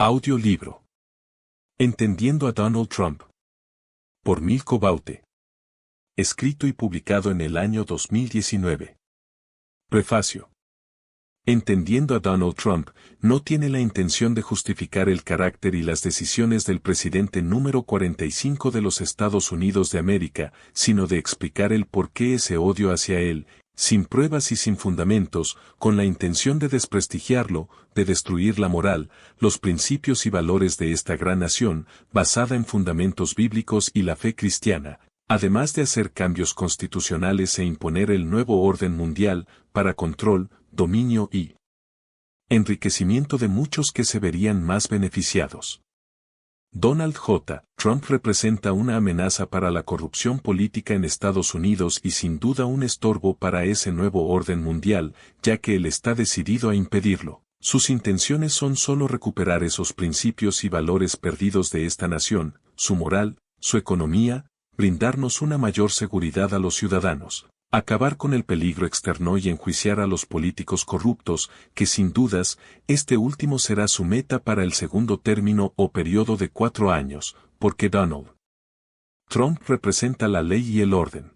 Audiolibro. Entendiendo a Donald Trump. Por Milko Baute. Escrito y publicado en el año 2019. Prefacio. Entendiendo a Donald Trump, no tiene la intención de justificar el carácter y las decisiones del presidente número 45 de los Estados Unidos de América, sino de explicar el por qué ese odio hacia él, sin pruebas y sin fundamentos, con la intención de desprestigiarlo, de destruir la moral, los principios y valores de esta gran nación, basada en fundamentos bíblicos y la fe cristiana, además de hacer cambios constitucionales e imponer el nuevo orden mundial, para control, dominio y enriquecimiento de muchos que se verían más beneficiados. Donald J. Trump representa una amenaza para la corrupción política en Estados Unidos y sin duda un estorbo para ese nuevo orden mundial, ya que él está decidido a impedirlo. Sus intenciones son solo recuperar esos principios y valores perdidos de esta nación, su moral, su economía, brindarnos una mayor seguridad a los ciudadanos, acabar con el peligro externo y enjuiciar a los políticos corruptos, que sin dudas, este último será su meta para el segundo término o periodo de 4 años, porque Donald Trump representa la ley y el orden.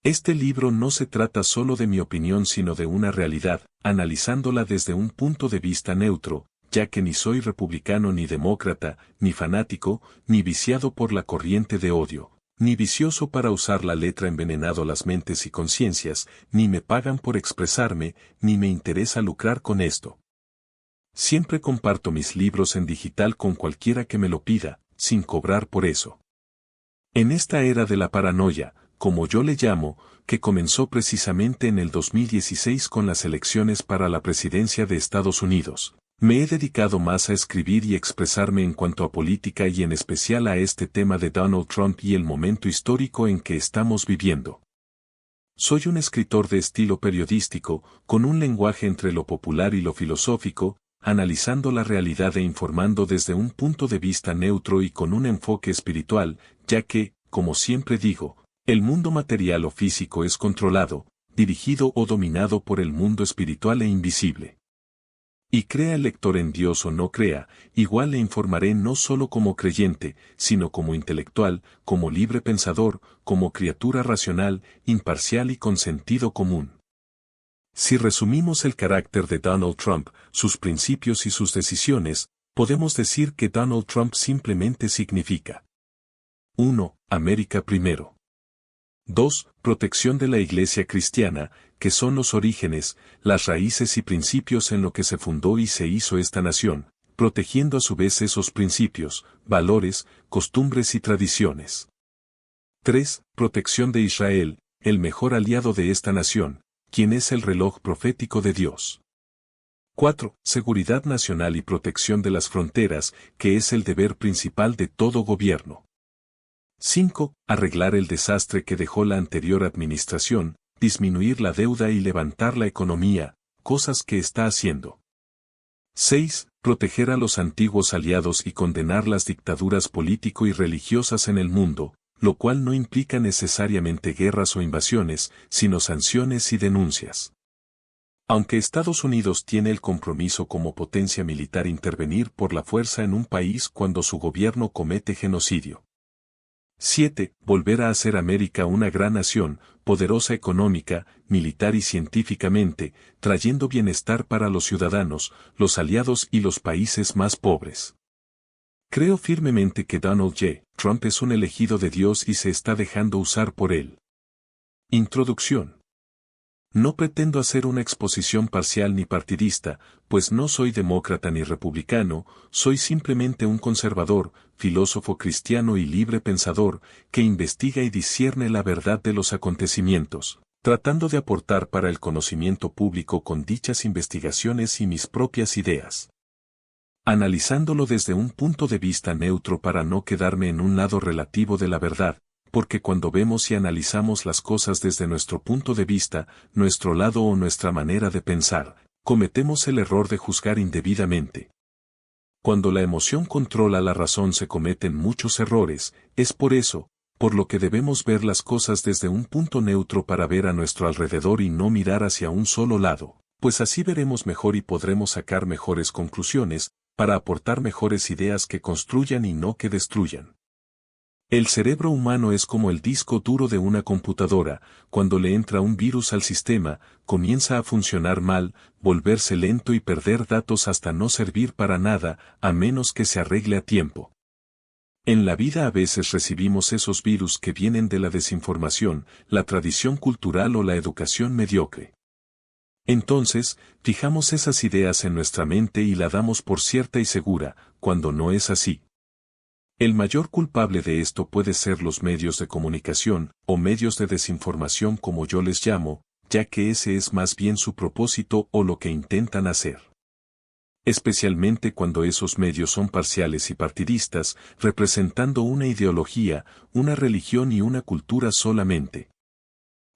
Este libro no se trata solo de mi opinión sino de una realidad, analizándola desde un punto de vista neutro, ya que ni soy republicano ni demócrata, ni fanático, ni viciado por la corriente de odio, ni vicioso para usar la letra envenenado las mentes y conciencias, ni me pagan por expresarme, ni me interesa lucrar con esto. Siempre comparto mis libros en digital con cualquiera que me lo pida, sin cobrar por eso. En esta era de la paranoia, como yo le llamo, que comenzó precisamente en el 2016 con las elecciones para la presidencia de Estados Unidos, me he dedicado más a escribir y expresarme en cuanto a política y en especial a este tema de Donald Trump y el momento histórico en que estamos viviendo. Soy un escritor de estilo periodístico, con un lenguaje entre lo popular y lo filosófico, analizando la realidad e informando desde un punto de vista neutro y con un enfoque espiritual, ya que, como siempre digo, el mundo material o físico es controlado, dirigido o dominado por el mundo espiritual e invisible. Y crea el lector en Dios o no crea, igual le informaré no solo como creyente, sino como intelectual, como libre pensador, como criatura racional, imparcial y con sentido común. Si resumimos el carácter de Donald Trump, sus principios y sus decisiones, podemos decir que Donald Trump simplemente significa 1. América primero. 2. Protección de la Iglesia cristiana, que son los orígenes, las raíces y principios en lo que se fundó y se hizo esta nación, protegiendo a su vez esos principios, valores, costumbres y tradiciones. 3. Protección de Israel, el mejor aliado de esta nación, quien es el reloj profético de Dios. 4. Seguridad nacional y protección de las fronteras, que es el deber principal de todo gobierno. 5. Arreglar el desastre que dejó la anterior administración, disminuir la deuda y levantar la economía, cosas que está haciendo. 6. Proteger a los antiguos aliados y condenar las dictaduras político y religiosas en el mundo, lo cual no implica necesariamente guerras o invasiones, sino sanciones y denuncias. Aunque Estados Unidos tiene el compromiso como potencia militar intervenir por la fuerza en un país cuando su gobierno comete genocidio. 7. Volver a hacer América una gran nación, poderosa económica, militar y científicamente, trayendo bienestar para los ciudadanos, los aliados y los países más pobres. Creo firmemente que Donald J. Trump es un elegido de Dios y se está dejando usar por él. Introducción. No pretendo hacer una exposición parcial ni partidista, pues no soy demócrata ni republicano, soy simplemente un conservador, filósofo cristiano y libre pensador, que investiga y discierne la verdad de los acontecimientos, tratando de aportar para el conocimiento público con dichas investigaciones y mis propias ideas. Analizándolo desde un punto de vista neutro para no quedarme en un lado relativo de la verdad, porque cuando vemos y analizamos las cosas desde nuestro punto de vista, nuestro lado o nuestra manera de pensar, cometemos el error de juzgar indebidamente. Cuando la emoción controla la razón se cometen muchos errores, es por eso, por lo que debemos ver las cosas desde un punto neutro para ver a nuestro alrededor y no mirar hacia un solo lado, pues así veremos mejor y podremos sacar mejores conclusiones, para aportar mejores ideas que construyan y no que destruyan. El cerebro humano es como el disco duro de una computadora, cuando le entra un virus al sistema, comienza a funcionar mal, volverse lento y perder datos hasta no servir para nada, a menos que se arregle a tiempo. En la vida a veces recibimos esos virus que vienen de la desinformación, la tradición cultural o la educación mediocre. Entonces, fijamos esas ideas en nuestra mente y la damos por cierta y segura, cuando no es así. El mayor culpable de esto puede ser los medios de comunicación, o medios de desinformación como yo les llamo, ya que ese es más bien su propósito o lo que intentan hacer. Especialmente cuando esos medios son parciales y partidistas, representando una ideología, una religión y una cultura solamente.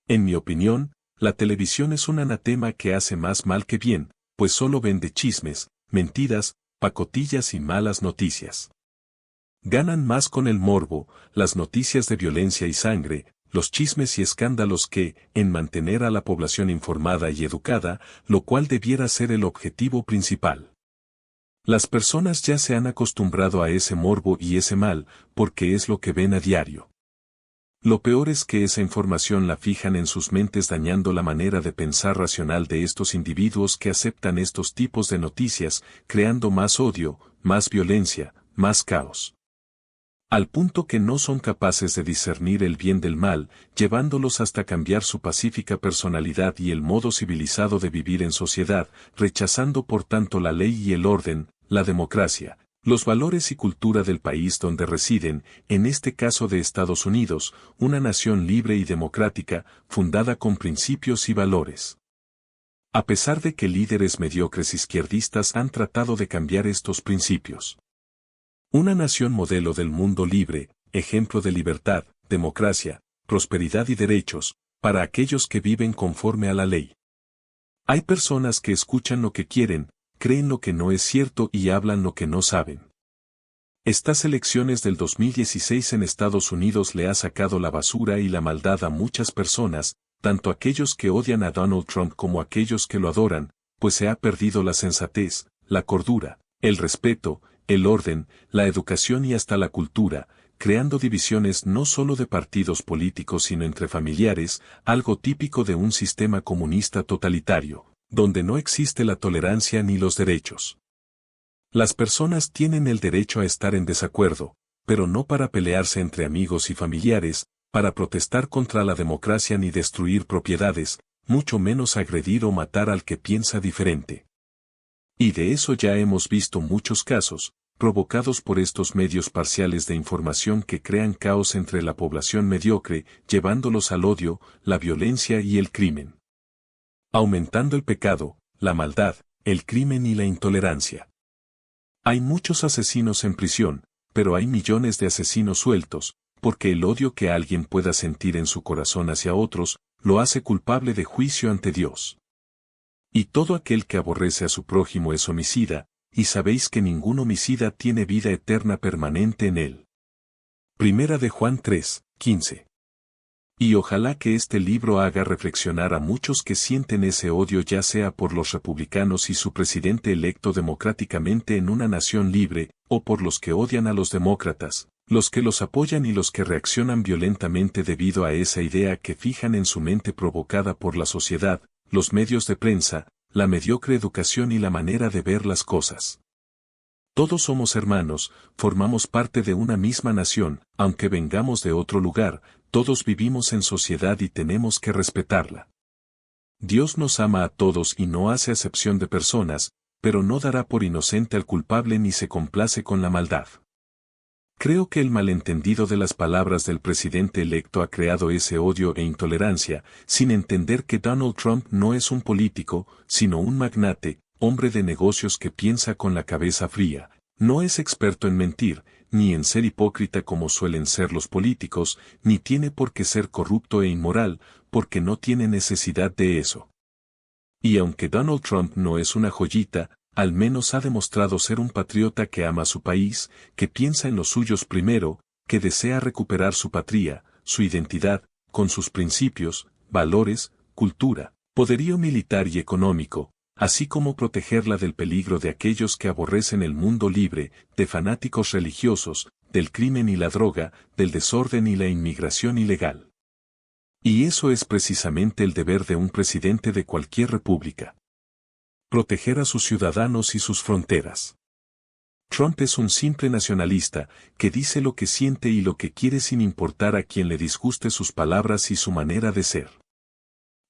En mi opinión, la televisión es un anatema que hace más mal que bien, pues solo vende chismes, mentiras, pacotillas y malas noticias. Ganan más con el morbo, las noticias de violencia y sangre, los chismes y escándalos que, en mantener a la población informada y educada, lo cual debiera ser el objetivo principal. Las personas ya se han acostumbrado a ese morbo y ese mal, porque es lo que ven a diario. Lo peor es que esa información la fijan en sus mentes dañando la manera de pensar racional de estos individuos que aceptan estos tipos de noticias, creando más odio, más violencia, más caos. Al punto que no son capaces de discernir el bien del mal, llevándolos hasta cambiar su pacífica personalidad y el modo civilizado de vivir en sociedad, rechazando por tanto la ley y el orden, la democracia, los valores y cultura del país donde residen, en este caso de Estados Unidos, una nación libre y democrática, fundada con principios y valores. A pesar de que líderes mediocres izquierdistas han tratado de cambiar estos principios. Una nación modelo del mundo libre, ejemplo de libertad, democracia, prosperidad y derechos, para aquellos que viven conforme a la ley. Hay personas que escuchan lo que quieren, creen lo que no es cierto y hablan lo que no saben. Estas elecciones del 2016 en Estados Unidos le ha sacado la basura y la maldad a muchas personas, tanto aquellos que odian a Donald Trump como aquellos que lo adoran, pues se ha perdido la sensatez, la cordura, el respeto, el orden, la educación y hasta la cultura, creando divisiones no solo de partidos políticos sino entre familiares, algo típico de un sistema comunista totalitario, donde no existe la tolerancia ni los derechos. Las personas tienen el derecho a estar en desacuerdo, pero no para pelearse entre amigos y familiares, para protestar contra la democracia ni destruir propiedades, mucho menos agredir o matar al que piensa diferente. Y de eso ya hemos visto muchos casos, provocados por estos medios parciales de información que crean caos entre la población mediocre, llevándolos al odio, la violencia y el crimen. Aumentando el pecado, la maldad, el crimen y la intolerancia. Hay muchos asesinos en prisión, pero hay millones de asesinos sueltos, porque el odio que alguien pueda sentir en su corazón hacia otros, lo hace culpable de juicio ante Dios. Y todo aquel que aborrece a su prójimo es homicida, y sabéis que ningún homicida tiene vida eterna permanente en él. Primera de Juan 3, 15. Y ojalá que este libro haga reflexionar a muchos que sienten ese odio ya sea por los republicanos y su presidente electo democráticamente en una nación libre, o por los que odian a los demócratas, los que los apoyan y los que reaccionan violentamente debido a esa idea que fijan en su mente provocada por la sociedad, los medios de prensa, la mediocre educación y la manera de ver las cosas. Todos somos hermanos, formamos parte de una misma nación, aunque vengamos de otro lugar, todos vivimos en sociedad y tenemos que respetarla. Dios nos ama a todos y no hace acepción de personas, pero no dará por inocente al culpable ni se complace con la maldad. Creo que el malentendido de las palabras del presidente electo ha creado ese odio e intolerancia, sin entender que Donald Trump no es un político, sino un magnate, hombre de negocios que piensa con la cabeza fría, no es experto en mentir, ni en ser hipócrita como suelen ser los políticos, ni tiene por qué ser corrupto e inmoral, porque no tiene necesidad de eso. Y aunque Donald Trump no es una joyita, al menos ha demostrado ser un patriota que ama su país, que piensa en los suyos primero, que desea recuperar su patria, su identidad, con sus principios, valores, cultura, poderío militar y económico, así como protegerla del peligro de aquellos que aborrecen el mundo libre, de fanáticos religiosos, del crimen y la droga, del desorden y la inmigración ilegal. Y eso es precisamente el deber de un presidente de cualquier república. Proteger a sus ciudadanos y sus fronteras. Trump es un simple nacionalista, que dice lo que siente y lo que quiere sin importar a quien le disguste sus palabras y su manera de ser.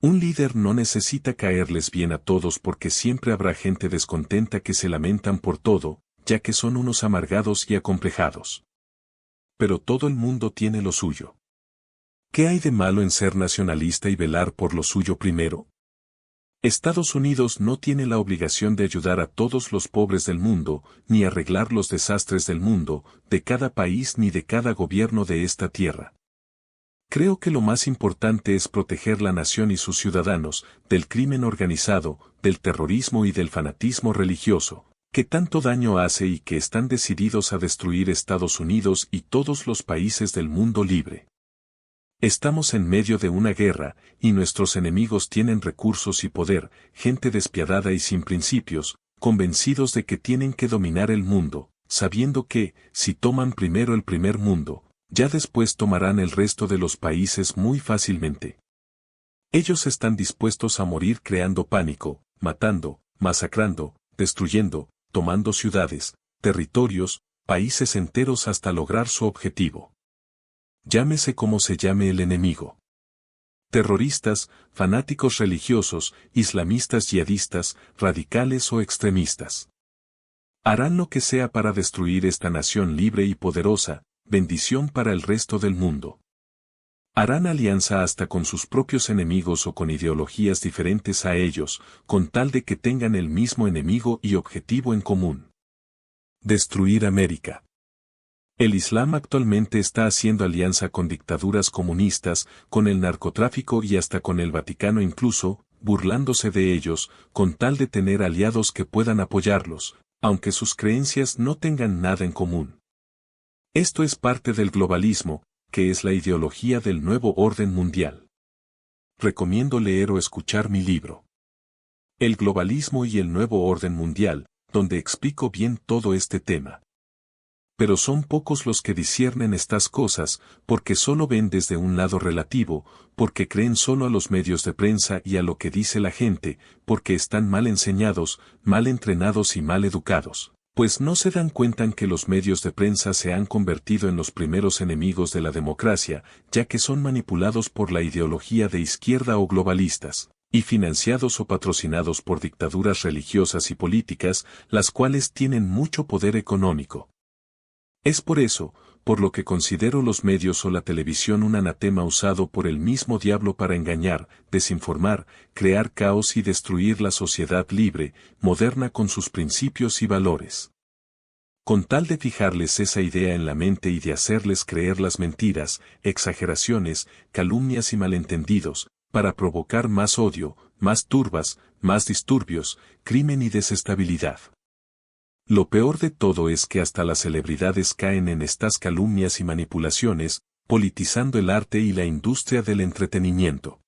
Un líder no necesita caerles bien a todos porque siempre habrá gente descontenta que se lamentan por todo, ya que son unos amargados y acomplejados. Pero todo el mundo tiene lo suyo. ¿Qué hay de malo en ser nacionalista y velar por lo suyo primero? Estados Unidos no tiene la obligación de ayudar a todos los pobres del mundo, ni arreglar los desastres del mundo, de cada país ni de cada gobierno de esta tierra. Creo que lo más importante es proteger la nación y sus ciudadanos, del crimen organizado, del terrorismo y del fanatismo religioso, que tanto daño hace y que están decididos a destruir Estados Unidos y todos los países del mundo libre. Estamos en medio de una guerra, y nuestros enemigos tienen recursos y poder, gente despiadada y sin principios, convencidos de que tienen que dominar el mundo, sabiendo que, si toman primero el primer mundo, ya después tomarán el resto de los países muy fácilmente. Ellos están dispuestos a morir creando pánico, matando, masacrando, destruyendo, tomando ciudades, territorios, países enteros hasta lograr su objetivo. Llámese como se llame el enemigo. Terroristas, fanáticos religiosos, islamistas yihadistas, radicales o extremistas. Harán lo que sea para destruir esta nación libre y poderosa, bendición para el resto del mundo. Harán alianza hasta con sus propios enemigos o con ideologías diferentes a ellos, con tal de que tengan el mismo enemigo y objetivo en común. Destruir América. El Islam actualmente está haciendo alianza con dictaduras comunistas, con el narcotráfico y hasta con el Vaticano incluso, burlándose de ellos, con tal de tener aliados que puedan apoyarlos, aunque sus creencias no tengan nada en común. Esto es parte del globalismo, que es la ideología del nuevo orden mundial. Recomiendo leer o escuchar mi libro. El globalismo y el nuevo orden mundial, donde explico bien todo este tema. Pero son pocos los que disciernen estas cosas, porque solo ven desde un lado relativo, porque creen solo a los medios de prensa y a lo que dice la gente, porque están mal enseñados, mal entrenados y mal educados, pues no se dan cuenta en que los medios de prensa se han convertido en los primeros enemigos de la democracia, ya que son manipulados por la ideología de izquierda o globalistas, y financiados o patrocinados por dictaduras religiosas y políticas, las cuales tienen mucho poder económico. Es por eso, por lo que considero los medios o la televisión un anatema usado por el mismo diablo para engañar, desinformar, crear caos y destruir la sociedad libre, moderna con sus principios y valores. Con tal de fijarles esa idea en la mente y de hacerles creer las mentiras, exageraciones, calumnias y malentendidos, para provocar más odio, más turbas, más disturbios, crimen y desestabilidad. Lo peor de todo es que hasta las celebridades caen en estas calumnias y manipulaciones, politizando el arte y la industria del entretenimiento.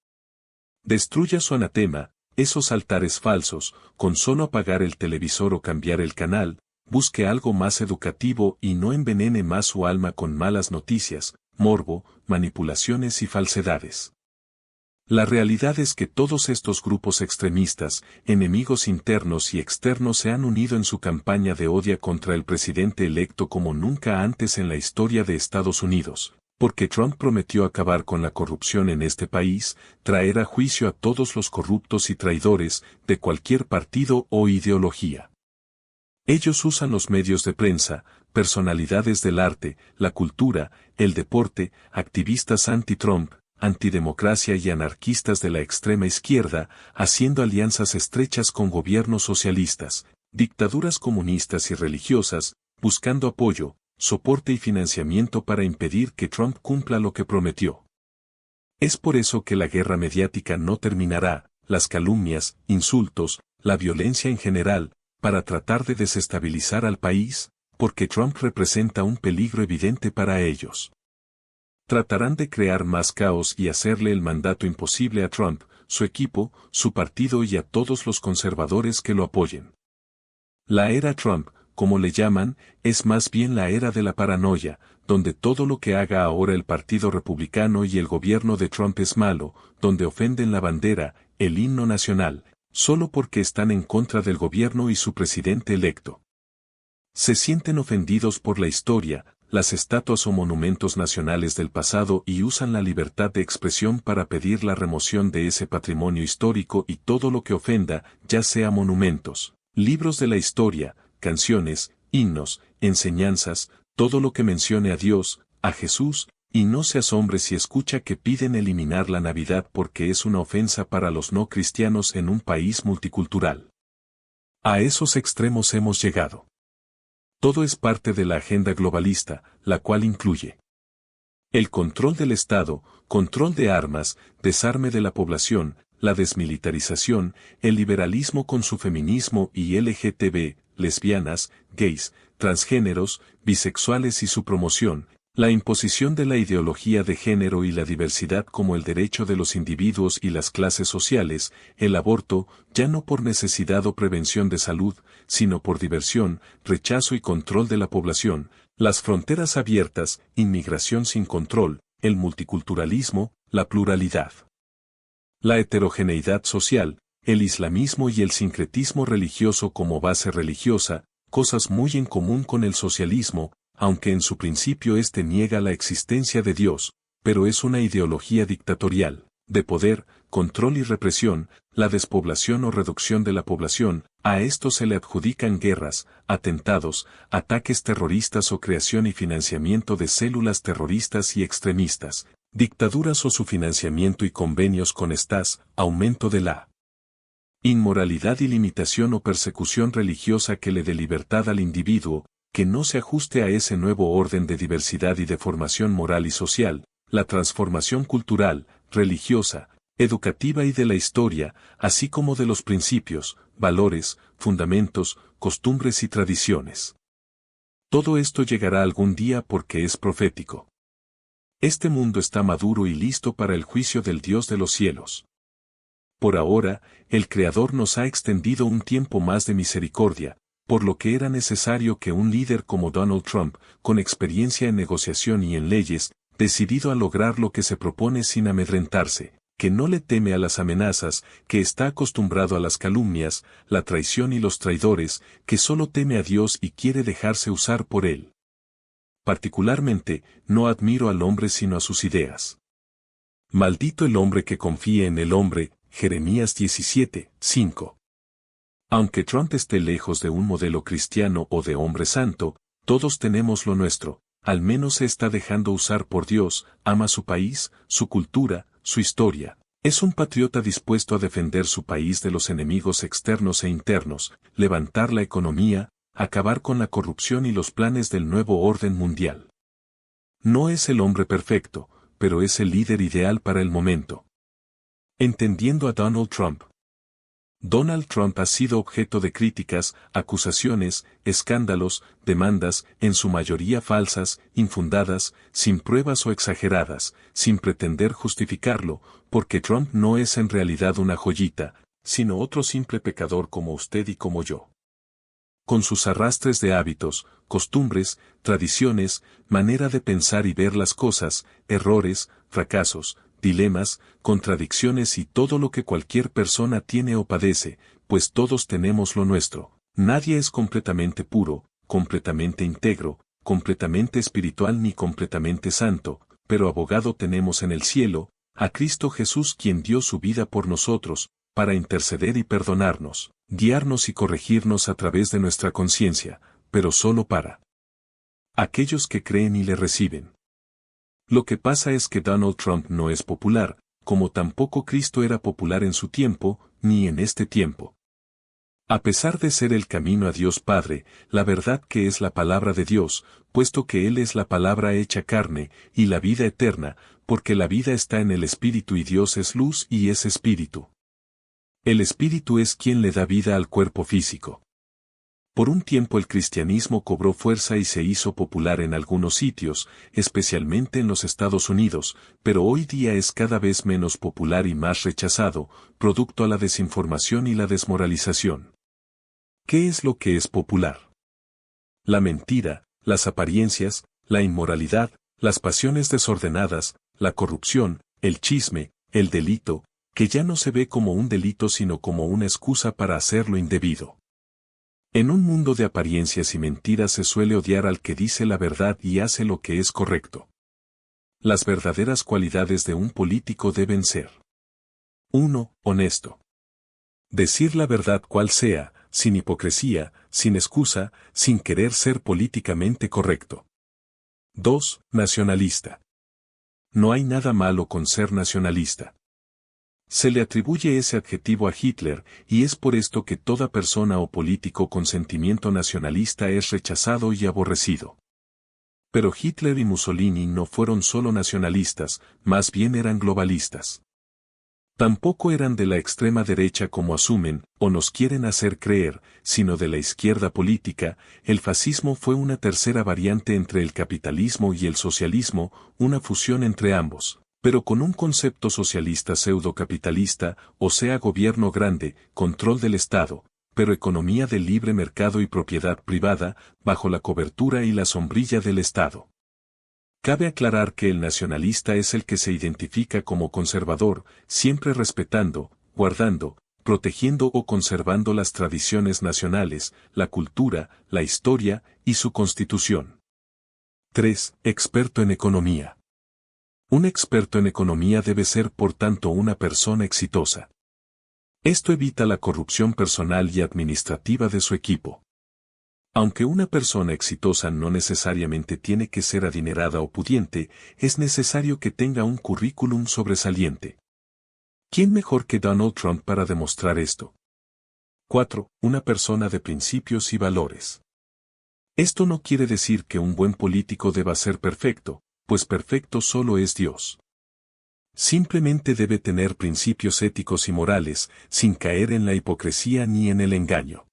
Destruya su anatema, esos altares falsos, con solo apagar el televisor o cambiar el canal, busque algo más educativo y no envenene más su alma con malas noticias, morbo, manipulaciones y falsedades. La realidad es que todos estos grupos extremistas, enemigos internos y externos se han unido en su campaña de odio contra el presidente electo como nunca antes en la historia de Estados Unidos, porque Trump prometió acabar con la corrupción en este país, traer a juicio a todos los corruptos y traidores, de cualquier partido o ideología. Ellos usan los medios de prensa, personalidades del arte, la cultura, el deporte, activistas anti-Trump, antidemocracia y anarquistas de la extrema izquierda, haciendo alianzas estrechas con gobiernos socialistas, dictaduras comunistas y religiosas, buscando apoyo, soporte y financiamiento para impedir que Trump cumpla lo que prometió. Es por eso que la guerra mediática no terminará, las calumnias, insultos, la violencia en general, para tratar de desestabilizar al país, porque Trump representa un peligro evidente para ellos. Tratarán de crear más caos y hacerle el mandato imposible a Trump, su equipo, su partido y a todos los conservadores que lo apoyen. La era Trump, como le llaman, es más bien la era de la paranoia, donde todo lo que haga ahora el Partido Republicano y el gobierno de Trump es malo, donde ofenden la bandera, el himno nacional, solo porque están en contra del gobierno y su presidente electo. Se sienten ofendidos por la historia, las estatuas o monumentos nacionales del pasado y usan la libertad de expresión para pedir la remoción de ese patrimonio histórico y todo lo que ofenda, ya sea monumentos, libros de la historia, canciones, himnos, enseñanzas, todo lo que mencione a Dios, a Jesús, y no se asombre si escucha que piden eliminar la Navidad porque es una ofensa para los no cristianos en un país multicultural. A esos extremos hemos llegado. Todo es parte de la agenda globalista, la cual incluye el control del Estado, control de armas, desarme de la población, la desmilitarización, el liberalismo con su feminismo y LGTB, lesbianas, gays, transgéneros, bisexuales y su promoción, la imposición de la ideología de género y la diversidad como el derecho de los individuos y las clases sociales, el aborto, ya no por necesidad o prevención de salud, sino por diversión, rechazo y control de la población, las fronteras abiertas, inmigración sin control, el multiculturalismo, la pluralidad, la heterogeneidad social, el islamismo y el sincretismo religioso como base religiosa, cosas muy en común con el socialismo, aunque en su principio éste niega la existencia de Dios, pero es una ideología dictatorial, de poder, control y represión, la despoblación o reducción de la población, a esto se le adjudican guerras, atentados, ataques terroristas o creación y financiamiento de células terroristas y extremistas, dictaduras o su financiamiento y convenios con estas, aumento de la inmoralidad y limitación o persecución religiosa que le dé libertad al individuo, que no se ajuste a ese nuevo orden de diversidad y de formación moral y social, la transformación cultural, religiosa, educativa y de la historia, así como de los principios, valores, fundamentos, costumbres y tradiciones. Todo esto llegará algún día porque es profético. Este mundo está maduro y listo para el juicio del Dios de los cielos. Por ahora, el Creador nos ha extendido un tiempo más de misericordia, por lo que era necesario que un líder como Donald Trump, con experiencia en negociación y en leyes, decidido a lograr lo que se propone sin amedrentarse, que no le teme a las amenazas, que está acostumbrado a las calumnias, la traición y los traidores, que solo teme a Dios y quiere dejarse usar por él. Particularmente, no admiro al hombre sino a sus ideas. Maldito el hombre que confíe en el hombre, Jeremías 17, 5. Aunque Trump esté lejos de un modelo cristiano o de hombre santo, todos tenemos lo nuestro, al menos se está dejando usar por Dios, ama su país, su cultura, su historia. Es un patriota dispuesto a defender su país de los enemigos externos e internos, levantar la economía, acabar con la corrupción y los planes del nuevo orden mundial. No es el hombre perfecto, pero es el líder ideal para el momento. Entendiendo a Donald Trump. Donald Trump ha sido objeto de críticas, acusaciones, escándalos, demandas, en su mayoría falsas, infundadas, sin pruebas o exageradas, sin pretender justificarlo, porque Trump no es en realidad una joyita, sino otro simple pecador como usted y como yo. Con sus arrastres de hábitos, costumbres, tradiciones, manera de pensar y ver las cosas, errores, fracasos, dilemas, contradicciones y todo lo que cualquier persona tiene o padece, pues todos tenemos lo nuestro. Nadie es completamente puro, completamente íntegro, completamente espiritual ni completamente santo, pero abogado tenemos en el cielo, a Cristo Jesús quien dio su vida por nosotros, para interceder y perdonarnos, guiarnos y corregirnos a través de nuestra conciencia, pero solo para aquellos que creen y le reciben. Lo que pasa es que Donald Trump no es popular, como tampoco Cristo era popular en su tiempo, ni en este tiempo. A pesar de ser el camino a Dios Padre, la verdad que es la palabra de Dios, puesto que Él es la palabra hecha carne, y la vida eterna, porque la vida está en el Espíritu y Dios es luz y es Espíritu. El Espíritu es quien le da vida al cuerpo físico. Por un tiempo el cristianismo cobró fuerza y se hizo popular en algunos sitios, especialmente en los Estados Unidos, pero hoy día es cada vez menos popular y más rechazado, producto a la desinformación y la desmoralización. ¿Qué es lo que es popular? La mentira, las apariencias, la inmoralidad, las pasiones desordenadas, la corrupción, el chisme, el delito, que ya no se ve como un delito sino como una excusa para hacer lo indebido. En un mundo de apariencias y mentiras se suele odiar al que dice la verdad y hace lo que es correcto. Las verdaderas cualidades de un político deben ser: 1. Honesto. Decir la verdad cual sea, sin hipocresía, sin excusa, sin querer ser políticamente correcto. 2. Nacionalista. No hay nada malo con ser nacionalista. Se le atribuye ese adjetivo a Hitler, y es por esto que toda persona o político con sentimiento nacionalista es rechazado y aborrecido. Pero Hitler y Mussolini no fueron solo nacionalistas, más bien eran globalistas. Tampoco eran de la extrema derecha como asumen, o nos quieren hacer creer, sino de la izquierda política. El fascismo fue una tercera variante entre el capitalismo y el socialismo, una fusión entre ambos, pero con un concepto socialista pseudo-capitalista, o sea gobierno grande, control del Estado, pero economía del libre mercado y propiedad privada, bajo la cobertura y la sombrilla del Estado. Cabe aclarar que el nacionalista es el que se identifica como conservador, siempre respetando, guardando, protegiendo o conservando las tradiciones nacionales, la cultura, la historia y su constitución. 3. Experto en economía. Un experto en economía debe ser por tanto una persona exitosa. Esto evita la corrupción personal y administrativa de su equipo. Aunque una persona exitosa no necesariamente tiene que ser adinerada o pudiente, es necesario que tenga un currículum sobresaliente. ¿Quién mejor que Donald Trump para demostrar esto? 4. Una persona de principios y valores. Esto no quiere decir que un buen político deba ser perfecto, pues perfecto solo es Dios. Simplemente debe tener principios éticos y morales, sin caer en la hipocresía ni en el engaño.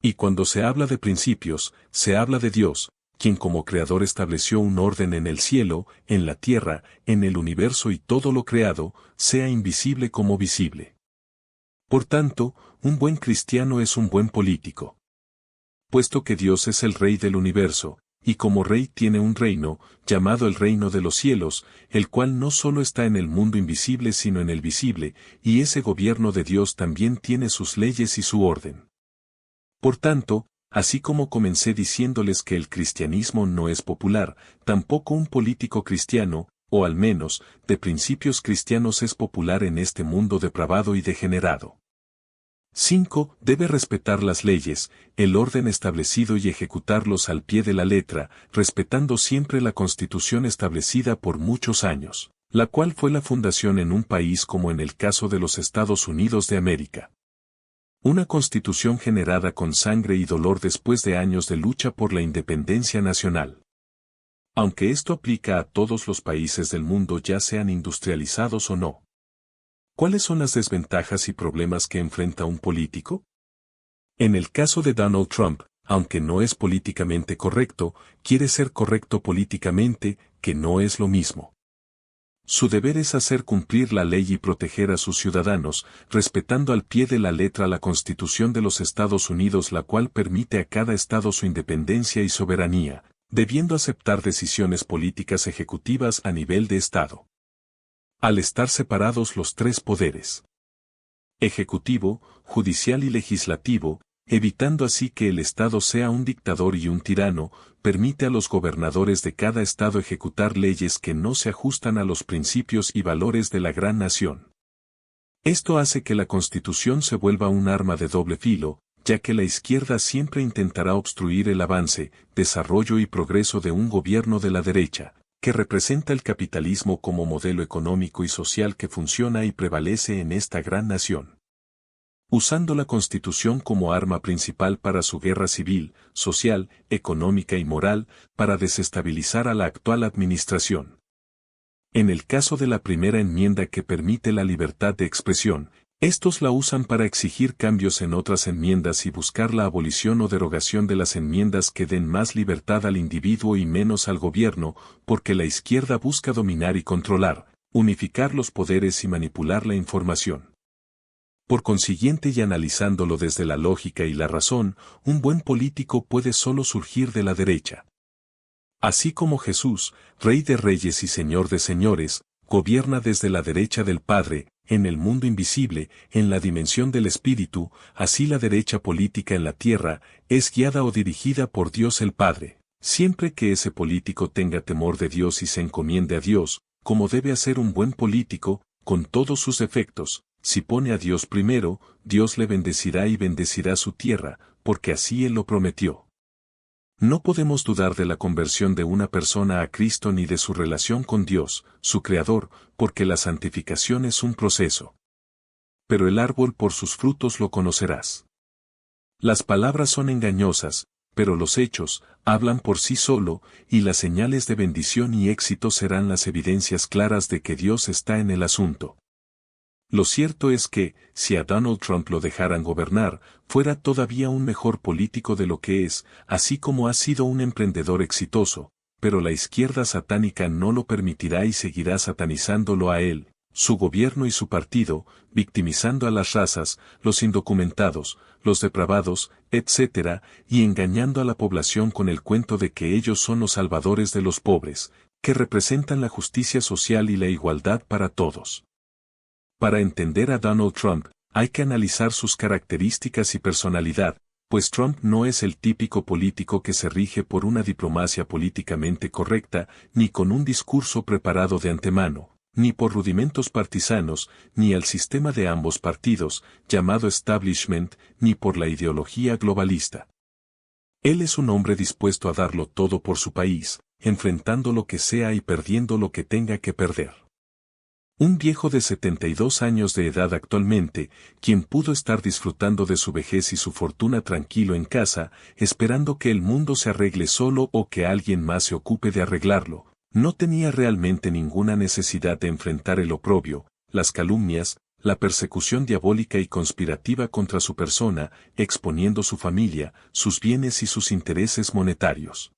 Y cuando se habla de principios, se habla de Dios, quien como creador estableció un orden en el cielo, en la tierra, en el universo y todo lo creado, sea invisible como visible. Por tanto, un buen cristiano es un buen político. Puesto que Dios es el Rey del universo, y como Rey tiene un reino, llamado el reino de los cielos, el cual no solo está en el mundo invisible sino en el visible, y ese gobierno de Dios también tiene sus leyes y su orden. Por tanto, así como comencé diciéndoles que el cristianismo no es popular, tampoco un político cristiano, o al menos, de principios cristianos es popular en este mundo depravado y degenerado. 5. Debe respetar las leyes, el orden establecido y ejecutarlos al pie de la letra, respetando siempre la Constitución establecida por muchos años, la cual fue la fundación en un país como en el caso de los Estados Unidos de América. Una constitución generada con sangre y dolor después de años de lucha por la independencia nacional. Aunque esto aplica a todos los países del mundo ya sean industrializados o no. ¿Cuáles son las desventajas y problemas que enfrenta un político? En el caso de Donald Trump, aunque no es políticamente correcto, quiere ser correcto políticamente, que no es lo mismo. Su deber es hacer cumplir la ley y proteger a sus ciudadanos, respetando al pie de la letra la Constitución de los Estados Unidos, la cual permite a cada estado su independencia y soberanía, debiendo aceptar decisiones políticas ejecutivas a nivel de estado. Al estar separados los tres poderes, ejecutivo, judicial y legislativo, evitando así que el Estado sea un dictador y un tirano, permite a los gobernadores de cada Estado ejecutar leyes que no se ajustan a los principios y valores de la gran nación. Esto hace que la Constitución se vuelva un arma de doble filo, ya que la izquierda siempre intentará obstruir el avance, desarrollo y progreso de un gobierno de la derecha, que representa el capitalismo como modelo económico y social que funciona y prevalece en esta gran nación. Usando la Constitución como arma principal para su guerra civil, social, económica y moral, para desestabilizar a la actual administración. En el caso de la primera enmienda que permite la libertad de expresión, Estos la usan para exigir cambios en otras enmiendas y buscar la abolición o derogación de las enmiendas que den más libertad al individuo y menos al gobierno, porque la izquierda busca dominar y controlar, unificar los poderes y manipular la información. Por consiguiente, y analizándolo desde la lógica y la razón, un buen político puede solo surgir de la derecha. Así como Jesús, Rey de Reyes y Señor de Señores, gobierna desde la derecha del Padre, en el mundo invisible, en la dimensión del Espíritu, así la derecha política en la tierra, es guiada o dirigida por Dios el Padre, siempre que ese político tenga temor de Dios y se encomiende a Dios, como debe hacer un buen político, con todos sus efectos. Si pone a Dios primero, Dios le bendecirá y bendecirá su tierra, porque así Él lo prometió. No podemos dudar de la conversión de una persona a Cristo ni de su relación con Dios, su Creador, porque la santificación es un proceso. Pero el árbol por sus frutos lo conocerás. Las palabras son engañosas, pero los hechos hablan por sí solo, y las señales de bendición y éxito serán las evidencias claras de que Dios está en el asunto. Lo cierto es que, si a Donald Trump lo dejaran gobernar, fuera todavía un mejor político de lo que es, así como ha sido un emprendedor exitoso, pero la izquierda satánica no lo permitirá y seguirá satanizándolo a él, su gobierno y su partido, victimizando a las razas, los indocumentados, los depravados, etc., y engañando a la población con el cuento de que ellos son los salvadores de los pobres, que representan la justicia social y la igualdad para todos. Para entender a Donald Trump, hay que analizar sus características y personalidad, pues Trump no es el típico político que se rige por una diplomacia políticamente correcta, ni con un discurso preparado de antemano, ni por rudimentos partisanos, ni al sistema de ambos partidos, llamado establishment, ni por la ideología globalista. Él es un hombre dispuesto a darlo todo por su país, enfrentando lo que sea y perdiendo lo que tenga que perder. Un viejo de 72 años de edad actualmente, quien pudo estar disfrutando de su vejez y su fortuna tranquilo en casa, esperando que el mundo se arregle solo o que alguien más se ocupe de arreglarlo, no tenía realmente ninguna necesidad de enfrentar el oprobio, las calumnias, la persecución diabólica y conspirativa contra su persona, exponiendo su familia, sus bienes y sus intereses monetarios.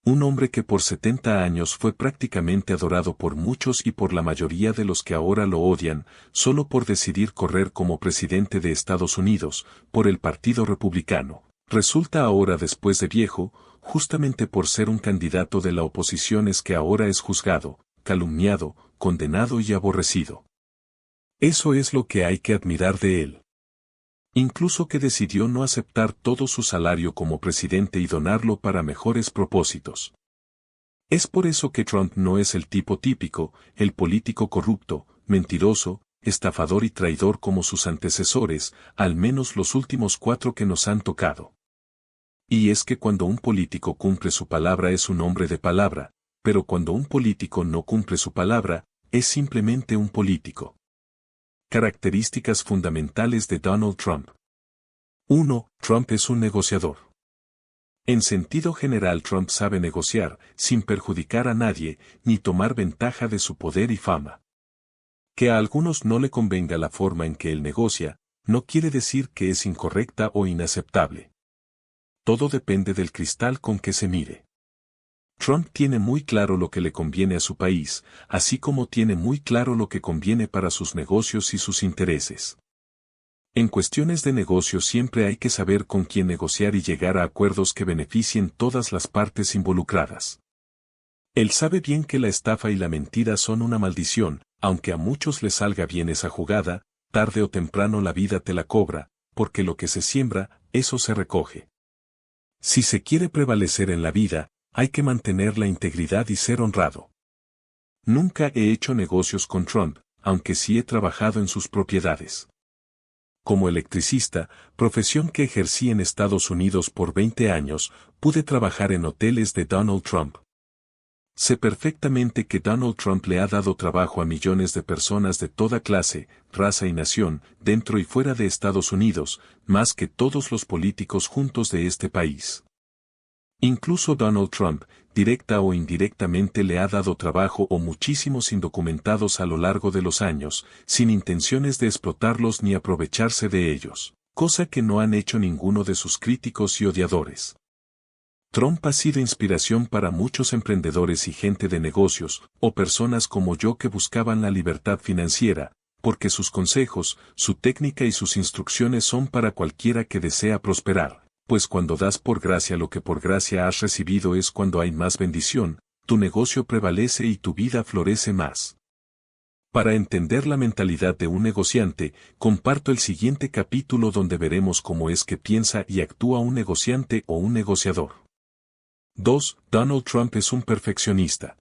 Un hombre que por 70 años fue prácticamente adorado por muchos y por la mayoría de los que ahora lo odian, solo por decidir correr como presidente de Estados Unidos, por el Partido Republicano. Resulta ahora después de viejo, justamente por ser un candidato de la oposición es que ahora es juzgado, calumniado, condenado y aborrecido. Eso es lo que hay que admirar de él. Incluso que decidió no aceptar todo su salario como presidente y donarlo para mejores propósitos. Es por eso que Trump no es el tipo típico, el político corrupto, mentiroso, estafador y traidor como sus antecesores, al menos los últimos 4 que nos han tocado. Y es que cuando un político cumple su palabra es un hombre de palabra, pero cuando un político no cumple su palabra, es simplemente un político. Características fundamentales de Donald Trump. 1. Trump es un negociador. En sentido general, Trump sabe negociar, sin perjudicar a nadie, ni tomar ventaja de su poder y fama. Que a algunos no le convenga la forma en que él negocia, no quiere decir que es incorrecta o inaceptable. Todo depende del cristal con que se mire. Trump tiene muy claro lo que le conviene a su país, así como tiene muy claro lo que conviene para sus negocios y sus intereses. En cuestiones de negocio siempre hay que saber con quién negociar y llegar a acuerdos que beneficien todas las partes involucradas. Él sabe bien que la estafa y la mentira son una maldición, aunque a muchos les salga bien esa jugada, tarde o temprano la vida te la cobra, porque lo que se siembra, eso se recoge. Si se quiere prevalecer en la vida, hay que mantener la integridad y ser honrado. Nunca he hecho negocios con Trump, aunque sí he trabajado en sus propiedades. Como electricista, profesión que ejercí en Estados Unidos por 20 años, pude trabajar en hoteles de Donald Trump. Sé perfectamente que Donald Trump le ha dado trabajo a millones de personas de toda clase, raza y nación, dentro y fuera de Estados Unidos, más que todos los políticos juntos de este país. Incluso Donald Trump, directa o indirectamente le ha dado trabajo o muchísimos indocumentados a lo largo de los años, sin intenciones de explotarlos ni aprovecharse de ellos, cosa que no han hecho ninguno de sus críticos y odiadores. Trump ha sido inspiración para muchos emprendedores y gente de negocios, o personas como yo que buscaban la libertad financiera, porque sus consejos, su técnica y sus instrucciones son para cualquiera que desea prosperar, pues cuando das por gracia lo que por gracia has recibido es cuando hay más bendición, tu negocio prevalece y tu vida florece más. Para entender la mentalidad de un negociante, comparto el siguiente capítulo donde veremos cómo es que piensa y actúa un negociante o un negociador. 2. Donald Trump es un perfeccionista.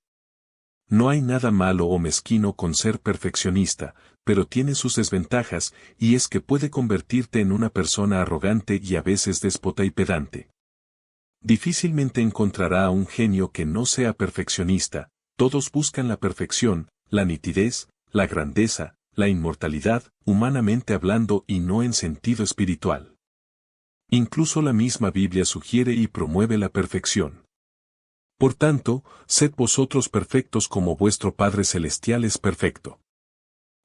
No hay nada malo o mezquino con ser perfeccionista, pero tiene sus desventajas, y es que puede convertirte en una persona arrogante y a veces déspota y pedante. Difícilmente encontrará a un genio que no sea perfeccionista, todos buscan la perfección, la nitidez, la grandeza, la inmortalidad, humanamente hablando y no en sentido espiritual. Incluso la misma Biblia sugiere y promueve la perfección. Por tanto, sed vosotros perfectos como vuestro Padre Celestial es perfecto.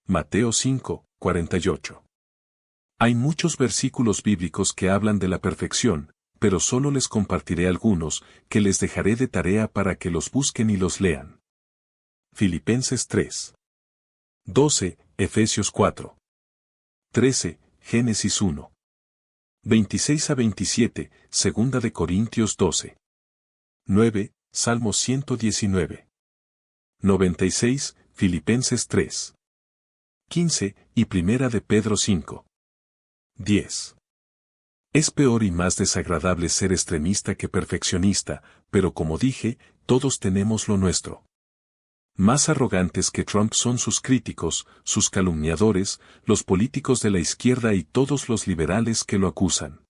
Mateo 5, 48. Hay muchos versículos bíblicos que hablan de la perfección, pero solo les compartiré algunos, que les dejaré de tarea para que los busquen y los lean. Filipenses 3. 12, Efesios 4. 13, Génesis 1. 26 a 27, Segunda de Corintios 12. 9, Salmo 119. 96, Filipenses 3. 15, y Primera de Pedro 5. 10. Es peor y más desagradable ser extremista que perfeccionista, pero como dije, todos tenemos lo nuestro. Más arrogantes que Trump son sus críticos, sus calumniadores, los políticos de la izquierda y todos los liberales que lo acusan.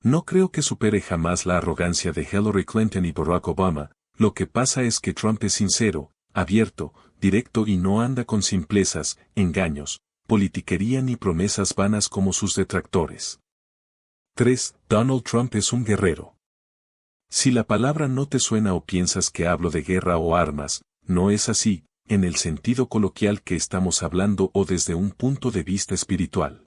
No creo que supere jamás la arrogancia de Hillary Clinton y Barack Obama, lo que pasa es que Trump es sincero, abierto, directo y no anda con simplezas, engaños, politiquería ni promesas vanas como sus detractores. 3. Donald Trump es un guerrero. Si la palabra no te suena o piensas que hablo de guerra o armas, no es así, en el sentido coloquial que estamos hablando o desde un punto de vista espiritual.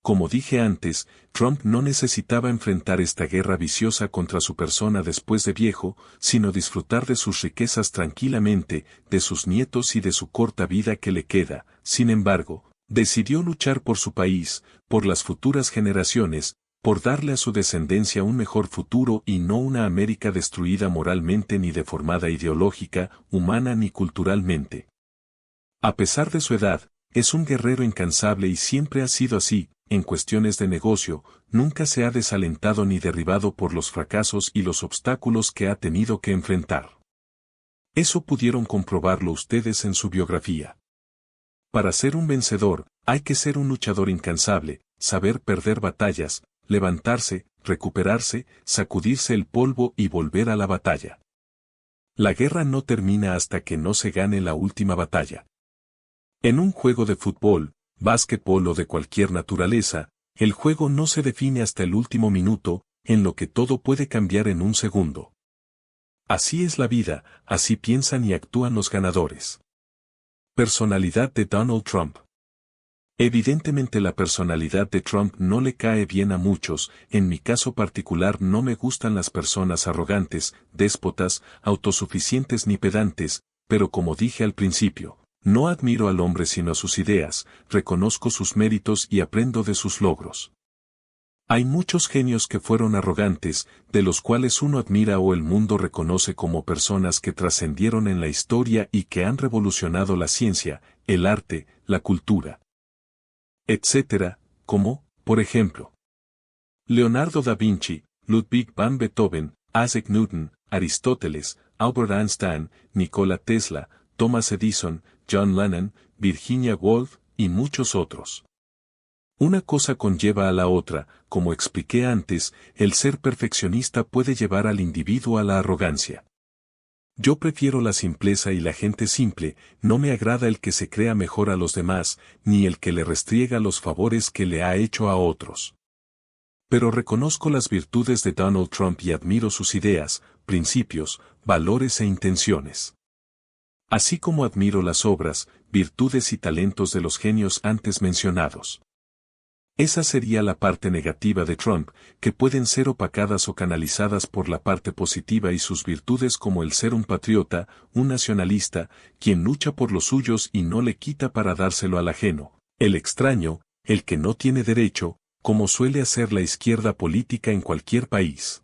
Como dije antes, Trump no necesitaba enfrentar esta guerra viciosa contra su persona después de viejo, sino disfrutar de sus riquezas tranquilamente, de sus nietos y de su corta vida que le queda. Sin embargo, decidió luchar por su país, por las futuras generaciones, por darle a su descendencia un mejor futuro y no una América destruida moralmente ni deformada ideológica, humana ni culturalmente. A pesar de su edad, es un guerrero incansable y siempre ha sido así. En cuestiones de negocio, nunca se ha desalentado ni derribado por los fracasos y los obstáculos que ha tenido que enfrentar. Eso pudieron comprobarlo ustedes en su biografía. Para ser un vencedor, hay que ser un luchador incansable, saber perder batallas, levantarse, recuperarse, sacudirse el polvo y volver a la batalla. La guerra no termina hasta que no se gane la última batalla. En un juego de fútbol, básquetbol o de cualquier naturaleza, el juego no se define hasta el último minuto, en lo que todo puede cambiar en un segundo. Así es la vida, así piensan y actúan los ganadores. Personalidad de Donald Trump. Evidentemente la personalidad de Trump no le cae bien a muchos, en mi caso particular no me gustan las personas arrogantes, déspotas, autosuficientes ni pedantes, pero como dije al principio, no admiro al hombre sino a sus ideas, reconozco sus méritos y aprendo de sus logros. Hay muchos genios que fueron arrogantes, de los cuales uno admira o el mundo reconoce como personas que trascendieron en la historia y que han revolucionado la ciencia, el arte, la cultura, etc., como, por ejemplo, Leonardo da Vinci, Ludwig van Beethoven, Isaac Newton, Aristóteles, Albert Einstein, Nikola Tesla, Thomas Edison, John Lennon, Virginia Woolf, y muchos otros. Una cosa conlleva a la otra, como expliqué antes, el ser perfeccionista puede llevar al individuo a la arrogancia. Yo prefiero la simpleza y la gente simple, no me agrada el que se crea mejor a los demás, ni el que le restriega los favores que le ha hecho a otros. Pero reconozco las virtudes de Donald Trump y admiro sus ideas, principios, valores e intenciones. Así como admiro las obras, virtudes y talentos de los genios antes mencionados. Esa sería la parte negativa de Trump, que pueden ser opacadas o canalizadas por la parte positiva y sus virtudes como el ser un patriota, un nacionalista, quien lucha por los suyos y no le quita para dárselo al ajeno, el extraño, el que no tiene derecho, como suele hacer la izquierda política en cualquier país.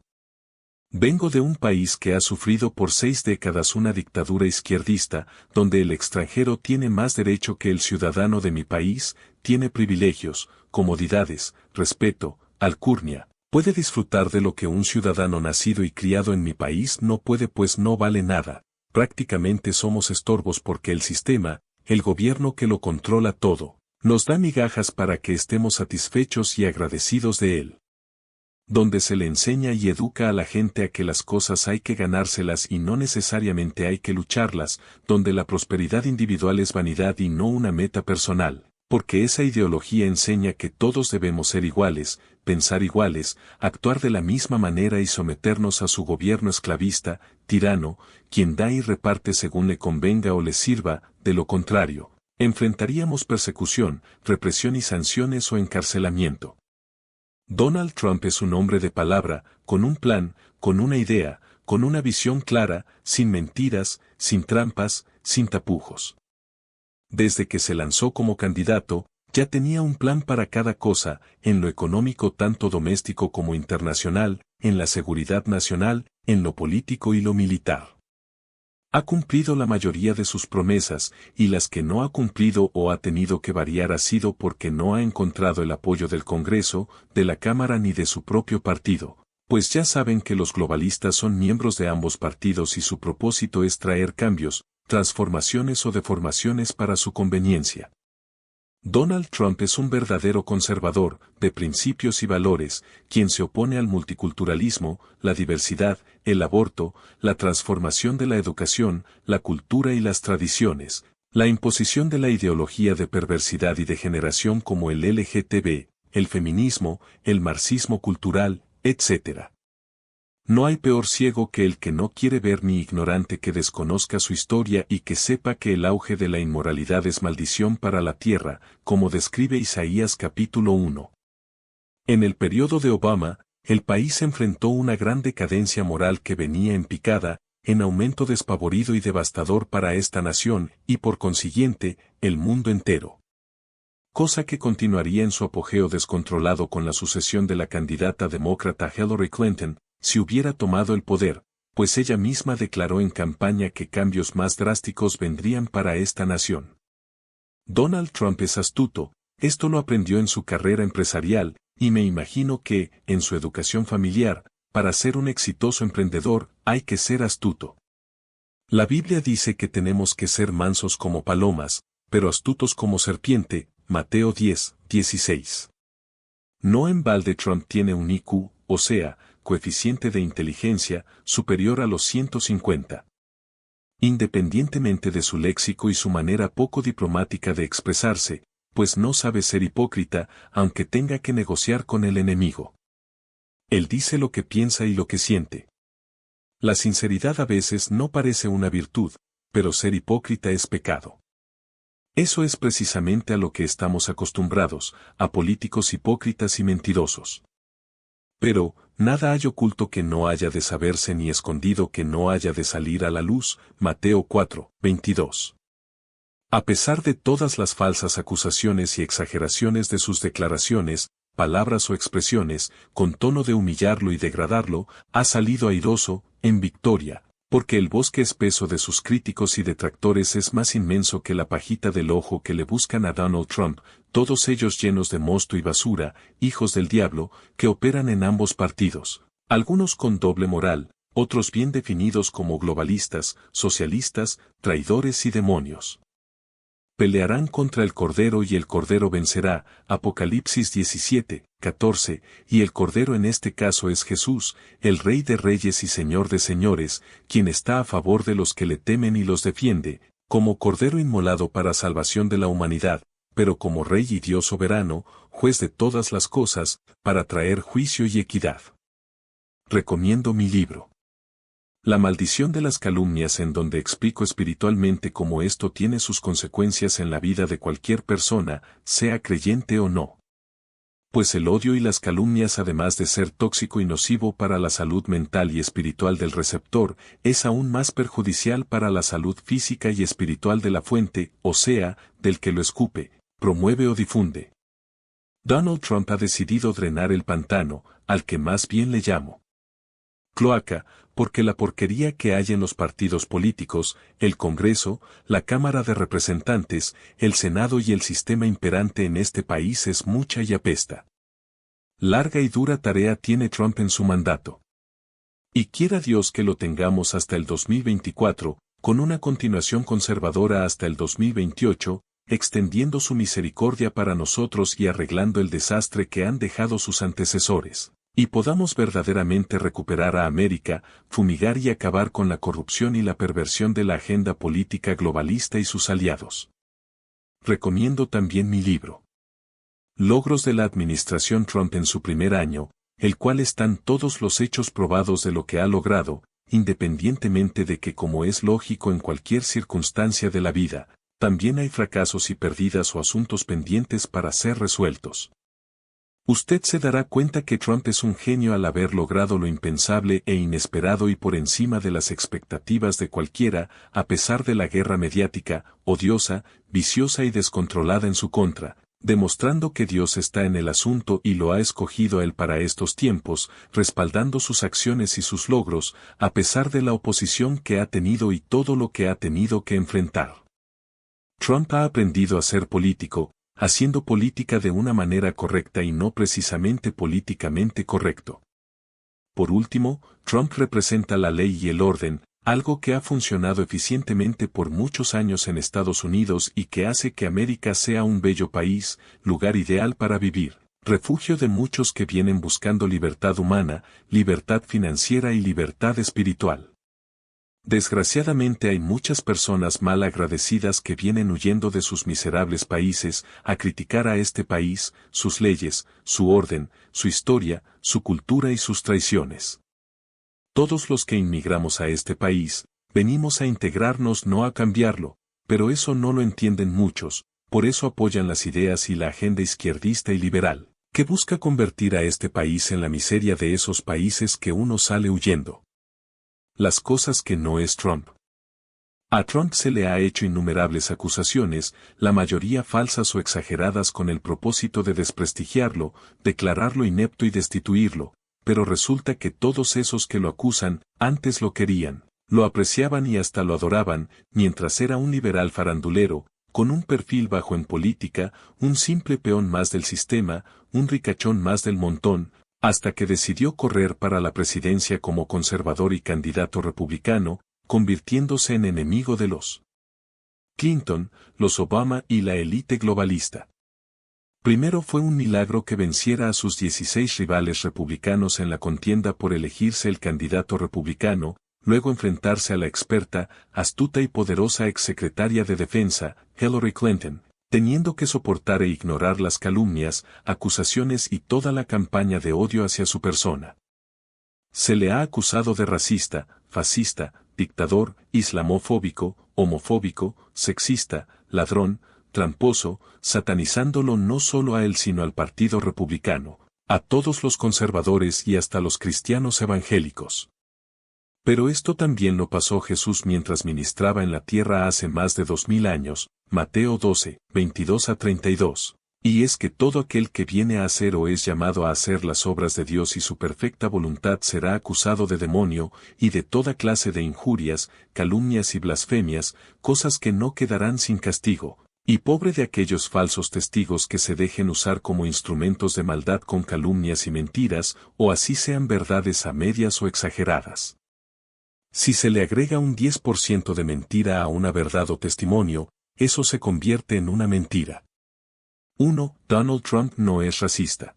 Vengo de un país que ha sufrido por 6 décadas una dictadura izquierdista, donde el extranjero tiene más derecho que el ciudadano de mi país, tiene privilegios, comodidades, respeto, alcurnia, puede disfrutar de lo que un ciudadano nacido y criado en mi país no puede, pues no vale nada. Prácticamente somos estorbos porque el sistema, el gobierno que lo controla todo, nos da migajas para que estemos satisfechos y agradecidos de él. Donde se le enseña y educa a la gente a que las cosas hay que ganárselas y no necesariamente hay que lucharlas, donde la prosperidad individual es vanidad y no una meta personal, porque esa ideología enseña que todos debemos ser iguales, pensar iguales, actuar de la misma manera y someternos a su gobierno esclavista, tirano, quien da y reparte según le convenga o le sirva, de lo contrario, enfrentaríamos persecución, represión y sanciones o encarcelamiento. Donald Trump es un hombre de palabra, con un plan, con una idea, con una visión clara, sin mentiras, sin trampas, sin tapujos. Desde que se lanzó como candidato, ya tenía un plan para cada cosa, en lo económico tanto doméstico como internacional, en la seguridad nacional, en lo político y lo militar. Ha cumplido la mayoría de sus promesas, y las que no ha cumplido o ha tenido que variar ha sido porque no ha encontrado el apoyo del Congreso, de la Cámara ni de su propio partido, pues ya saben que los globalistas son miembros de ambos partidos y su propósito es traer cambios, transformaciones o deformaciones para su conveniencia. Donald Trump es un verdadero conservador, de principios y valores, quien se opone al multiculturalismo, la diversidad, el aborto, la transformación de la educación, la cultura y las tradiciones, la imposición de la ideología de perversidad y degeneración como el LGTB, el feminismo, el marxismo cultural, etc. No hay peor ciego que el que no quiere ver ni ignorante que desconozca su historia y que sepa que el auge de la inmoralidad es maldición para la tierra, como describe Isaías capítulo 1. En el periodo de Obama, el país enfrentó una gran decadencia moral que venía en picada, en aumento despavorido y devastador para esta nación y por consiguiente, el mundo entero. Cosa que continuaría en su apogeo descontrolado con la sucesión de la candidata demócrata Hillary Clinton, si hubiera tomado el poder, pues ella misma declaró en campaña que cambios más drásticos vendrían para esta nación. Donald Trump es astuto, esto lo aprendió en su carrera empresarial, y me imagino que, en su educación familiar, para ser un exitoso emprendedor, hay que ser astuto. La Biblia dice que tenemos que ser mansos como palomas, pero astutos como serpiente, Mateo 10:16. No en balde Trump tiene un IQ, o sea, coeficiente de inteligencia, superior a los 150. Independientemente de su léxico y su manera poco diplomática de expresarse, pues no sabe ser hipócrita, aunque tenga que negociar con el enemigo. Él dice lo que piensa y lo que siente. La sinceridad a veces no parece una virtud, pero ser hipócrita es pecado. Eso es precisamente a lo que estamos acostumbrados, a políticos hipócritas y mentirosos. Pero, nada hay oculto que no haya de saberse ni escondido que no haya de salir a la luz, Mateo 4:22. A pesar de todas las falsas acusaciones y exageraciones de sus declaraciones, palabras o expresiones, con tono de humillarlo y degradarlo, ha salido airoso, en victoria, porque el bosque espeso de sus críticos y detractores es más inmenso que la pajita del ojo que le buscan a Donald Trump, todos ellos llenos de mosto y basura, hijos del diablo, que operan en ambos partidos, algunos con doble moral, otros bien definidos como globalistas, socialistas, traidores y demonios. Pelearán contra el Cordero y el Cordero vencerá, Apocalipsis 17:14, y el Cordero en este caso es Jesús, el Rey de Reyes y Señor de Señores, quien está a favor de los que le temen y los defiende, como Cordero inmolado para salvación de la humanidad, pero como Rey y Dios soberano, juez de todas las cosas, para traer juicio y equidad. Recomiendo mi libro. La maldición de las calumnias, en donde explico espiritualmente cómo esto tiene sus consecuencias en la vida de cualquier persona, sea creyente o no. Pues el odio y las calumnias, además de ser tóxico y nocivo para la salud mental y espiritual del receptor, es aún más perjudicial para la salud física y espiritual de la fuente, o sea, del que lo escupe, promueve o difunde. Donald Trump ha decidido drenar el pantano, al que más bien le llamo cloaca, porque la porquería que hay en los partidos políticos, el Congreso, la Cámara de Representantes, el Senado y el sistema imperante en este país es mucha y apesta. Larga y dura tarea tiene Trump en su mandato. Y quiera Dios que lo tengamos hasta el 2024, con una continuación conservadora hasta el 2028, extendiendo su misericordia para nosotros y arreglando el desastre que han dejado sus antecesores. Y podamos verdaderamente recuperar a América, fumigar y acabar con la corrupción y la perversión de la agenda política globalista y sus aliados. Recomiendo también mi libro. Logros de la administración Trump en su primer año, el cual están todos los hechos probados de lo que ha logrado, independientemente de que, como es lógico en cualquier circunstancia de la vida, también hay fracasos y pérdidas o asuntos pendientes para ser resueltos. Usted se dará cuenta que Trump es un genio al haber logrado lo impensable e inesperado y por encima de las expectativas de cualquiera, a pesar de la guerra mediática, odiosa, viciosa y descontrolada en su contra, demostrando que Dios está en el asunto y lo ha escogido a él para estos tiempos, respaldando sus acciones y sus logros, a pesar de la oposición que ha tenido y todo lo que ha tenido que enfrentar. Trump ha aprendido a ser político, haciendo política de una manera correcta y no precisamente políticamente correcto. Por último, Trump representa la ley y el orden, algo que ha funcionado eficientemente por muchos años en Estados Unidos y que hace que América sea un bello país, lugar ideal para vivir, refugio de muchos que vienen buscando libertad humana, libertad financiera y libertad espiritual. Desgraciadamente hay muchas personas mal agradecidas que vienen huyendo de sus miserables países a criticar a este país, sus leyes, su orden, su historia, su cultura y sus traiciones. Todos los que inmigramos a este país, venimos a integrarnos, no a cambiarlo, pero eso no lo entienden muchos, por eso apoyan las ideas y la agenda izquierdista y liberal, que busca convertir a este país en la miseria de esos países que uno sale huyendo. Las cosas que no es Trump. A Trump se le ha hecho innumerables acusaciones, la mayoría falsas o exageradas con el propósito de desprestigiarlo, declararlo inepto y destituirlo, pero resulta que todos esos que lo acusan, antes lo querían, lo apreciaban y hasta lo adoraban, mientras era un liberal farandulero, con un perfil bajo en política, un simple peón más del sistema, un ricachón más del montón, hasta que decidió correr para la presidencia como conservador y candidato republicano, convirtiéndose en enemigo de los Clinton, los Obama y la élite globalista. Primero fue un milagro que venciera a sus 16 rivales republicanos en la contienda por elegirse el candidato republicano, luego enfrentarse a la experta, astuta y poderosa exsecretaria de Defensa, Hillary Clinton, teniendo que soportar e ignorar las calumnias, acusaciones y toda la campaña de odio hacia su persona. Se le ha acusado de racista, fascista, dictador, islamofóbico, homofóbico, sexista, ladrón, tramposo, satanizándolo no solo a él sino al Partido Republicano, a todos los conservadores y hasta los cristianos evangélicos. Pero esto también lo pasó Jesús mientras ministraba en la tierra hace más de 2000 años, Mateo 12, 22 a 32. Y es que todo aquel que viene a hacer o es llamado a hacer las obras de Dios y su perfecta voluntad será acusado de demonio y de toda clase de injurias, calumnias y blasfemias, cosas que no quedarán sin castigo. Y pobre de aquellos falsos testigos que se dejen usar como instrumentos de maldad con calumnias y mentiras, o así sean verdades a medias o exageradas. Si se le agrega un 10% de mentira a una verdad o testimonio, eso se convierte en una mentira. 1. Donald Trump no es racista.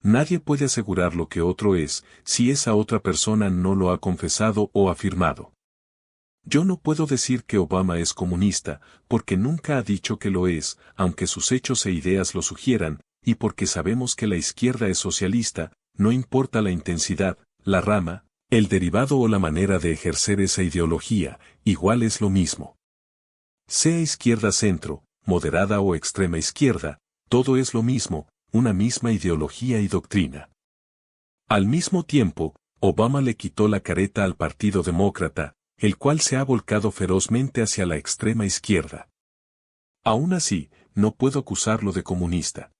Nadie puede asegurar lo que otro es, si esa otra persona no lo ha confesado o afirmado. Yo no puedo decir que Obama es comunista, porque nunca ha dicho que lo es, aunque sus hechos e ideas lo sugieran, y porque sabemos que la izquierda es socialista, no importa la intensidad, la rama, el derivado o la manera de ejercer esa ideología, igual es lo mismo. Sea izquierda centro, moderada o extrema izquierda, todo es lo mismo, una misma ideología y doctrina. Al mismo tiempo, Obama le quitó la careta al Partido Demócrata, el cual se ha volcado ferozmente hacia la extrema izquierda. Aún así, no puedo acusarlo de comunista.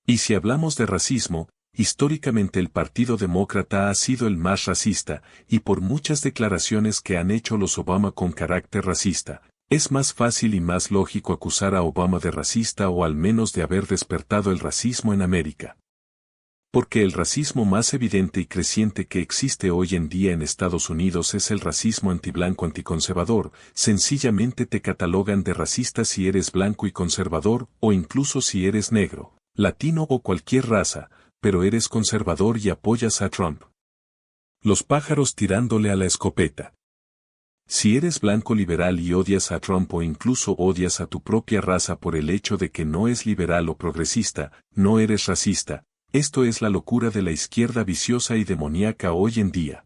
Y si hablamos de racismo, históricamente el Partido Demócrata ha sido el más racista, y por muchas declaraciones que han hecho los Obama con carácter racista, es más fácil y más lógico acusar a Obama de racista o al menos de haber despertado el racismo en América. Porque el racismo más evidente y creciente que existe hoy en día en Estados Unidos es el racismo antiblanco anticonservador, sencillamente te catalogan de racista si eres blanco y conservador o incluso si eres negro, latino o cualquier raza, pero eres conservador y apoyas a Trump. Los pájaros tirándole a la escopeta. Si eres blanco liberal y odias a Trump o incluso odias a tu propia raza por el hecho de que no es liberal o progresista, no eres racista. Esto es la locura de la izquierda viciosa y demoníaca hoy en día.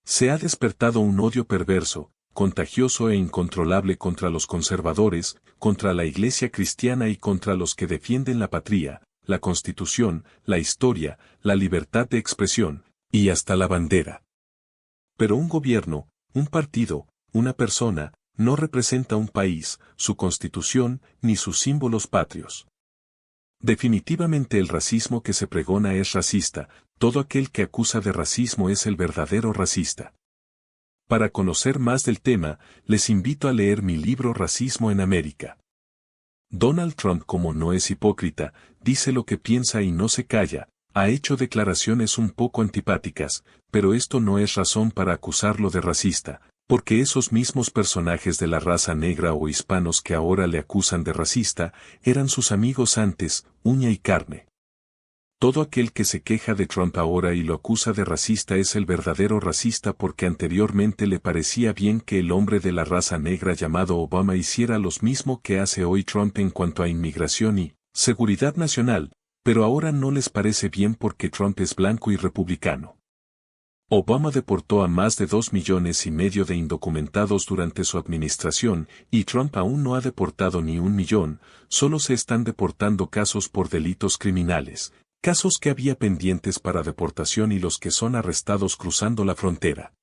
Se ha despertado un odio perverso, contagioso e incontrolable contra los conservadores, contra la Iglesia cristiana y contra los que defienden la patria, la Constitución, la historia, la libertad de expresión, y hasta la bandera. Pero un gobierno, un partido, una persona, no representa un país, su constitución, ni sus símbolos patrios. Definitivamente el racismo que se pregona es racista, todo aquel que acusa de racismo es el verdadero racista. Para conocer más del tema, les invito a leer mi libro Racismo en América. Donald Trump, como no es hipócrita, dice lo que piensa y no se calla, ha hecho declaraciones un poco antipáticas, pero esto no es razón para acusarlo de racista, porque esos mismos personajes de la raza negra o hispanos que ahora le acusan de racista, eran sus amigos antes, uña y carne. Todo aquel que se queja de Trump ahora y lo acusa de racista es el verdadero racista porque anteriormente le parecía bien que el hombre de la raza negra llamado Obama hiciera lo mismo que hace hoy Trump en cuanto a inmigración y seguridad nacional, pero ahora no les parece bien porque Trump es blanco y republicano. Obama deportó a más de 2,5 millones de indocumentados durante su administración, y Trump aún no ha deportado ni 1 millón, solo se están deportando casos por delitos criminales, casos que había pendientes para deportación y los que son arrestados cruzando la frontera.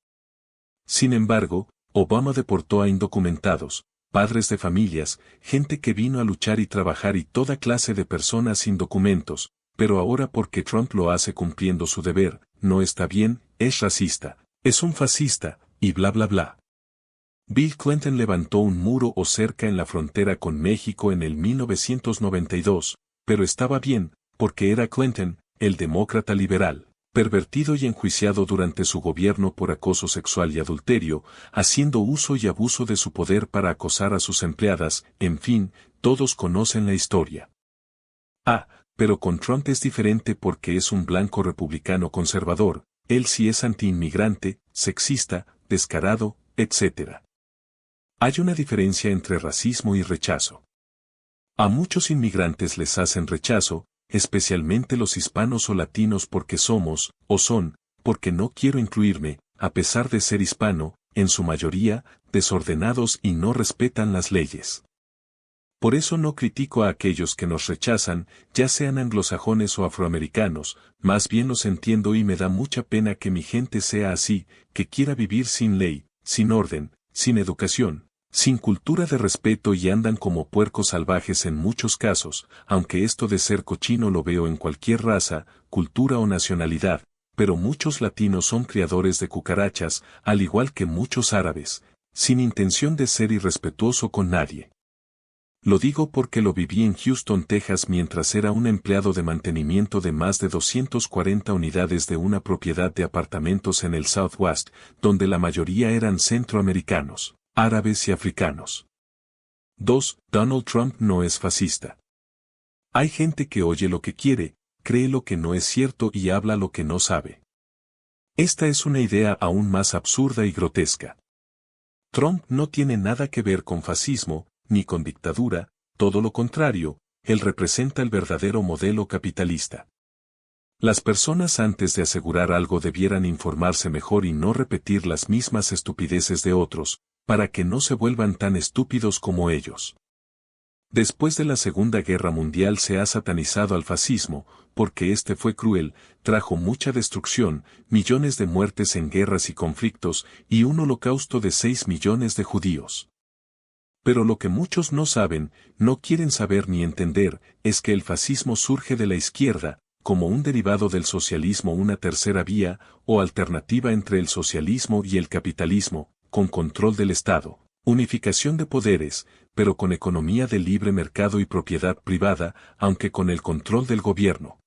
Sin embargo, Obama deportó a indocumentados, padres de familias, gente que vino a luchar y trabajar y toda clase de personas sin documentos, pero ahora porque Trump lo hace cumpliendo su deber, no está bien, es racista, es un fascista, y bla bla bla. Bill Clinton levantó un muro o cerca en la frontera con México en el 1992, pero estaba bien, porque era Clinton, el demócrata liberal, pervertido y enjuiciado durante su gobierno por acoso sexual y adulterio, haciendo uso y abuso de su poder para acosar a sus empleadas, en fin, todos conocen la historia. Pero con Trump es diferente porque es un blanco republicano conservador, él sí es antiinmigrante, sexista, descarado, etc. Hay una diferencia entre racismo y rechazo. A muchos inmigrantes les hacen rechazo, especialmente los hispanos o latinos porque somos, o son, porque no quiero incluirme, a pesar de ser hispano, en su mayoría, desordenados y no respetan las leyes. Por eso no critico a aquellos que nos rechazan, ya sean anglosajones o afroamericanos, más bien los entiendo y me da mucha pena que mi gente sea así, que quiera vivir sin ley, sin orden, sin educación, sin cultura de respeto y andan como puercos salvajes en muchos casos, aunque esto de ser cochino lo veo en cualquier raza, cultura o nacionalidad, pero muchos latinos son criadores de cucarachas, al igual que muchos árabes, sin intención de ser irrespetuoso con nadie. Lo digo porque lo viví en Houston, Texas mientras era un empleado de mantenimiento de más de 240 unidades de una propiedad de apartamentos en el Southwest, donde la mayoría eran centroamericanos, árabes y africanos. 2. Donald Trump no es fascista. Hay gente que oye lo que quiere, cree lo que no es cierto y habla lo que no sabe. Esta es una idea aún más absurda y grotesca. Trump no tiene nada que ver con fascismo, ni con dictadura, todo lo contrario, él representa el verdadero modelo capitalista. Las personas antes de asegurar algo debieran informarse mejor y no repetir las mismas estupideces de otros, para que no se vuelvan tan estúpidos como ellos. Después de la Segunda Guerra Mundial se ha satanizado al fascismo, porque este fue cruel, trajo mucha destrucción, millones de muertes en guerras y conflictos, y un holocausto de 6 millones de judíos. Pero lo que muchos no saben, no quieren saber ni entender, es que el fascismo surge de la izquierda, como un derivado del socialismo, una tercera vía, o alternativa entre el socialismo y el capitalismo, con control del Estado, unificación de poderes, pero con economía de libre mercado y propiedad privada, aunque con el control del gobierno.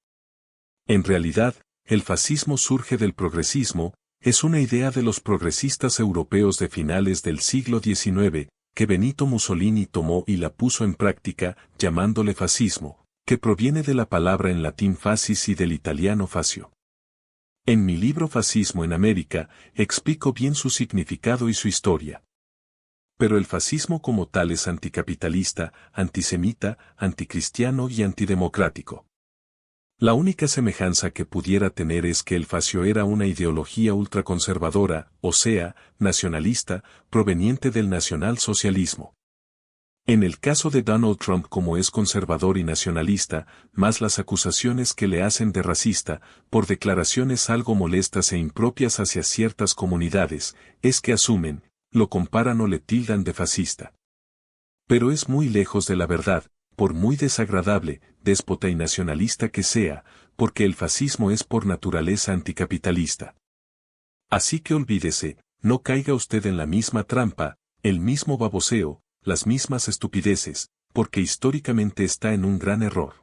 En realidad, el fascismo surge del progresismo, es una idea de los progresistas europeos de finales del siglo XIX, que Benito Mussolini tomó y la puso en práctica, llamándole fascismo, que proviene de la palabra en latín fascis y del italiano fascio. En mi libro Fascismo en América, explico bien su significado y su historia. Pero el fascismo como tal es anticapitalista, antisemita, anticristiano y antidemocrático. La única semejanza que pudiera tener es que el fascio era una ideología ultraconservadora, o sea, nacionalista, proveniente del nacionalsocialismo. En el caso de Donald Trump, como es conservador y nacionalista, más las acusaciones que le hacen de racista, por declaraciones algo molestas e impropias hacia ciertas comunidades, es que asumen, lo comparan o le tildan de fascista. Pero es muy lejos de la verdad, por muy desagradable, déspota y nacionalista que sea, porque el fascismo es por naturaleza anticapitalista. Así que olvídese, no caiga usted en la misma trampa, el mismo baboseo, las mismas estupideces, porque históricamente está en un gran error.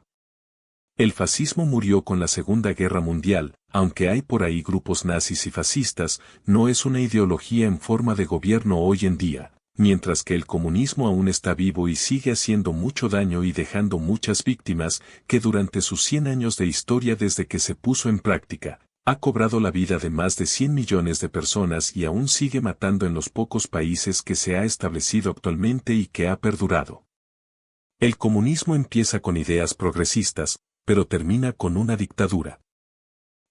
El fascismo murió con la Segunda Guerra Mundial, aunque hay por ahí grupos nazis y fascistas, no es una ideología en forma de gobierno hoy en día, mientras que el comunismo aún está vivo y sigue haciendo mucho daño y dejando muchas víctimas, que durante sus 100 años de historia desde que se puso en práctica, ha cobrado la vida de más de 100 millones de personas y aún sigue matando en los pocos países que se ha establecido actualmente y que ha perdurado. El comunismo empieza con ideas progresistas, pero termina con una dictadura.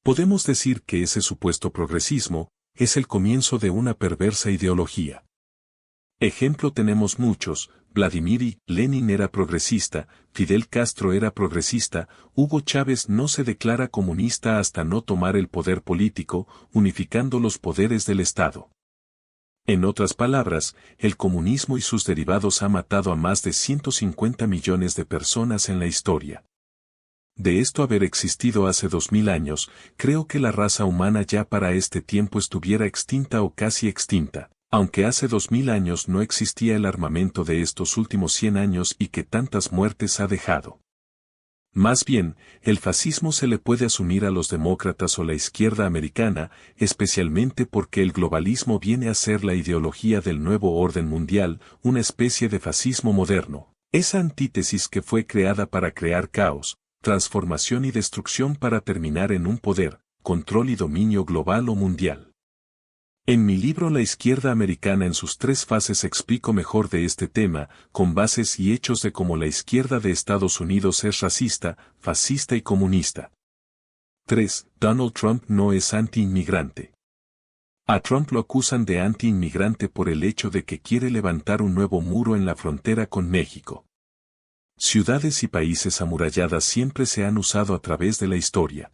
Podemos decir que ese supuesto progresismo es el comienzo de una perversa ideología. Ejemplo tenemos muchos: Vladimir Lenin era progresista, Fidel Castro era progresista, Hugo Chávez no se declara comunista hasta no tomar el poder político, unificando los poderes del Estado. En otras palabras, el comunismo y sus derivados ha matado a más de 150 millones de personas en la historia. De esto haber existido hace 2000 años, creo que la raza humana ya para este tiempo estuviera extinta o casi extinta, aunque hace 2000 años no existía el armamento de estos últimos 100 años y que tantas muertes ha dejado. Más bien, el fascismo se le puede asumir a los demócratas o la izquierda americana, especialmente porque el globalismo viene a ser la ideología del nuevo orden mundial, una especie de fascismo moderno, esa antítesis que fue creada para crear caos, transformación y destrucción para terminar en un poder, control y dominio global o mundial. En mi libro La izquierda americana en sus 3 fases explico mejor de este tema, con bases y hechos de cómo la izquierda de Estados Unidos es racista, fascista y comunista. 3. Donald Trump no es anti-inmigrante. A Trump lo acusan de anti-inmigrante por el hecho de que quiere levantar un nuevo muro en la frontera con México. Ciudades y países amuralladas siempre se han usado a través de la historia.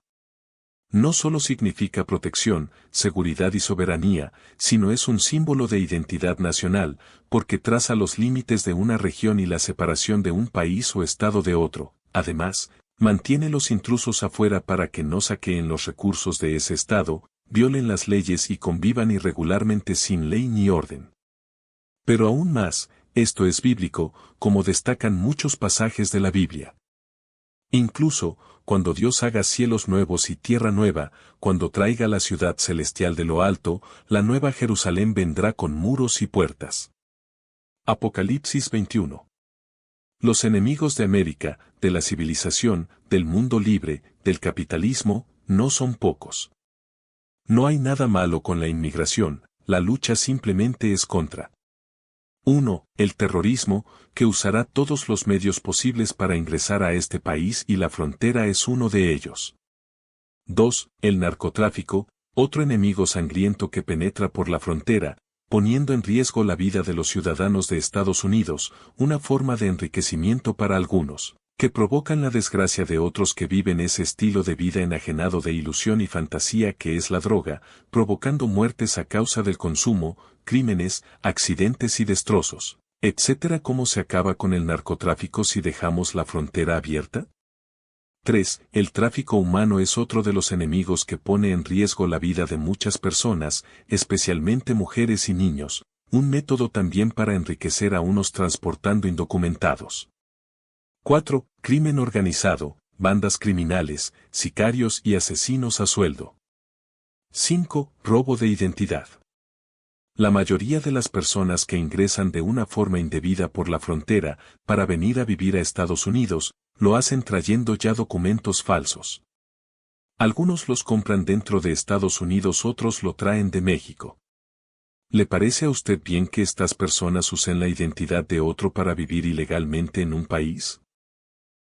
No solo significa protección, seguridad y soberanía, sino es un símbolo de identidad nacional, porque traza los límites de una región y la separación de un país o estado de otro. Además, mantiene los intrusos afuera para que no saqueen los recursos de ese estado, violen las leyes y convivan irregularmente sin ley ni orden. Pero aún más, esto es bíblico, como destacan muchos pasajes de la Biblia. Incluso, cuando Dios haga cielos nuevos y tierra nueva, cuando traiga la ciudad celestial de lo alto, la nueva Jerusalén vendrá con muros y puertas. Apocalipsis 21. Los enemigos de América, de la civilización, del mundo libre, del capitalismo, no son pocos. No hay nada malo con la inmigración, la lucha simplemente es contra 1. El terrorismo, que usará todos los medios posibles para ingresar a este país y la frontera es uno de ellos. 2. El narcotráfico, otro enemigo sangriento que penetra por la frontera, poniendo en riesgo la vida de los ciudadanos de Estados Unidos, una forma de enriquecimiento para algunos, que provocan la desgracia de otros que viven ese estilo de vida enajenado de ilusión y fantasía que es la droga, provocando muertes a causa del consumo, crímenes, accidentes y destrozos, etcétera. ¿Cómo se acaba con el narcotráfico si dejamos la frontera abierta? 3. El tráfico humano es otro de los enemigos que pone en riesgo la vida de muchas personas, especialmente mujeres y niños, un método también para enriquecer a unos transportando indocumentados. 4. Crimen organizado, bandas criminales, sicarios y asesinos a sueldo. 5. Robo de identidad. La mayoría de las personas que ingresan de una forma indebida por la frontera para venir a vivir a Estados Unidos, lo hacen trayendo ya documentos falsos. Algunos los compran dentro de Estados Unidos, otros lo traen de México. ¿Le parece a usted bien que estas personas usen la identidad de otro para vivir ilegalmente en un país?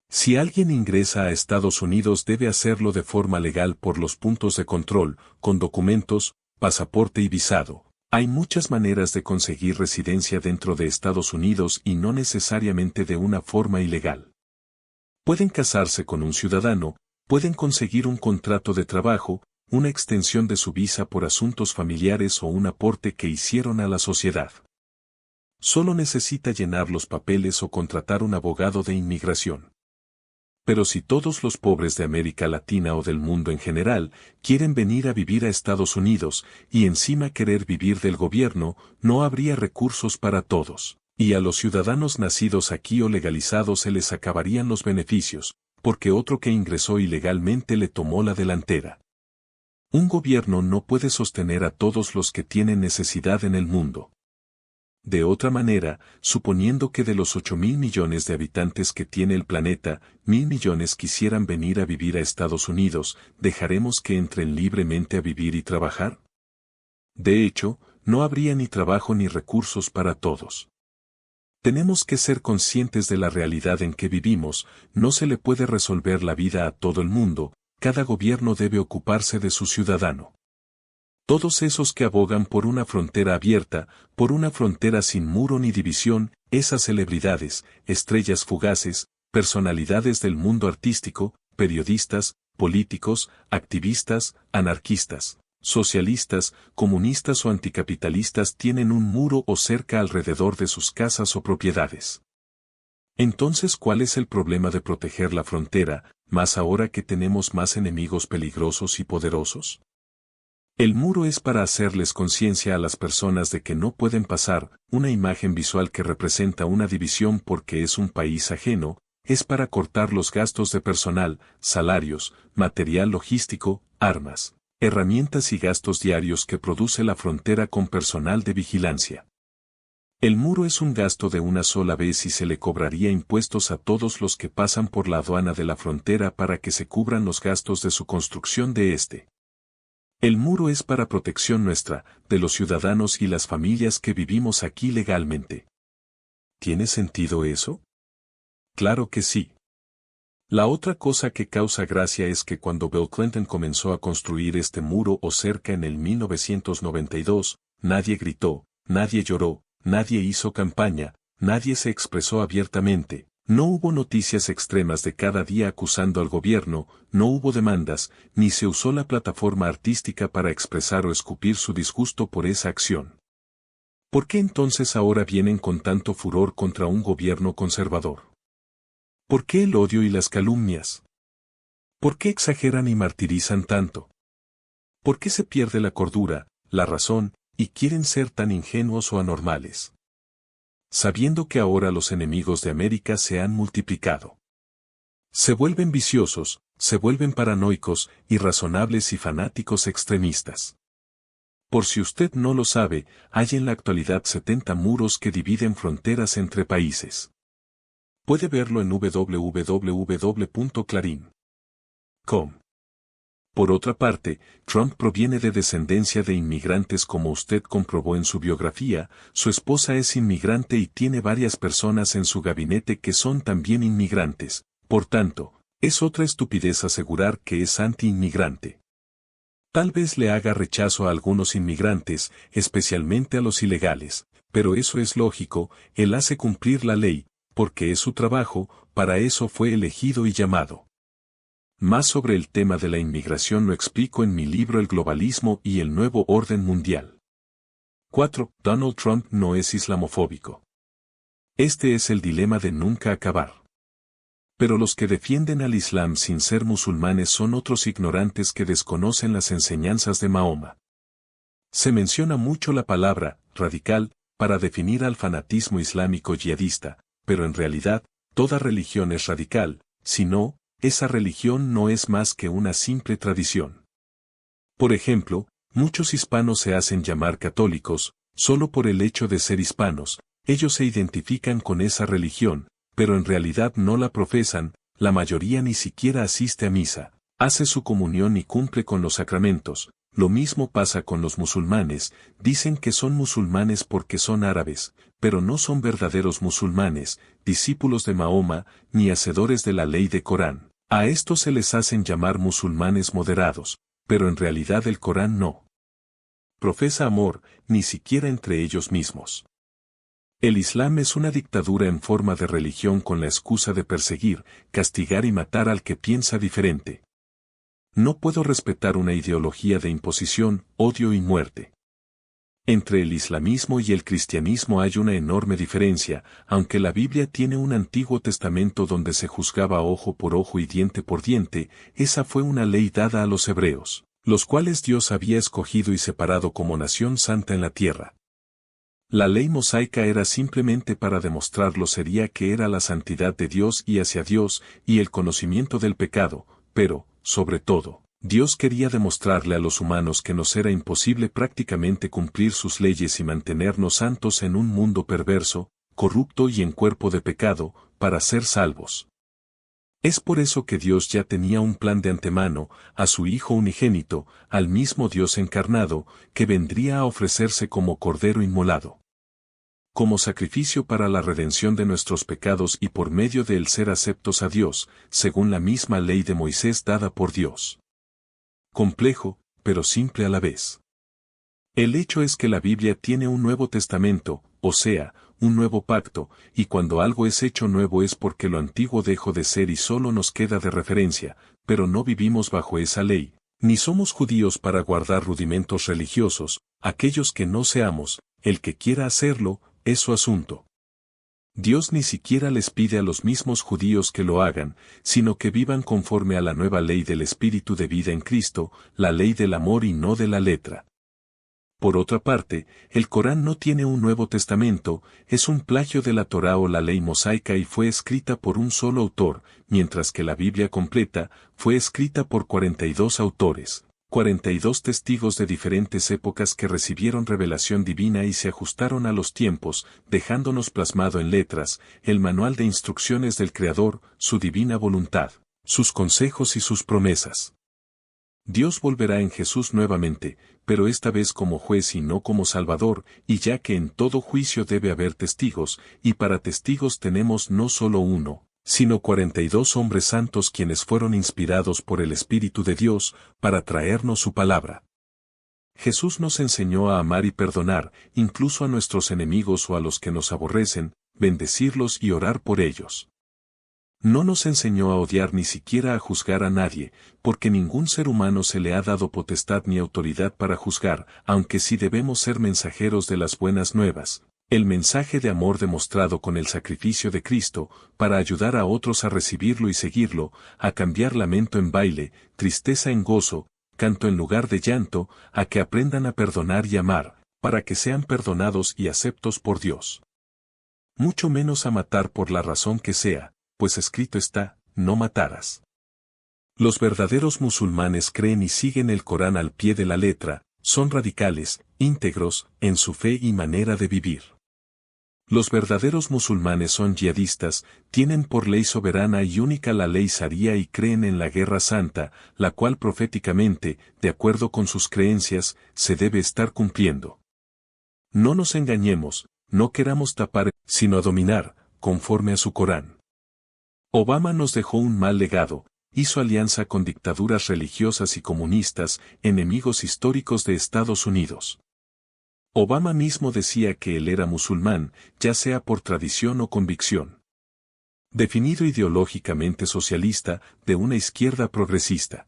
Si alguien ingresa a Estados Unidos debe hacerlo de forma legal por los puntos de control, con documentos, pasaporte y visado. Hay muchas maneras de conseguir residencia dentro de Estados Unidos y no necesariamente de una forma ilegal. Pueden casarse con un ciudadano, pueden conseguir un contrato de trabajo, una extensión de su visa por asuntos familiares o un aporte que hicieron a la sociedad. Solo necesita llenar los papeles o contratar un abogado de inmigración. Pero si todos los pobres de América Latina o del mundo en general quieren venir a vivir a Estados Unidos y encima querer vivir del gobierno, no habría recursos para todos. Y a los ciudadanos nacidos aquí o legalizados se les acabarían los beneficios, porque otro que ingresó ilegalmente le tomó la delantera. Un gobierno no puede sostener a todos los que tienen necesidad en el mundo. De otra manera, suponiendo que de los 8.000 millones de habitantes que tiene el planeta, 1.000 millones quisieran venir a vivir a Estados Unidos, ¿dejaremos que entren libremente a vivir y trabajar? De hecho, no habría ni trabajo ni recursos para todos. Tenemos que ser conscientes de la realidad en que vivimos, no se le puede resolver la vida a todo el mundo, cada gobierno debe ocuparse de su ciudadano. Todos esos que abogan por una frontera abierta, por una frontera sin muro ni división, esas celebridades, estrellas fugaces, personalidades del mundo artístico, periodistas, políticos, activistas, anarquistas, socialistas, comunistas o anticapitalistas tienen un muro o cerca alrededor de sus casas o propiedades. Entonces, ¿cuál es el problema de proteger la frontera, más ahora que tenemos más enemigos peligrosos y poderosos? El muro es para hacerles conciencia a las personas de que no pueden pasar, una imagen visual que representa una división porque es un país ajeno, es para cortar los gastos de personal, salarios, material logístico, armas, herramientas y gastos diarios que produce la frontera con personal de vigilancia. El muro es un gasto de una sola vez y se le cobraría impuestos a todos los que pasan por la aduana de la frontera para que se cubran los gastos de su construcción de este. El muro es para protección nuestra, de los ciudadanos y las familias que vivimos aquí legalmente. ¿Tiene sentido eso? Claro que sí. La otra cosa que causa gracia es que cuando Bill Clinton comenzó a construir este muro o cerca en el 1992, nadie gritó, nadie lloró, nadie hizo campaña, nadie se expresó abiertamente. No hubo noticias extremas de cada día acusando al gobierno, no hubo demandas, ni se usó la plataforma artística para expresar o escupir su disgusto por esa acción. ¿Por qué entonces ahora vienen con tanto furor contra un gobierno conservador? ¿Por qué el odio y las calumnias? ¿Por qué exageran y martirizan tanto? ¿Por qué se pierde la cordura, la razón, y quieren ser tan ingenuos o anormales? Sabiendo que ahora los enemigos de América se han multiplicado. Se vuelven viciosos, se vuelven paranoicos, irrazonables y fanáticos extremistas. Por si usted no lo sabe, hay en la actualidad 70 muros que dividen fronteras entre países. Puede verlo en www.clarin.com. Por otra parte, Trump proviene de descendencia de inmigrantes como usted comprobó en su biografía, su esposa es inmigrante y tiene varias personas en su gabinete que son también inmigrantes, por tanto, es otra estupidez asegurar que es anti-inmigrante. Tal vez le haga rechazo a algunos inmigrantes, especialmente a los ilegales, pero eso es lógico, él hace cumplir la ley, porque es su trabajo, para eso fue elegido y llamado. Más sobre el tema de la inmigración lo explico en mi libro El globalismo y el nuevo orden mundial. 4. Donald Trump no es islamofóbico. Este es el dilema de nunca acabar. Pero los que defienden al Islam sin ser musulmanes son otros ignorantes que desconocen las enseñanzas de Mahoma. Se menciona mucho la palabra radical para definir al fanatismo islámico yihadista, pero en realidad, toda religión es radical, si no, esa religión no es más que una simple tradición. Por ejemplo, muchos hispanos se hacen llamar católicos, solo por el hecho de ser hispanos, ellos se identifican con esa religión, pero en realidad no la profesan, la mayoría ni siquiera asiste a misa, hace su comunión y cumple con los sacramentos. Lo mismo pasa con los musulmanes, dicen que son musulmanes porque son árabes, pero no son verdaderos musulmanes, discípulos de Mahoma, ni hacedores de la ley de Corán. A estos se les hacen llamar musulmanes moderados, pero en realidad el Corán no profesa amor, ni siquiera entre ellos mismos. El Islam es una dictadura en forma de religión con la excusa de perseguir, castigar y matar al que piensa diferente. No puedo respetar una ideología de imposición, odio y muerte. Entre el islamismo y el cristianismo hay una enorme diferencia, aunque la Biblia tiene un Antiguo Testamento donde se juzgaba ojo por ojo y diente por diente, esa fue una ley dada a los hebreos, los cuales Dios había escogido y separado como nación santa en la tierra. La ley mosaica era simplemente para demostrar lo seria que era la santidad de Dios y hacia Dios y el conocimiento del pecado, pero, sobre todo, Dios quería demostrarle a los humanos que nos era imposible prácticamente cumplir sus leyes y mantenernos santos en un mundo perverso, corrupto y en cuerpo de pecado, para ser salvos. Es por eso que Dios ya tenía un plan de antemano, a su Hijo unigénito, al mismo Dios encarnado, que vendría a ofrecerse como Cordero inmolado, como sacrificio para la redención de nuestros pecados y por medio de él ser aceptos a Dios, según la misma ley de Moisés dada por Dios. Complejo, pero simple a la vez. El hecho es que la Biblia tiene un Nuevo Testamento, o sea, un nuevo pacto, y cuando algo es hecho nuevo es porque lo antiguo dejó de ser y solo nos queda de referencia, pero no vivimos bajo esa ley, ni somos judíos para guardar rudimentos religiosos, aquellos que no seamos, el que quiera hacerlo, es su asunto. Dios ni siquiera les pide a los mismos judíos que lo hagan, sino que vivan conforme a la nueva ley del Espíritu de vida en Cristo, la ley del amor y no de la letra. Por otra parte, el Corán no tiene un Nuevo Testamento, es un plagio de la Torá o la ley mosaica y fue escrita por un solo autor, mientras que la Biblia completa fue escrita por 42 autores, 42 testigos de diferentes épocas que recibieron revelación divina y se ajustaron a los tiempos, dejándonos plasmado en letras, el manual de instrucciones del Creador, su divina voluntad, sus consejos y sus promesas. Dios volverá en Jesús nuevamente, pero esta vez como juez y no como salvador, y ya que en todo juicio debe haber testigos, y para testigos tenemos no solo uno, sino 42 hombres santos quienes fueron inspirados por el Espíritu de Dios, para traernos su palabra. Jesús nos enseñó a amar y perdonar, incluso a nuestros enemigos o a los que nos aborrecen, bendecirlos y orar por ellos. No nos enseñó a odiar ni siquiera a juzgar a nadie, porque ningún ser humano se le ha dado potestad ni autoridad para juzgar, aunque sí debemos ser mensajeros de las buenas nuevas, el mensaje de amor demostrado con el sacrificio de Cristo, para ayudar a otros a recibirlo y seguirlo, a cambiar lamento en baile, tristeza en gozo, canto en lugar de llanto, a que aprendan a perdonar y amar, para que sean perdonados y aceptos por Dios. Mucho menos a matar por la razón que sea, pues escrito está, no matarás. Los verdaderos musulmanes creen y siguen el Corán al pie de la letra, son radicales, íntegros, en su fe y manera de vivir. Los verdaderos musulmanes son yihadistas, tienen por ley soberana y única la ley sharía y creen en la guerra santa, la cual proféticamente, de acuerdo con sus creencias, se debe estar cumpliendo. No nos engañemos, no queramos tapar, sino dominar, conforme a su Corán. Obama nos dejó un mal legado, hizo alianza con dictaduras religiosas y comunistas, enemigos históricos de Estados Unidos. Obama mismo decía que él era musulmán, ya sea por tradición o convicción. Definido ideológicamente socialista, de una izquierda progresista.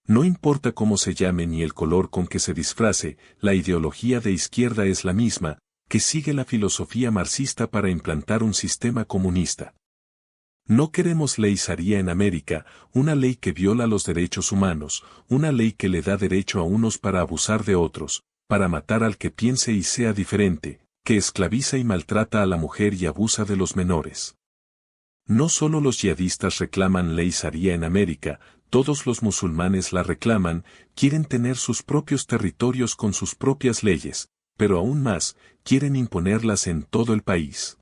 No importa cómo se llame ni el color con que se disfrace, la ideología de izquierda es la misma, que sigue la filosofía marxista para implantar un sistema comunista. No queremos ley sharía en América, una ley que viola los derechos humanos, una ley que le da derecho a unos para abusar de otros, para matar al que piense y sea diferente, que esclaviza y maltrata a la mujer y abusa de los menores. No solo los yihadistas reclaman ley sharía en América, todos los musulmanes la reclaman, quieren tener sus propios territorios con sus propias leyes, pero aún más, quieren imponerlas en todo el país.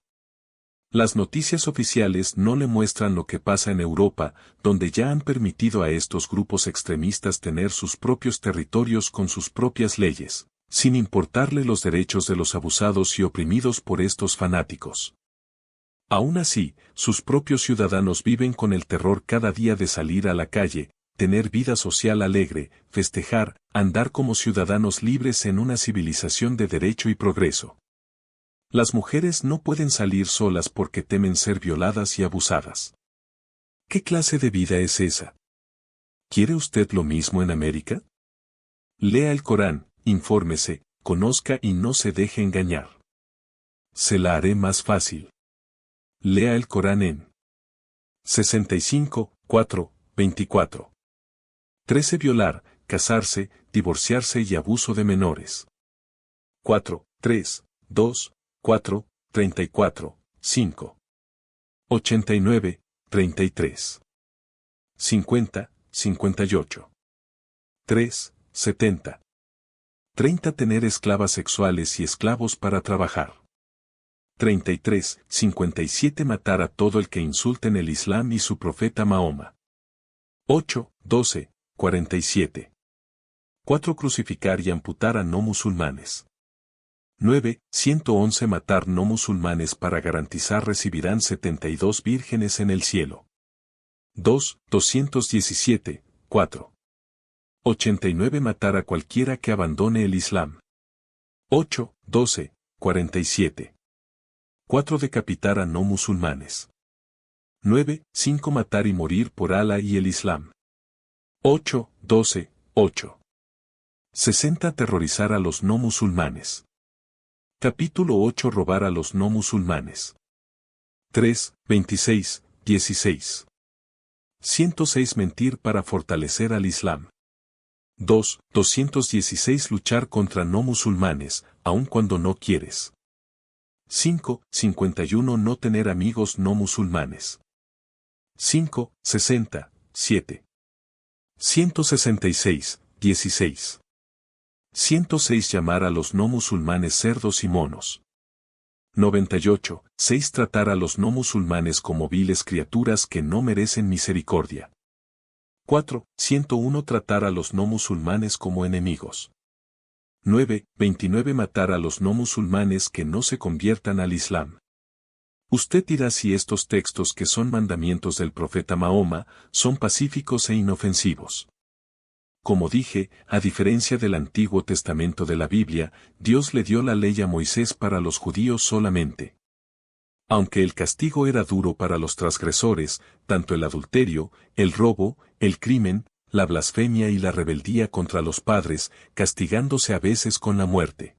Las noticias oficiales no le muestran lo que pasa en Europa, donde ya han permitido a estos grupos extremistas tener sus propios territorios con sus propias leyes, sin importarle los derechos de los abusados y oprimidos por estos fanáticos. Aún así, sus propios ciudadanos viven con el terror cada día de salir a la calle, tener vida social alegre, festejar, andar como ciudadanos libres en una civilización de derecho y progreso. Las mujeres no pueden salir solas porque temen ser violadas y abusadas. ¿Qué clase de vida es esa? ¿Quiere usted lo mismo en América? Lea el Corán, infórmese, conozca y no se deje engañar. Se la haré más fácil. Lea el Corán en 65, 4, 24. 13. Violar, casarse, divorciarse y abuso de menores. 4, 3, 2, 4, 34, 5. 89, 33. 50, 58. 3, 70. 30. Tener esclavas sexuales y esclavos para trabajar. 33, 57. Matar a todo el que insulte en el Islam y su profeta Mahoma. 8, 12, 47. 4. Crucificar y amputar a no musulmanes. 9, 111. Matar no musulmanes para garantizar recibirán 72 vírgenes en el cielo. 2, 217, 4. 89. Matar a cualquiera que abandone el Islam. 8, 12, 47. 4. Decapitar a no musulmanes. 9, 5. Matar y morir por Alá y el Islam. 8, 12, 8. 60. Aterrorizar a los no musulmanes. Capítulo 8. Robar a los no musulmanes. 3, 26, 16. 106. Mentir para fortalecer al Islam. 2, 216. Luchar contra no musulmanes, aun cuando no quieres. 5, 51. No tener amigos no musulmanes. 5, 60, 7. 166, 16. 106. Llamar a los no musulmanes cerdos y monos. 98, 6. Tratar a los no musulmanes como viles criaturas que no merecen misericordia. 4, 101. Tratar a los no musulmanes como enemigos. 9, 29. Matar a los no musulmanes que no se conviertan al Islam. Usted dirá si estos textos que son mandamientos del profeta Mahoma, son pacíficos e inofensivos. Como dije, a diferencia del Antiguo Testamento de la Biblia, Dios le dio la ley a Moisés para los judíos solamente. Aunque el castigo era duro para los transgresores, tanto el adulterio, el robo, el crimen, la blasfemia y la rebeldía contra los padres, castigándose a veces con la muerte.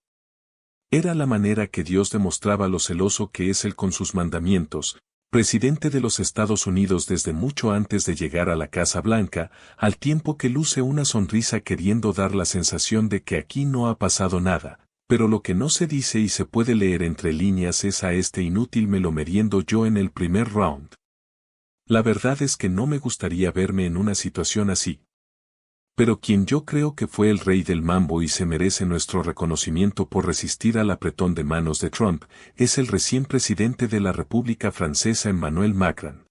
Era la manera que Dios demostraba lo celoso que es Él con sus mandamientos, presidente de los Estados Unidos desde mucho antes de llegar a la Casa Blanca, al tiempo que luce una sonrisa queriendo dar la sensación de que aquí no ha pasado nada, pero lo que no se dice y se puede leer entre líneas es a este inútil me lo meriendo yo en el primer round. La verdad es que no me gustaría verme en una situación así. Pero quien yo creo que fue el rey del mambo y se merece nuestro reconocimiento por resistir al apretón de manos de Trump, es el recién presidente de la República Francesa Emmanuel Macron.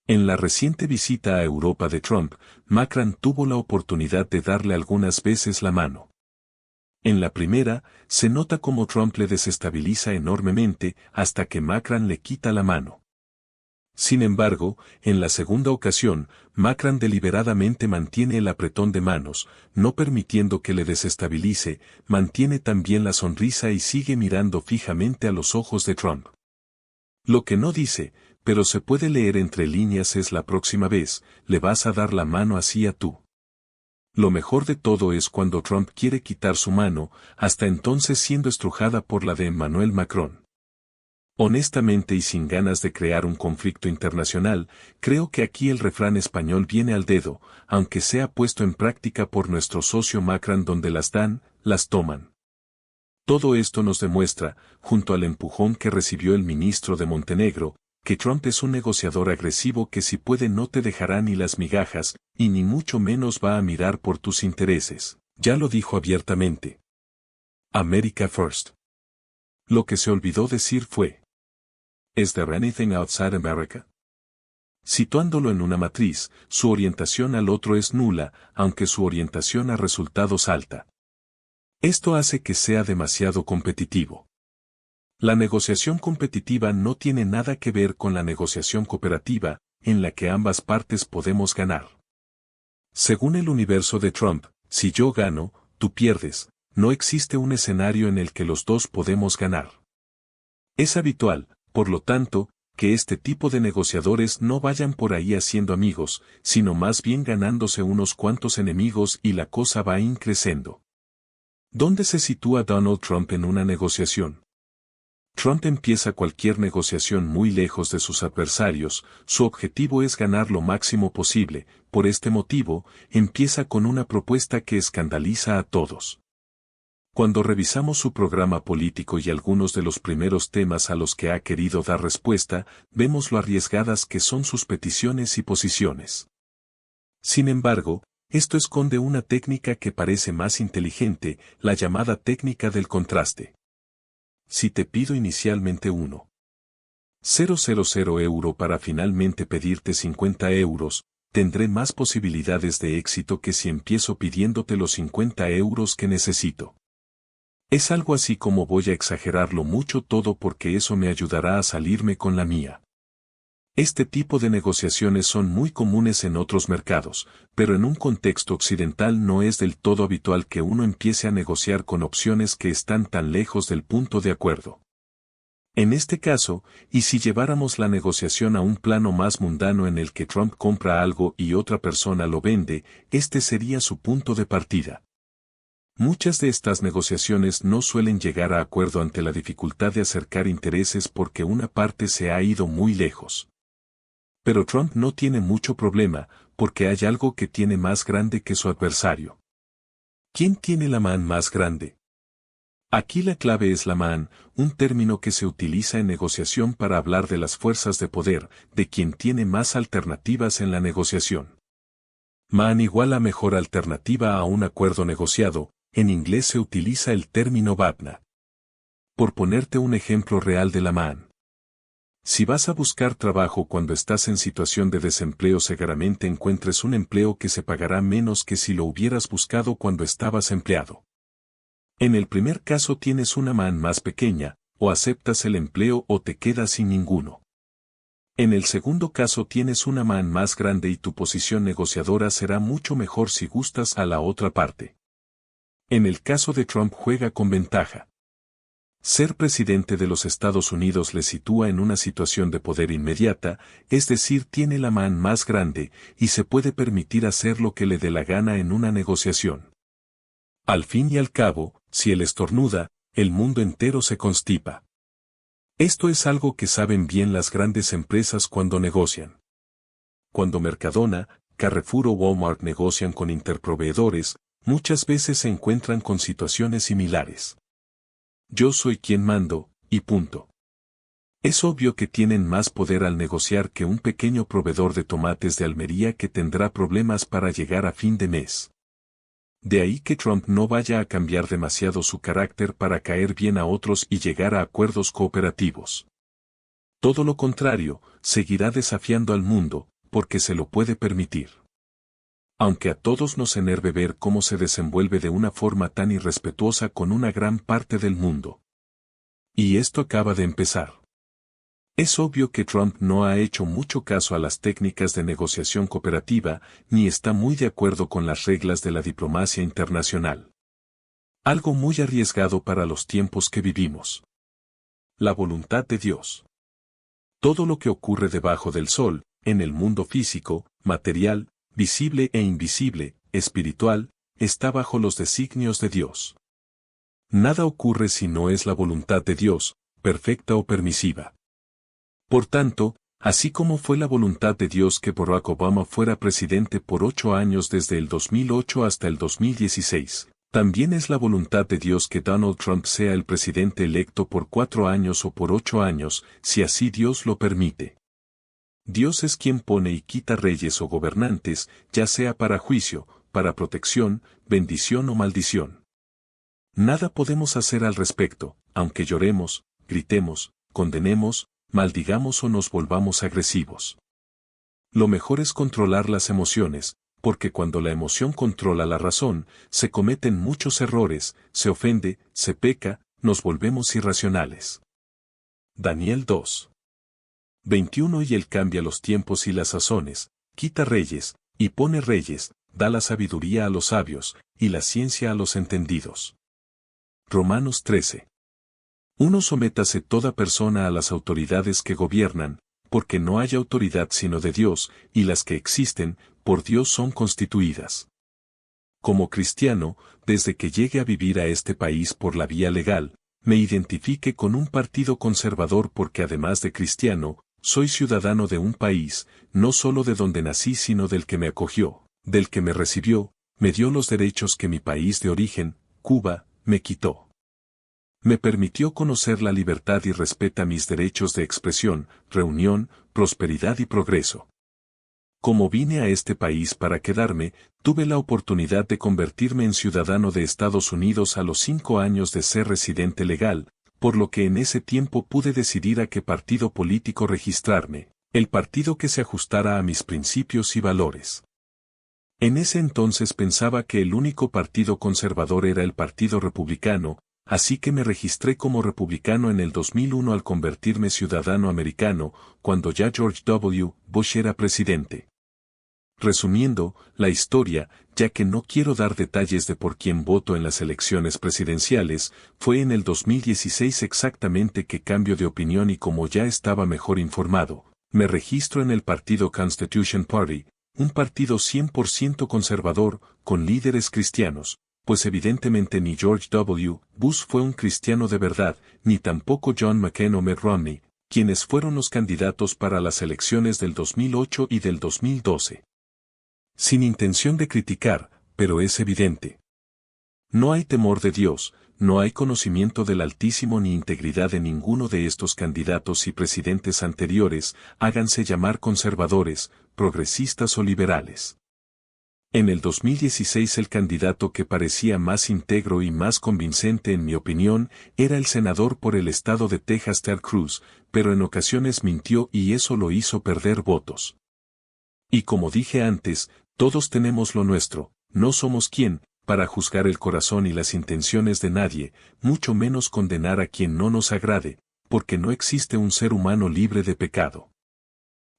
En la reciente visita a Europa de Trump, Macron tuvo la oportunidad de darle algunas veces la mano. En la primera, se nota cómo Trump le desestabiliza enormemente hasta que Macron le quita la mano. Sin embargo, en la segunda ocasión, Macron deliberadamente mantiene el apretón de manos, no permitiendo que le desestabilice, mantiene también la sonrisa y sigue mirando fijamente a los ojos de Trump. Lo que no dice, pero se puede leer entre líneas es la próxima vez, le vas a dar la mano así a tú. Lo mejor de todo es cuando Trump quiere quitar su mano, hasta entonces siendo estrujada por la de Emmanuel Macron. Honestamente y sin ganas de crear un conflicto internacional, creo que aquí el refrán español viene al dedo, aunque sea puesto en práctica por nuestro socio Macron donde las dan, las toman. Todo esto nos demuestra, junto al empujón que recibió el ministro de Montenegro, que Trump es un negociador agresivo que si puede no te dejará ni las migajas, y ni mucho menos va a mirar por tus intereses. Ya lo dijo abiertamente. America First. Lo que se olvidó decir fue: ¿Is there anything outside America? Situándolo en una matriz, su orientación al otro es nula, aunque su orientación a resultados alta. Esto hace que sea demasiado competitivo. La negociación competitiva no tiene nada que ver con la negociación cooperativa, en la que ambas partes podemos ganar. Según el universo de Trump, si yo gano, tú pierdes, no existe un escenario en el que los dos podemos ganar. Es habitual, por lo tanto, que este tipo de negociadores no vayan por ahí haciendo amigos, sino más bien ganándose unos cuantos enemigos y la cosa va increciendo. ¿Dónde se sitúa Donald Trump en una negociación? Trump empieza cualquier negociación muy lejos de sus adversarios, su objetivo es ganar lo máximo posible, por este motivo, empieza con una propuesta que escandaliza a todos. Cuando revisamos su programa político y algunos de los primeros temas a los que ha querido dar respuesta, vemos lo arriesgadas que son sus peticiones y posiciones. Sin embargo, esto esconde una técnica que parece más inteligente, la llamada técnica del contraste. Si te pido inicialmente 1,000 euro para finalmente pedirte 50 euros, tendré más posibilidades de éxito que si empiezo pidiéndote los 50 euros que necesito. Es algo así como voy a exagerarlo mucho todo porque eso me ayudará a salirme con la mía. Este tipo de negociaciones son muy comunes en otros mercados, pero en un contexto occidental no es del todo habitual que uno empiece a negociar con opciones que están tan lejos del punto de acuerdo. En este caso, y si lleváramos la negociación a un plano más mundano en el que Trump compra algo y otra persona lo vende, este sería su punto de partida. Muchas de estas negociaciones no suelen llegar a acuerdo ante la dificultad de acercar intereses porque una parte se ha ido muy lejos. Pero Trump no tiene mucho problema, porque hay algo que tiene más grande que su adversario. ¿Quién tiene la mano más grande? Aquí la clave es la mano, un término que se utiliza en negociación para hablar de las fuerzas de poder, de quien tiene más alternativas en la negociación. Man igual a mejor alternativa a un acuerdo negociado, en inglés se utiliza el término BATNA. Por ponerte un ejemplo real de la man. Si vas a buscar trabajo cuando estás en situación de desempleo seguramente encuentres un empleo que se pagará menos que si lo hubieras buscado cuando estabas empleado. En el primer caso tienes una man más pequeña, o aceptas el empleo o te quedas sin ninguno. En el segundo caso tienes una man más grande y tu posición negociadora será mucho mejor si gustas a la otra parte. En el caso de Trump juega con ventaja. Ser presidente de los Estados Unidos le sitúa en una situación de poder inmediata, es decir, tiene la mano más grande, y se puede permitir hacer lo que le dé la gana en una negociación. Al fin y al cabo, si él estornuda, el mundo entero se constipa. Esto es algo que saben bien las grandes empresas cuando negocian. Cuando Mercadona, Carrefour o Walmart negocian con interproveedores, muchas veces se encuentran con situaciones similares. Yo soy quien mando, y punto. Es obvio que tienen más poder al negociar que un pequeño proveedor de tomates de Almería que tendrá problemas para llegar a fin de mes. De ahí que Trump no vaya a cambiar demasiado su carácter para caer bien a otros y llegar a acuerdos cooperativos. Todo lo contrario, seguirá desafiando al mundo, porque se lo puede permitir. Aunque a todos nos enerve ver cómo se desenvuelve de una forma tan irrespetuosa con una gran parte del mundo. Y esto acaba de empezar. Es obvio que Trump no ha hecho mucho caso a las técnicas de negociación cooperativa, ni está muy de acuerdo con las reglas de la diplomacia internacional. Algo muy arriesgado para los tiempos que vivimos. La voluntad de Dios. Todo lo que ocurre debajo del sol, en el mundo físico, material, visible e invisible, espiritual, está bajo los designios de Dios. Nada ocurre si no es la voluntad de Dios, perfecta o permisiva. Por tanto, así como fue la voluntad de Dios que Barack Obama fuera presidente por 8 años desde el 2008 hasta el 2016, también es la voluntad de Dios que Donald Trump sea el presidente electo por 4 años o por 8 años, si así Dios lo permite. Dios es quien pone y quita reyes o gobernantes, ya sea para juicio, para protección, bendición o maldición. Nada podemos hacer al respecto, aunque lloremos, gritemos, condenemos, maldigamos o nos volvamos agresivos. Lo mejor es controlar las emociones, porque cuando la emoción controla la razón, se cometen muchos errores, se ofende, se peca, nos volvemos irracionales. Daniel 2. 21 Y él cambia los tiempos y las sazones, quita reyes, y pone reyes, da la sabiduría a los sabios, y la ciencia a los entendidos. Romanos 13. 1 Sométase toda persona a las autoridades que gobiernan, porque no hay autoridad sino de Dios, y las que existen, por Dios son constituidas. Como cristiano, desde que llegue a vivir a este país por la vía legal, me identifique con un partido conservador porque además de cristiano, soy ciudadano de un país, no solo de donde nací sino del que me acogió, del que me recibió, me dio los derechos que mi país de origen, Cuba, me quitó. Me permitió conocer la libertad y respeta mis derechos de expresión, reunión, prosperidad y progreso. Como vine a este país para quedarme, tuve la oportunidad de convertirme en ciudadano de Estados Unidos a los 5 años de ser residente legal, por lo que en ese tiempo pude decidir a qué partido político registrarme, el partido que se ajustara a mis principios y valores. En ese entonces pensaba que el único partido conservador era el Partido Republicano, así que me registré como republicano en el 2001 al convertirme ciudadano americano, cuando ya George W. Bush era presidente. Resumiendo, la historia, ya que no quiero dar detalles de por quién voto en las elecciones presidenciales, fue en el 2016 exactamente que cambio de opinión y como ya estaba mejor informado, me registro en el partido Constitution Party, un partido 100% conservador, con líderes cristianos, pues evidentemente ni George W. Bush fue un cristiano de verdad, ni tampoco John McCain o Mitt Romney, quienes fueron los candidatos para las elecciones del 2008 y del 2012. Sin intención de criticar, pero es evidente. No hay temor de Dios, no hay conocimiento del Altísimo ni integridad de ninguno de estos candidatos y presidentes anteriores, háganse llamar conservadores, progresistas o liberales. En el 2016 el candidato que parecía más íntegro y más convincente en mi opinión era el senador por el estado de Texas Ted Cruz, pero en ocasiones mintió y eso lo hizo perder votos. Y como dije antes, todos tenemos lo nuestro, no somos quien, para juzgar el corazón y las intenciones de nadie, mucho menos condenar a quien no nos agrade, porque no existe un ser humano libre de pecado.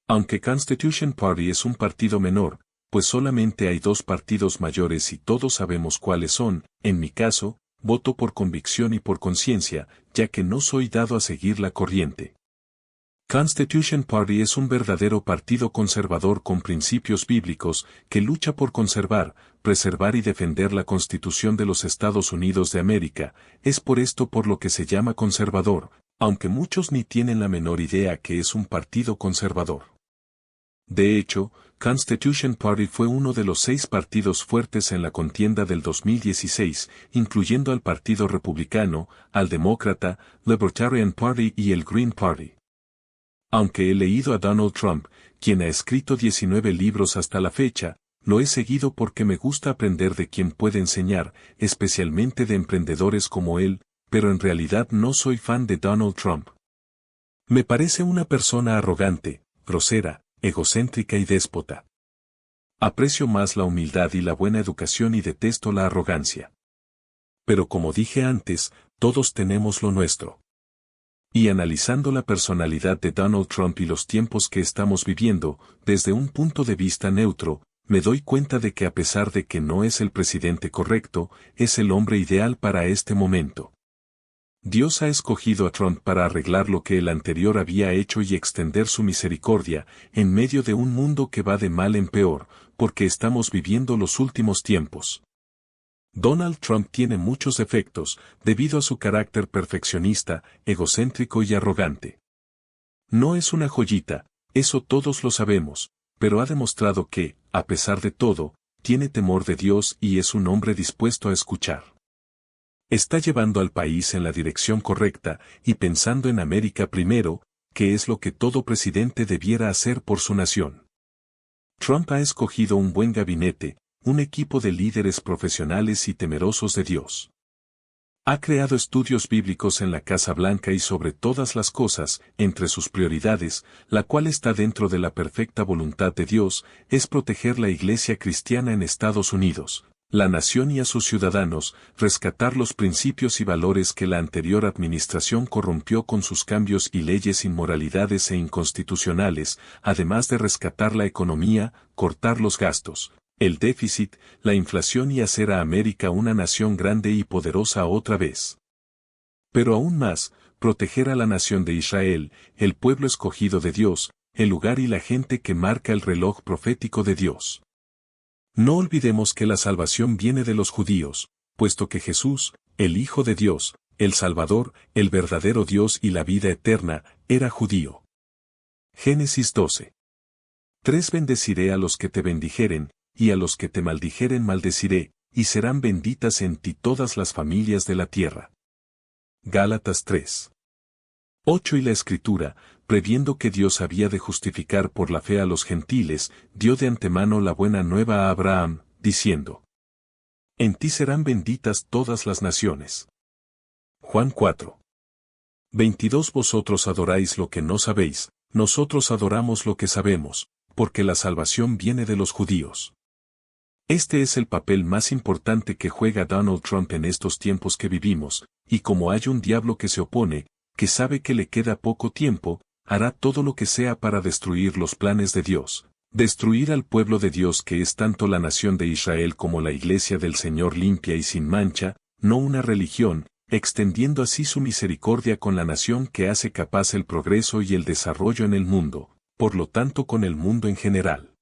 Aunque Constitution Party es un partido menor, pues solamente hay 2 partidos mayores y todos sabemos cuáles son, en mi caso, voto por convicción y por conciencia, ya que no soy dado a seguir la corriente. Constitution Party es un verdadero partido conservador con principios bíblicos que lucha por conservar, preservar y defender la Constitución de los Estados Unidos de América, es por esto por lo que se llama conservador, aunque muchos ni tienen la menor idea que es un partido conservador. De hecho, Constitution Party fue uno de los 6 partidos fuertes en la contienda del 2016, incluyendo al Partido Republicano, al Demócrata, Libertarian Party y el Green Party. Aunque he leído a Donald Trump, quien ha escrito 19 libros hasta la fecha, lo he seguido porque me gusta aprender de quien puede enseñar, especialmente de emprendedores como él, pero en realidad no soy fan de Donald Trump. Me parece una persona arrogante, grosera, egocéntrica y déspota. Aprecio más la humildad y la buena educación y detesto la arrogancia. Pero como dije antes, todos tenemos lo nuestro. Y analizando la personalidad de Donald Trump y los tiempos que estamos viviendo, desde un punto de vista neutro, me doy cuenta de que a pesar de que no es el presidente correcto, es el hombre ideal para este momento. Dios ha escogido a Trump para arreglar lo que el anterior había hecho y extender su misericordia, en medio de un mundo que va de mal en peor, porque estamos viviendo los últimos tiempos. Donald Trump tiene muchos defectos, debido a su carácter perfeccionista, egocéntrico y arrogante. No es una joyita, eso todos lo sabemos, pero ha demostrado que, a pesar de todo, tiene temor de Dios y es un hombre dispuesto a escuchar. Está llevando al país en la dirección correcta y pensando en América primero, que es lo que todo presidente debiera hacer por su nación. Trump ha escogido un buen gabinete, un equipo de líderes profesionales y temerosos de Dios. Ha creado estudios bíblicos en la Casa Blanca y sobre todas las cosas, entre sus prioridades, la cual está dentro de la perfecta voluntad de Dios, es proteger la Iglesia cristiana en Estados Unidos, la nación y a sus ciudadanos, rescatar los principios y valores que la anterior administración corrompió con sus cambios y leyes inmoralidades e inconstitucionales, además de rescatar la economía, cortar los gastos, el déficit, la inflación y hacer a América una nación grande y poderosa otra vez. Pero aún más, proteger a la nación de Israel, el pueblo escogido de Dios, el lugar y la gente que marca el reloj profético de Dios. No olvidemos que la salvación viene de los judíos, puesto que Jesús, el Hijo de Dios, el Salvador, el verdadero Dios y la vida eterna, era judío. Génesis 12. 3 Bendeciré a los que te bendijeren, y a los que te maldijeren maldeciré, y serán benditas en ti todas las familias de la tierra. Gálatas 3. 8 Y la Escritura, previendo que Dios había de justificar por la fe a los gentiles, dio de antemano la buena nueva a Abraham, diciendo: En ti serán benditas todas las naciones. Juan 4. 22 Vosotros adoráis lo que no sabéis, nosotros adoramos lo que sabemos, porque la salvación viene de los judíos. Este es el papel más importante que juega Donald Trump en estos tiempos que vivimos, y como hay un diablo que se opone, que sabe que le queda poco tiempo, hará todo lo que sea para destruir los planes de Dios, destruir al pueblo de Dios que es tanto la nación de Israel como la iglesia del Señor limpia y sin mancha, no una religión, extendiendo así su misericordia con la nación que hace capaz el progreso y el desarrollo en el mundo, por lo tanto con el mundo en general.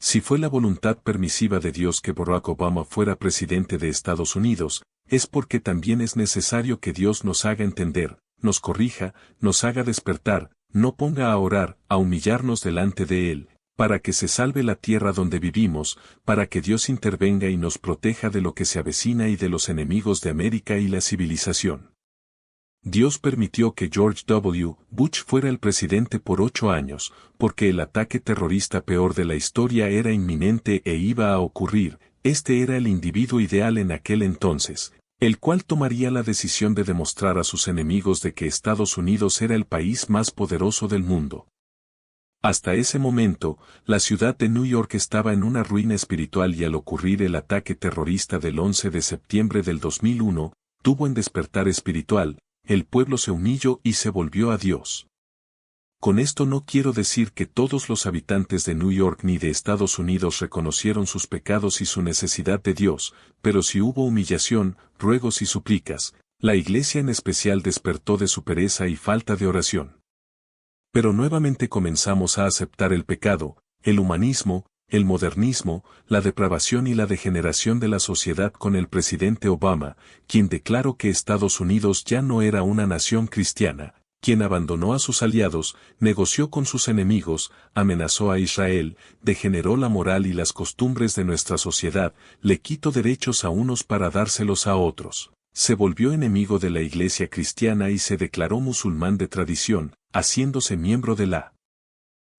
Si fue la voluntad permisiva de Dios que Barack Obama fuera presidente de Estados Unidos, es porque también es necesario que Dios nos haga entender, nos corrija, nos haga despertar, no ponga a orar, a humillarnos delante de Él, para que se salve la tierra donde vivimos, para que Dios intervenga y nos proteja de lo que se avecina y de los enemigos de América y la civilización. Dios permitió que George W. Bush fuera el presidente por 8 años, porque el ataque terrorista peor de la historia era inminente e iba a ocurrir. Este era el individuo ideal en aquel entonces, el cual tomaría la decisión de demostrar a sus enemigos de que Estados Unidos era el país más poderoso del mundo. Hasta ese momento, la ciudad de New York estaba en una ruina espiritual y al ocurrir el ataque terrorista del 11 de septiembre del 2001, tuvo un despertar espiritual. El pueblo se humilló y se volvió a Dios. Con esto no quiero decir que todos los habitantes de New York ni de Estados Unidos reconocieron sus pecados y su necesidad de Dios, pero si hubo humillación, ruegos y súplicas, la Iglesia en especial despertó de su pereza y falta de oración. Pero nuevamente comenzamos a aceptar el pecado, el humanismo, el modernismo, la depravación y la degeneración de la sociedad con el presidente Obama, quien declaró que Estados Unidos ya no era una nación cristiana, quien abandonó a sus aliados, negoció con sus enemigos, amenazó a Israel, degeneró la moral y las costumbres de nuestra sociedad, le quitó derechos a unos para dárselos a otros. Se volvió enemigo de la Iglesia cristiana y se declaró musulmán de tradición, haciéndose miembro de la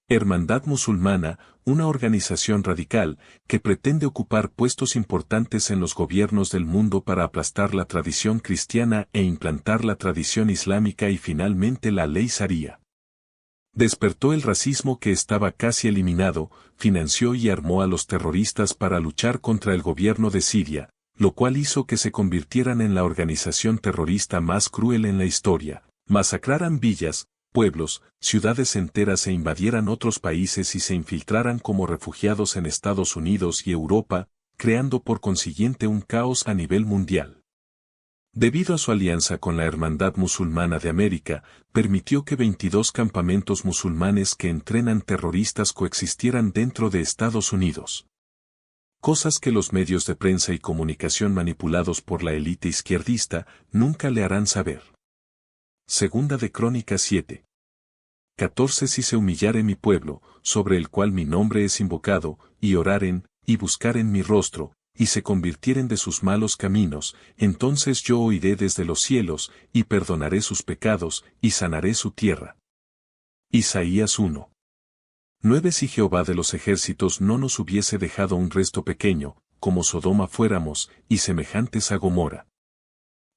Hermandad Musulmana, una organización radical, que pretende ocupar puestos importantes en los gobiernos del mundo para aplastar la tradición cristiana e implantar la tradición islámica y finalmente la ley Sharia. Despertó el racismo que estaba casi eliminado, financió y armó a los terroristas para luchar contra el gobierno de Siria, lo cual hizo que se convirtieran en la organización terrorista más cruel en la historia, masacraran villas, pueblos, ciudades enteras e invadieran otros países y se infiltraran como refugiados en Estados Unidos y Europa, creando por consiguiente un caos a nivel mundial. Debido a su alianza con la Hermandad Musulmana de América, permitió que 22 campamentos musulmanes que entrenan terroristas coexistieran dentro de Estados Unidos. Cosas que los medios de prensa y comunicación manipulados por la élite izquierdista nunca le harán saber. Segunda de Crónicas 7. 14 Si se humillare mi pueblo, sobre el cual mi nombre es invocado, y oraren, y buscaren mi rostro, y se convirtieren de sus malos caminos, entonces yo oiré desde los cielos, y perdonaré sus pecados, y sanaré su tierra. Isaías 1. 9 Si Jehová de los ejércitos no nos hubiese dejado un resto pequeño, como Sodoma fuéramos, y semejantes a Gomorra.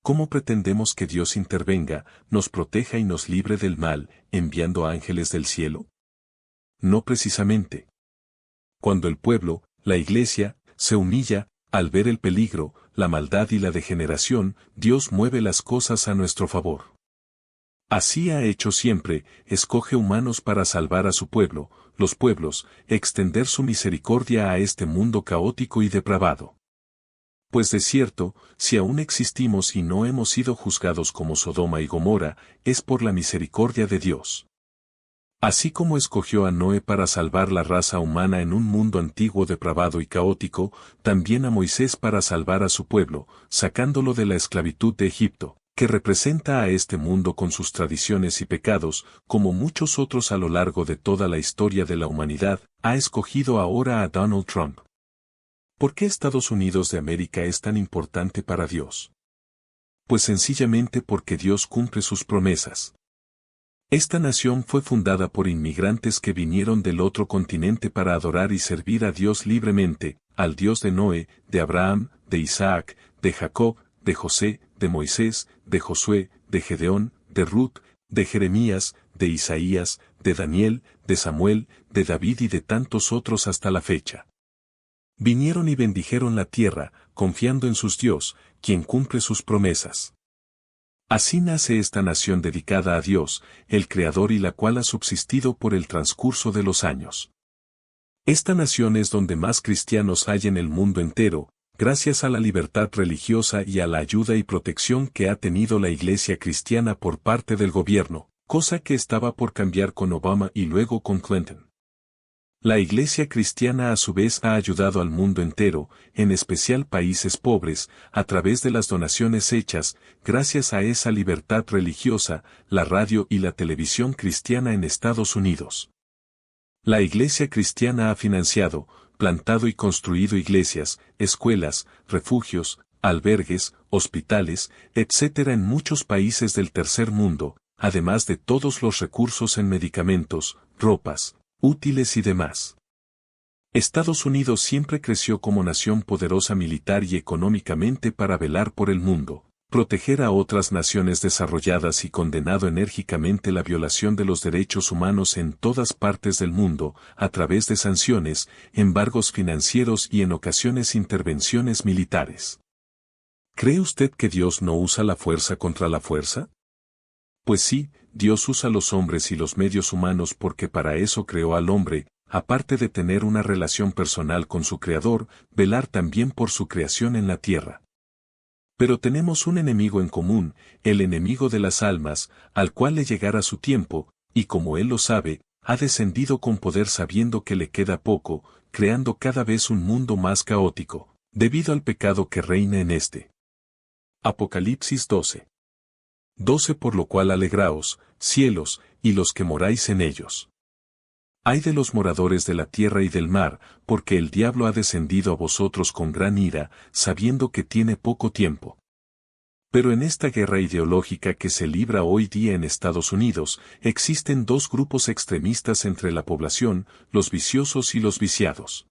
¿Cómo pretendemos que Dios intervenga, nos proteja y nos libre del mal, enviando ángeles del cielo? No precisamente. Cuando el pueblo, la iglesia, se humilla, al ver el peligro, la maldad y la degeneración, Dios mueve las cosas a nuestro favor. Así ha hecho siempre, escoge humanos para salvar a su pueblo, los pueblos, extender su misericordia a este mundo caótico y depravado. Pues de cierto, si aún existimos y no hemos sido juzgados como Sodoma y Gomorra, es por la misericordia de Dios. Así como escogió a Noé para salvar la raza humana en un mundo antiguo depravado y caótico, también a Moisés para salvar a su pueblo, sacándolo de la esclavitud de Egipto, que representa a este mundo con sus tradiciones y pecados, como muchos otros a lo largo de toda la historia de la humanidad, ha escogido ahora a Donald Trump. ¿Por qué Estados Unidos de América es tan importante para Dios? Pues sencillamente porque Dios cumple sus promesas. Esta nación fue fundada por inmigrantes que vinieron del otro continente para adorar y servir a Dios libremente, al Dios de Noé, de Abraham, de Isaac, de Jacob, de José, de Moisés, de Josué, de Gedeón, de Ruth, de Jeremías, de Isaías, de Daniel, de Samuel, de David y de tantos otros hasta la fecha. Vinieron y bendijeron la tierra, confiando en sus Dios, quien cumple sus promesas. Así nace esta nación dedicada a Dios, el Creador y la cual ha subsistido por el transcurso de los años. Esta nación es donde más cristianos hay en el mundo entero, gracias a la libertad religiosa y a la ayuda y protección que ha tenido la Iglesia cristiana por parte del gobierno, cosa que estaba por cambiar con Obama y luego con Clinton. La Iglesia cristiana a su vez ha ayudado al mundo entero, en especial países pobres, a través de las donaciones hechas, gracias a esa libertad religiosa, la radio y la televisión cristiana en Estados Unidos. La Iglesia cristiana ha financiado, plantado y construido iglesias, escuelas, refugios, albergues, hospitales, etc. en muchos países del tercer mundo, además de todos los recursos en medicamentos, ropas, útiles y demás. Estados Unidos siempre creció como nación poderosa militar y económicamente para velar por el mundo, proteger a otras naciones desarrolladas y condenado enérgicamente la violación de los derechos humanos en todas partes del mundo, a través de sanciones, embargos financieros y en ocasiones intervenciones militares. ¿Cree usted que Dios no usa la fuerza contra la fuerza? Pues sí, Dios usa los hombres y los medios humanos porque para eso creó al hombre, aparte de tener una relación personal con su Creador, velar también por su creación en la tierra. Pero tenemos un enemigo en común, el enemigo de las almas, al cual le llegará su tiempo, y como él lo sabe, ha descendido con poder sabiendo que le queda poco, creando cada vez un mundo más caótico, debido al pecado que reina en este. Apocalipsis 12. 12 Por lo cual alegraos, cielos, y los que moráis en ellos. Ay de los moradores de la tierra y del mar, porque el diablo ha descendido a vosotros con gran ira, sabiendo que tiene poco tiempo. Pero en esta guerra ideológica que se libra hoy día en Estados Unidos, existen dos grupos extremistas entre la población, los viciosos y los viciados.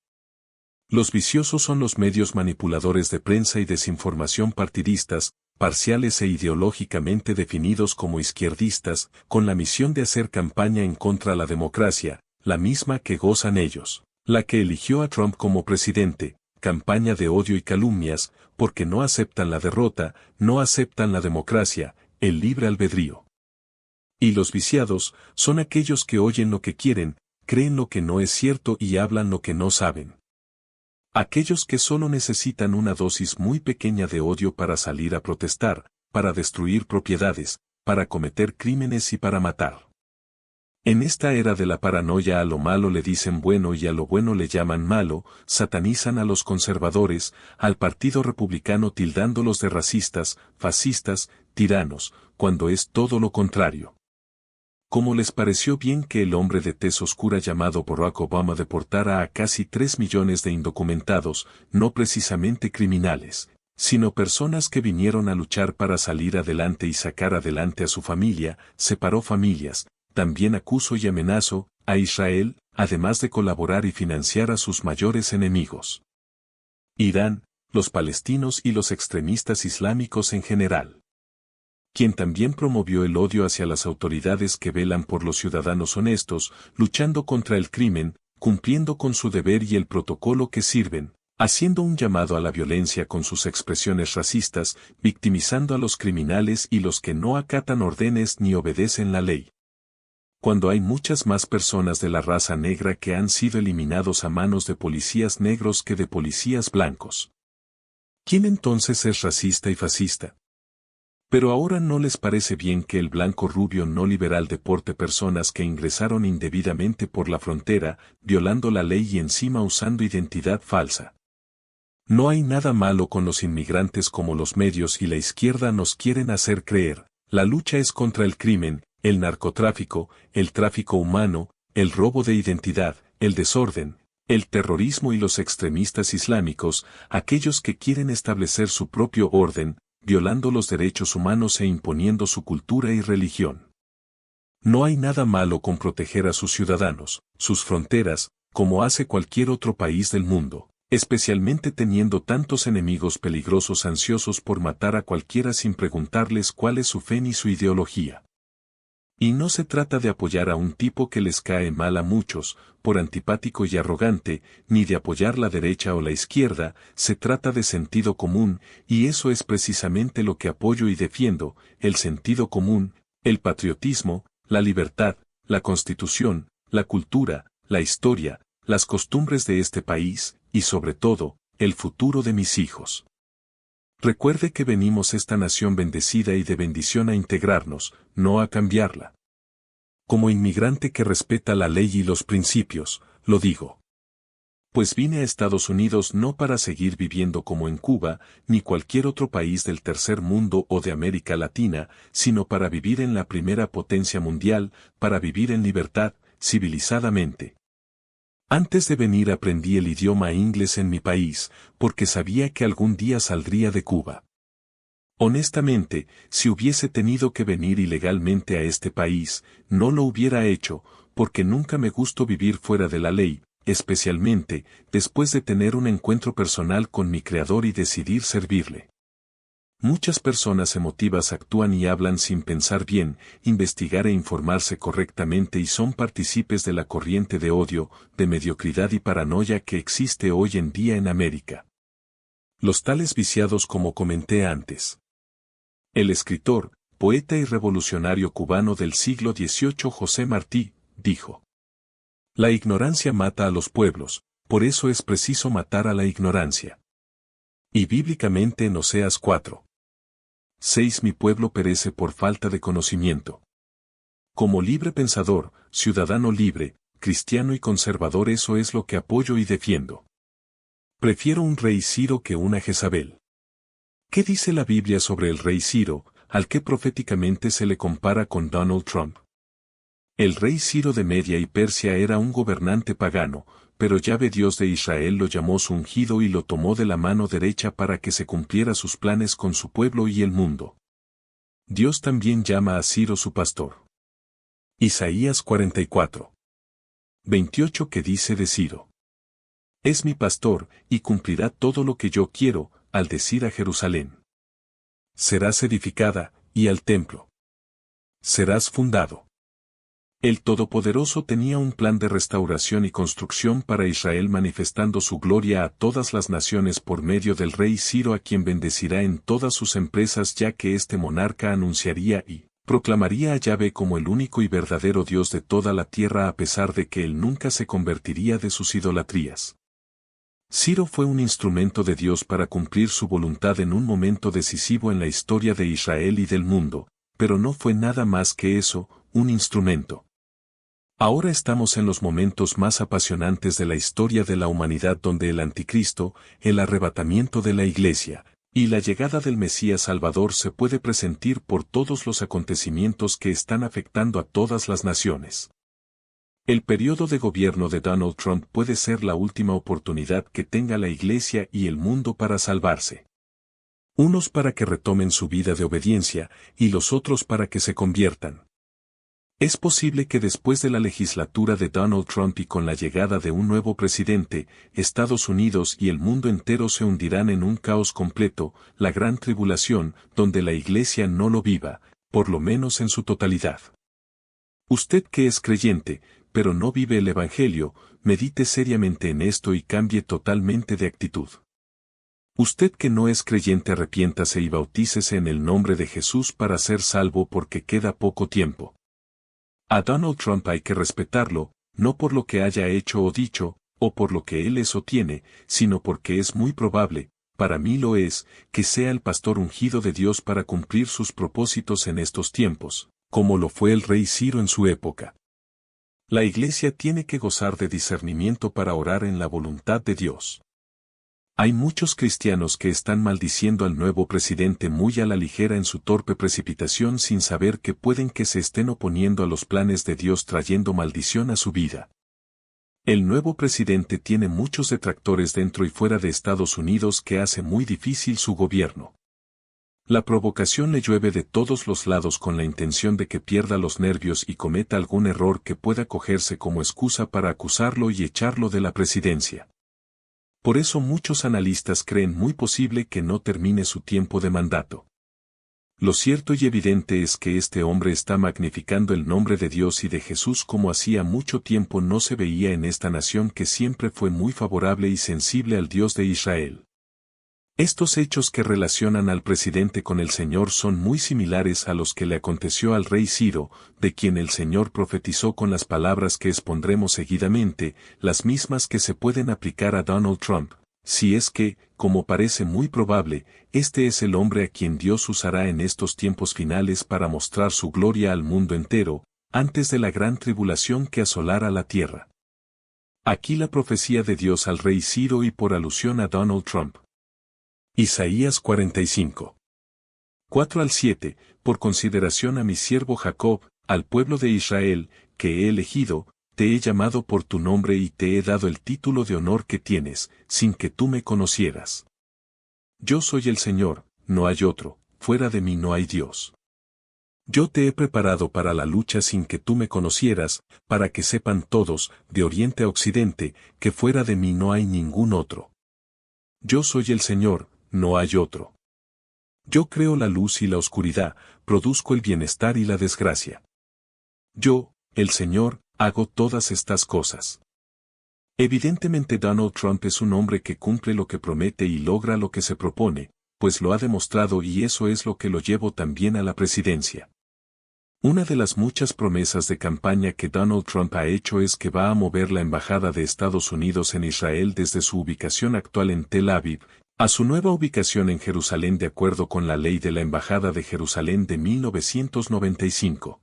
Los viciosos son los medios manipuladores de prensa y desinformación partidistas, parciales e ideológicamente definidos como izquierdistas, con la misión de hacer campaña en contra de la democracia, la misma que gozan ellos, la que eligió a Trump como presidente, campaña de odio y calumnias, porque no aceptan la derrota, no aceptan la democracia, el libre albedrío. Y los viciados son aquellos que oyen lo que quieren, creen lo que no es cierto y hablan lo que no saben. Aquellos que solo necesitan una dosis muy pequeña de odio para salir a protestar, para destruir propiedades, para cometer crímenes y para matar. En esta era de la paranoia a lo malo le dicen bueno y a lo bueno le llaman malo, satanizan a los conservadores, al Partido Republicano tildándolos de racistas, fascistas, tiranos, cuando es todo lo contrario. Como les pareció bien que el hombre de tez oscura llamado Barack Obama deportara a casi 3 millones de indocumentados, no precisamente criminales, sino personas que vinieron a luchar para salir adelante y sacar adelante a su familia, separó familias, también acuso y amenazó a Israel, además de colaborar y financiar a sus mayores enemigos. Irán, los palestinos y los extremistas islámicos en general. Quien también promovió el odio hacia las autoridades que velan por los ciudadanos honestos, luchando contra el crimen, cumpliendo con su deber y el protocolo que sirven, haciendo un llamado a la violencia con sus expresiones racistas, victimizando a los criminales y los que no acatan órdenes ni obedecen la ley. Cuando hay muchas más personas de la raza negra que han sido eliminados a manos de policías negros que de policías blancos. ¿Quién entonces es racista y fascista? Pero ahora no les parece bien que el blanco rubio no liberal deporte personas que ingresaron indebidamente por la frontera, violando la ley y encima usando identidad falsa. No hay nada malo con los inmigrantes como los medios y la izquierda nos quieren hacer creer. La lucha es contra el crimen, el narcotráfico, el tráfico humano, el robo de identidad, el desorden, el terrorismo y los extremistas islámicos, aquellos que quieren establecer su propio orden, violando los derechos humanos e imponiendo su cultura y religión. No hay nada malo con proteger a sus ciudadanos, sus fronteras, como hace cualquier otro país del mundo, especialmente teniendo tantos enemigos peligrosos ansiosos por matar a cualquiera sin preguntarles cuál es su fe ni su ideología. Y no se trata de apoyar a un tipo que les cae mal a muchos, por antipático y arrogante, ni de apoyar la derecha o la izquierda, se trata de sentido común, y eso es precisamente lo que apoyo y defiendo, el sentido común, el patriotismo, la libertad, la constitución, la cultura, la historia, las costumbres de este país, y sobre todo, el futuro de mis hijos. Recuerde que venimos esta nación bendecida y de bendición a integrarnos, no a cambiarla. Como inmigrante que respeta la ley y los principios, lo digo. Pues vine a Estados Unidos no para seguir viviendo como en Cuba, ni cualquier otro país del tercer mundo o de América Latina, sino para vivir en la primera potencia mundial, para vivir en libertad, civilizadamente. Antes de venir aprendí el idioma inglés en mi país, porque sabía que algún día saldría de Cuba. Honestamente, si hubiese tenido que venir ilegalmente a este país, no lo hubiera hecho, porque nunca me gustó vivir fuera de la ley, especialmente, después de tener un encuentro personal con mi Creador y decidir servirle. Muchas personas emotivas actúan y hablan sin pensar bien, investigar e informarse correctamente y son partícipes de la corriente de odio, de mediocridad y paranoia que existe hoy en día en América. Los tales viciados como comenté antes. El escritor, poeta y revolucionario cubano del siglo XVIII José Martí, dijo: La ignorancia mata a los pueblos, por eso es preciso matar a la ignorancia. Y bíblicamente en Oseas 4:6 mi pueblo perece por falta de conocimiento. Como libre pensador, ciudadano libre, cristiano y conservador, eso es lo que apoyo y defiendo. Prefiero un rey Ciro que una Jezabel. ¿Qué dice la Biblia sobre el rey Ciro, al que proféticamente se le compara con Donald Trump? El rey Ciro de Media y Persia era un gobernante pagano, pero Yahvé Dios de Israel lo llamó su ungido y lo tomó de la mano derecha para que se cumpliera sus planes con su pueblo y el mundo. Dios también llama a Ciro su pastor. Isaías 44. 28 que dice de Ciro: Es mi pastor, y cumplirá todo lo que yo quiero, al decir a Jerusalén: serás edificada, y al templo serás fundado. El Todopoderoso tenía un plan de restauración y construcción para Israel, manifestando su gloria a todas las naciones por medio del rey Ciro, a quien bendecirá en todas sus empresas, ya que este monarca anunciaría y proclamaría a Yahvé como el único y verdadero Dios de toda la tierra, a pesar de que él nunca se convertiría de sus idolatrías. Ciro fue un instrumento de Dios para cumplir su voluntad en un momento decisivo en la historia de Israel y del mundo, pero no fue nada más que eso, un instrumento. Ahora estamos en los momentos más apasionantes de la historia de la humanidad, donde el anticristo, el arrebatamiento de la iglesia, y la llegada del Mesías Salvador se puede presentir por todos los acontecimientos que están afectando a todas las naciones. El periodo de gobierno de Donald Trump puede ser la última oportunidad que tenga la iglesia y el mundo para salvarse. Unos para que retomen su vida de obediencia, y los otros para que se conviertan. Es posible que después de la legislatura de Donald Trump y con la llegada de un nuevo presidente, Estados Unidos y el mundo entero se hundirán en un caos completo, la gran tribulación, donde la iglesia no lo viva, por lo menos en su totalidad. Usted que es creyente, pero no vive el Evangelio, medite seriamente en esto y cambie totalmente de actitud. Usted que no es creyente, arrepiéntase y bautícese en el nombre de Jesús para ser salvo, porque queda poco tiempo. A Donald Trump hay que respetarlo, no por lo que haya hecho o dicho, o por lo que él es o tiene, sino porque es muy probable, para mí lo es, que sea el pastor ungido de Dios para cumplir sus propósitos en estos tiempos, como lo fue el rey Ciro en su época. La iglesia tiene que gozar de discernimiento para orar en la voluntad de Dios. Hay muchos cristianos que están maldiciendo al nuevo presidente muy a la ligera en su torpe precipitación, sin saber que pueden que se estén oponiendo a los planes de Dios, trayendo maldición a su vida. El nuevo presidente tiene muchos detractores dentro y fuera de Estados Unidos que hace muy difícil su gobierno. La provocación le llueve de todos los lados con la intención de que pierda los nervios y cometa algún error que pueda cogerse como excusa para acusarlo y echarlo de la presidencia. Por eso muchos analistas creen muy posible que no termine su tiempo de mandato. Lo cierto y evidente es que este hombre está magnificando el nombre de Dios y de Jesús como hacía mucho tiempo no se veía en esta nación, que siempre fue muy favorable y sensible al Dios de Israel. Estos hechos que relacionan al presidente con el Señor son muy similares a los que le aconteció al rey Ciro, de quien el Señor profetizó con las palabras que expondremos seguidamente, las mismas que se pueden aplicar a Donald Trump, si es que, como parece muy probable, este es el hombre a quien Dios usará en estos tiempos finales para mostrar su gloria al mundo entero, antes de la gran tribulación que asolará la tierra. Aquí la profecía de Dios al rey Ciro y por alusión a Donald Trump. Isaías 45. 4 al 7, por consideración a mi siervo Jacob, al pueblo de Israel, que he elegido, te he llamado por tu nombre y te he dado el título de honor que tienes, sin que tú me conocieras. Yo soy el Señor, no hay otro, fuera de mí no hay Dios. Yo te he preparado para la lucha sin que tú me conocieras, para que sepan todos, de oriente a occidente, que fuera de mí no hay ningún otro. Yo soy el Señor, no hay otro. Yo creo la luz y la oscuridad, produzco el bienestar y la desgracia. Yo, el Señor, hago todas estas cosas. Evidentemente Donald Trump es un hombre que cumple lo que promete y logra lo que se propone, pues lo ha demostrado, y eso es lo que lo llevó también a la presidencia. Una de las muchas promesas de campaña que Donald Trump ha hecho es que va a mover la embajada de Estados Unidos en Israel desde su ubicación actual en Tel Aviv, a su nueva ubicación en Jerusalén, de acuerdo con la ley de la Embajada de Jerusalén de 1995.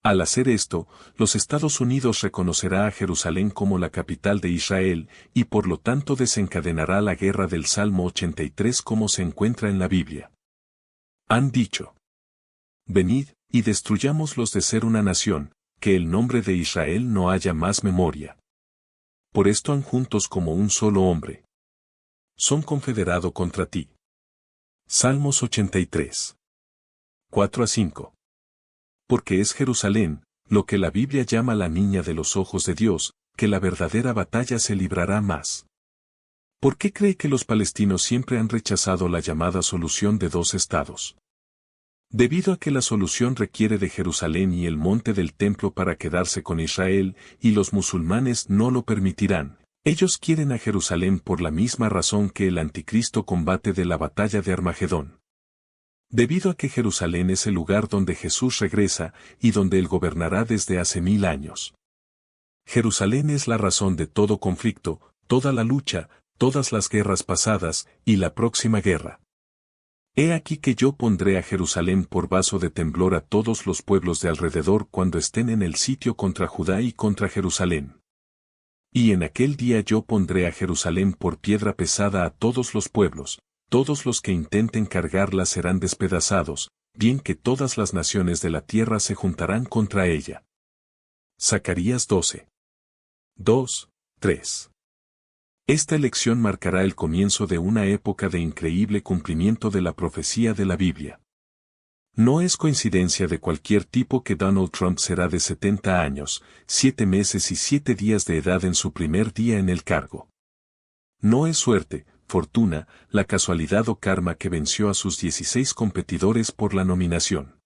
Al hacer esto, los Estados Unidos reconocerá a Jerusalén como la capital de Israel, y por lo tanto desencadenará la guerra del Salmo 83 como se encuentra en la Biblia. Han dicho: venid, y destruyámoslos de ser una nación, que el nombre de Israel no haya más memoria. Por esto han juntos como un solo hombre. Son confederado contra ti. Salmos 83. 4-5. Porque es Jerusalén, lo que la Biblia llama la niña de los ojos de Dios, que la verdadera batalla se librará más. ¿Por qué cree que los palestinos siempre han rechazado la llamada solución de dos estados? Debido a que la solución requiere de Jerusalén y el monte del templo para quedarse con Israel, y los musulmanes no lo permitirán. Ellos quieren a Jerusalén por la misma razón que el anticristo combate de la batalla de Armagedón. Debido a que Jerusalén es el lugar donde Jesús regresa y donde Él gobernará desde hace 1000 años. Jerusalén es la razón de todo conflicto, toda la lucha, todas las guerras pasadas y la próxima guerra. He aquí que yo pondré a Jerusalén por vaso de temblor a todos los pueblos de alrededor cuando estén en el sitio contra Judá y contra Jerusalén. Y en aquel día yo pondré a Jerusalén por piedra pesada a todos los pueblos, todos los que intenten cargarla serán despedazados, bien que todas las naciones de la tierra se juntarán contra ella. Zacarías 12. 2, 3. Esta elección marcará el comienzo de una época de increíble cumplimiento de la profecía de la Biblia. No es coincidencia de cualquier tipo que Donald Trump será de 70 años, 7 meses y 7 días de edad en su primer día en el cargo. No es suerte, fortuna, la casualidad o karma que venció a sus 16 competidores por la nominación.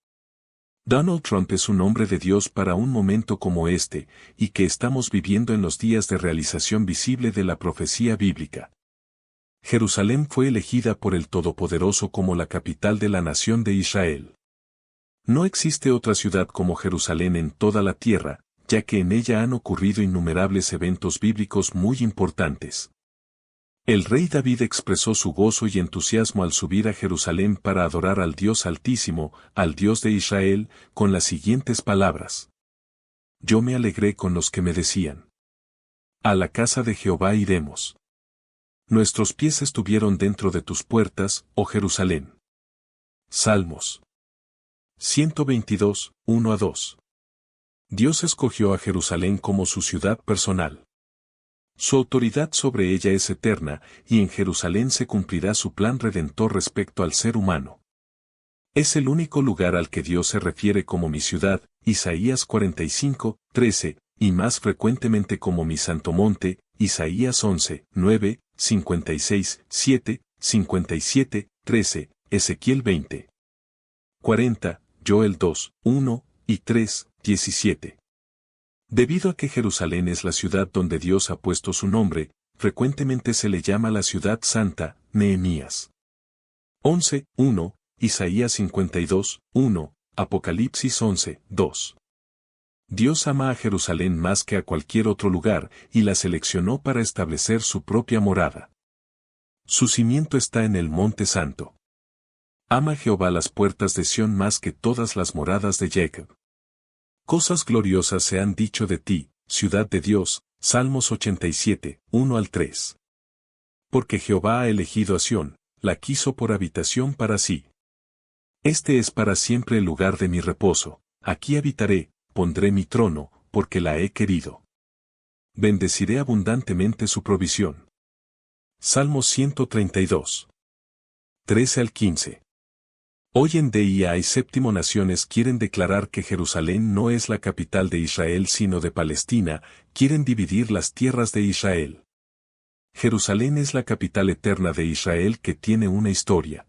Donald Trump es un hombre de Dios para un momento como este, y que estamos viviendo en los días de realización visible de la profecía bíblica. Jerusalén fue elegida por el Todopoderoso como la capital de la nación de Israel. No existe otra ciudad como Jerusalén en toda la tierra, ya que en ella han ocurrido innumerables eventos bíblicos muy importantes. El rey David expresó su gozo y entusiasmo al subir a Jerusalén para adorar al Dios Altísimo, al Dios de Israel, con las siguientes palabras. Yo me alegré con los que me decían: a la casa de Jehová iremos. Nuestros pies estuvieron dentro de tus puertas, oh Jerusalén. Salmos 122, 1-2. Dios escogió a Jerusalén como su ciudad personal. Su autoridad sobre ella es eterna, y en Jerusalén se cumplirá su plan redentor respecto al ser humano. Es el único lugar al que Dios se refiere como mi ciudad, Isaías 45, 13, y más frecuentemente como mi santo monte, Isaías 11, 9, 56, 7, 57, 13, Ezequiel 20. 40, Joel 2, 1, y 3, 17. Debido a que Jerusalén es la ciudad donde Dios ha puesto su nombre, frecuentemente se le llama la ciudad santa, Nehemías 11, 1, Isaías 52, 1, Apocalipsis 11, 2. Dios ama a Jerusalén más que a cualquier otro lugar, y la seleccionó para establecer su propia morada. Su cimiento está en el Monte Santo. Ama Jehová las puertas de Sión más que todas las moradas de Jacob. Cosas gloriosas se han dicho de ti, ciudad de Dios, Salmos 87, 1-3. Porque Jehová ha elegido a Sión, la quiso por habitación para sí. Este es para siempre el lugar de mi reposo, aquí habitaré, pondré mi trono, porque la he querido. Bendeciré abundantemente su provisión. Salmos 132. 13-15. Hoy en día y séptimo naciones quieren declarar que Jerusalén no es la capital de Israel sino de Palestina, quieren dividir las tierras de Israel. Jerusalén es la capital eterna de Israel que tiene una historia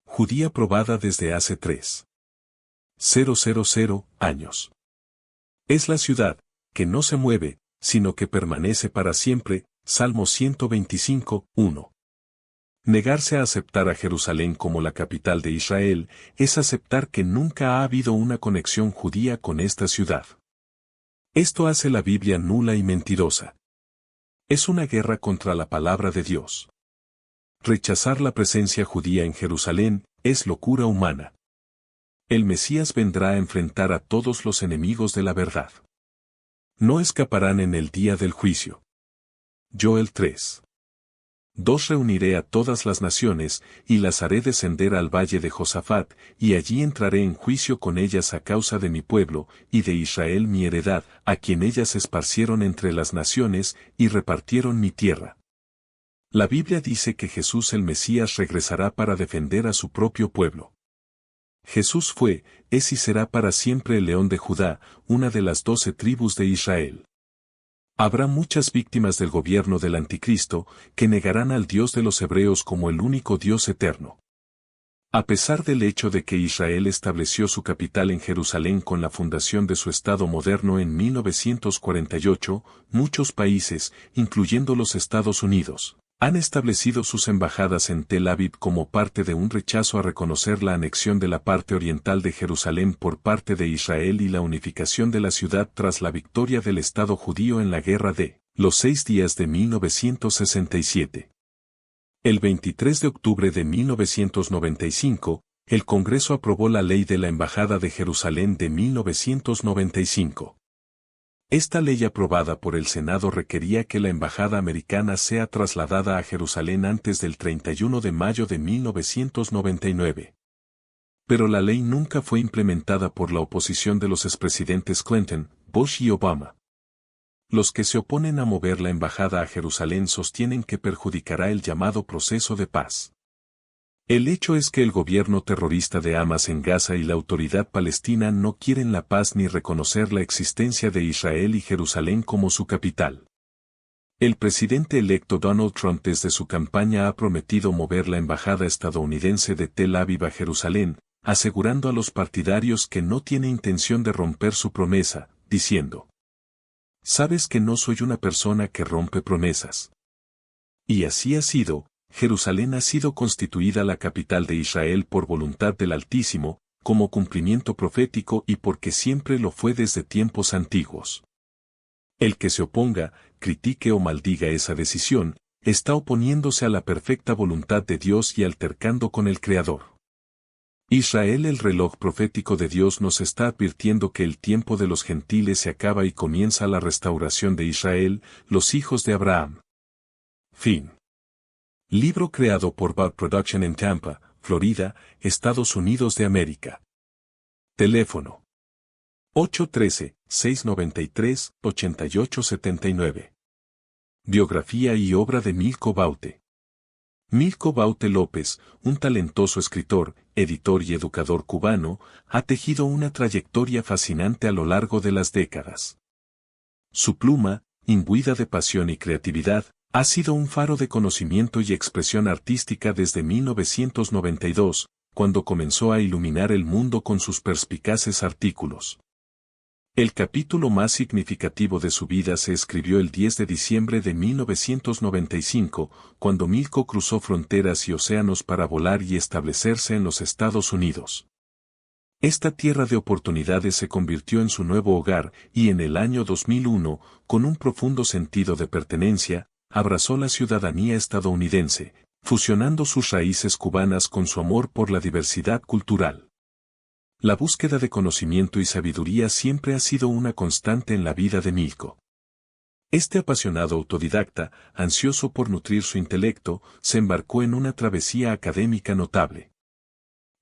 judía probada desde hace 3,000 años. Es la ciudad, que no se mueve, sino que permanece para siempre, Salmo 125, 1. Negarse a aceptar a Jerusalén como la capital de Israel, es aceptar que nunca ha habido una conexión judía con esta ciudad. Esto hace la Biblia nula y mentirosa. Es una guerra contra la palabra de Dios. Rechazar la presencia judía en Jerusalén es locura humana. El Mesías vendrá a enfrentar a todos los enemigos de la verdad. No escaparán en el día del juicio. Joel 3. 2 Reuniré a todas las naciones, y las haré descender al valle de Josafat, y allí entraré en juicio con ellas a causa de mi pueblo, y de Israel mi heredad, a quien ellas esparcieron entre las naciones, y repartieron mi tierra. La Biblia dice que Jesús el Mesías regresará para defender a su propio pueblo. Jesús fue, es y será para siempre el león de Judá, una de las 12 tribus de Israel. Habrá muchas víctimas del gobierno del Anticristo, que negarán al Dios de los hebreos como el único Dios eterno. A pesar del hecho de que Israel estableció su capital en Jerusalén con la fundación de su Estado moderno en 1948, muchos países, incluyendo los Estados Unidos, han establecido sus embajadas en Tel Aviv como parte de un rechazo a reconocer la anexión de la parte oriental de Jerusalén por parte de Israel y la unificación de la ciudad tras la victoria del Estado judío en la Guerra de los 6 días de 1967. El 23 de octubre de 1995, el Congreso aprobó la Ley de la Embajada de Jerusalén de 1995. Esta ley aprobada por el Senado requería que la embajada americana sea trasladada a Jerusalén antes del 31 de mayo de 1999. Pero la ley nunca fue implementada por la oposición de los expresidentes Clinton, Bush y Obama. Los que se oponen a mover la embajada a Jerusalén sostienen que perjudicará el llamado proceso de paz. El hecho es que el gobierno terrorista de Hamas en Gaza y la autoridad palestina no quieren la paz ni reconocer la existencia de Israel y Jerusalén como su capital. El presidente electo Donald Trump desde su campaña ha prometido mover la embajada estadounidense de Tel Aviv a Jerusalén, asegurando a los partidarios que no tiene intención de romper su promesa, diciendo: «Sabes que no soy una persona que rompe promesas». Y así ha sido. Jerusalén ha sido constituida la capital de Israel por voluntad del Altísimo, como cumplimiento profético y porque siempre lo fue desde tiempos antiguos. El que se oponga, critique o maldiga esa decisión, está oponiéndose a la perfecta voluntad de Dios y altercando con el Creador. Israel, el reloj profético de Dios, nos está advirtiendo que el tiempo de los gentiles se acaba y comienza la restauración de Israel, los hijos de Abraham. Fin. Libro creado por Bud Production en Tampa, Florida, Estados Unidos de América. Teléfono: 813-693-8879. Biografía y obra de Milko Baute. Milko Baute López, un talentoso escritor, editor y educador cubano, ha tejido una trayectoria fascinante a lo largo de las décadas. Su pluma, imbuida de pasión y creatividad, ha sido un faro de conocimiento y expresión artística desde 1992, cuando comenzó a iluminar el mundo con sus perspicaces artículos. El capítulo más significativo de su vida se escribió el 10 de diciembre de 1995, cuando Milko cruzó fronteras y océanos para volar y establecerse en los Estados Unidos. Esta tierra de oportunidades se convirtió en su nuevo hogar y en el año 2001, con un profundo sentido de pertenencia, abrazó la ciudadanía estadounidense, fusionando sus raíces cubanas con su amor por la diversidad cultural. La búsqueda de conocimiento y sabiduría siempre ha sido una constante en la vida de Milko. Este apasionado autodidacta, ansioso por nutrir su intelecto, se embarcó en una travesía académica notable.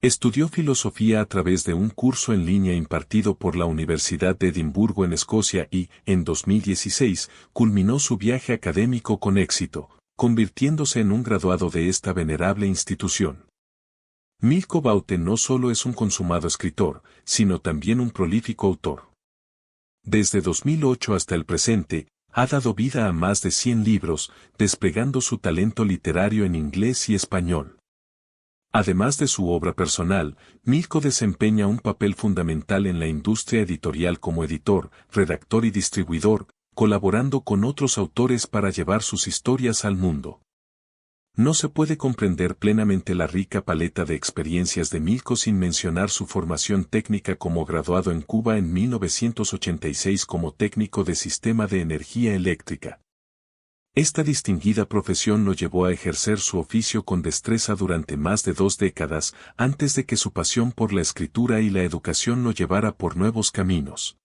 Estudió filosofía a través de un curso en línea impartido por la Universidad de Edimburgo en Escocia y, en 2016, culminó su viaje académico con éxito, convirtiéndose en un graduado de esta venerable institución. Milko Baute no solo es un consumado escritor, sino también un prolífico autor. Desde 2008 hasta el presente, ha dado vida a más de 100 libros, desplegando su talento literario en inglés y español. Además de su obra personal, Milko desempeña un papel fundamental en la industria editorial como editor, redactor y distribuidor, colaborando con otros autores para llevar sus historias al mundo. No se puede comprender plenamente la rica paleta de experiencias de Milko sin mencionar su formación técnica como graduado en Cuba en 1986 como técnico de sistema de energía eléctrica. Esta distinguida profesión lo llevó a ejercer su oficio con destreza durante más de 2 décadas, antes de que su pasión por la escritura y la educación lo llevara por nuevos caminos.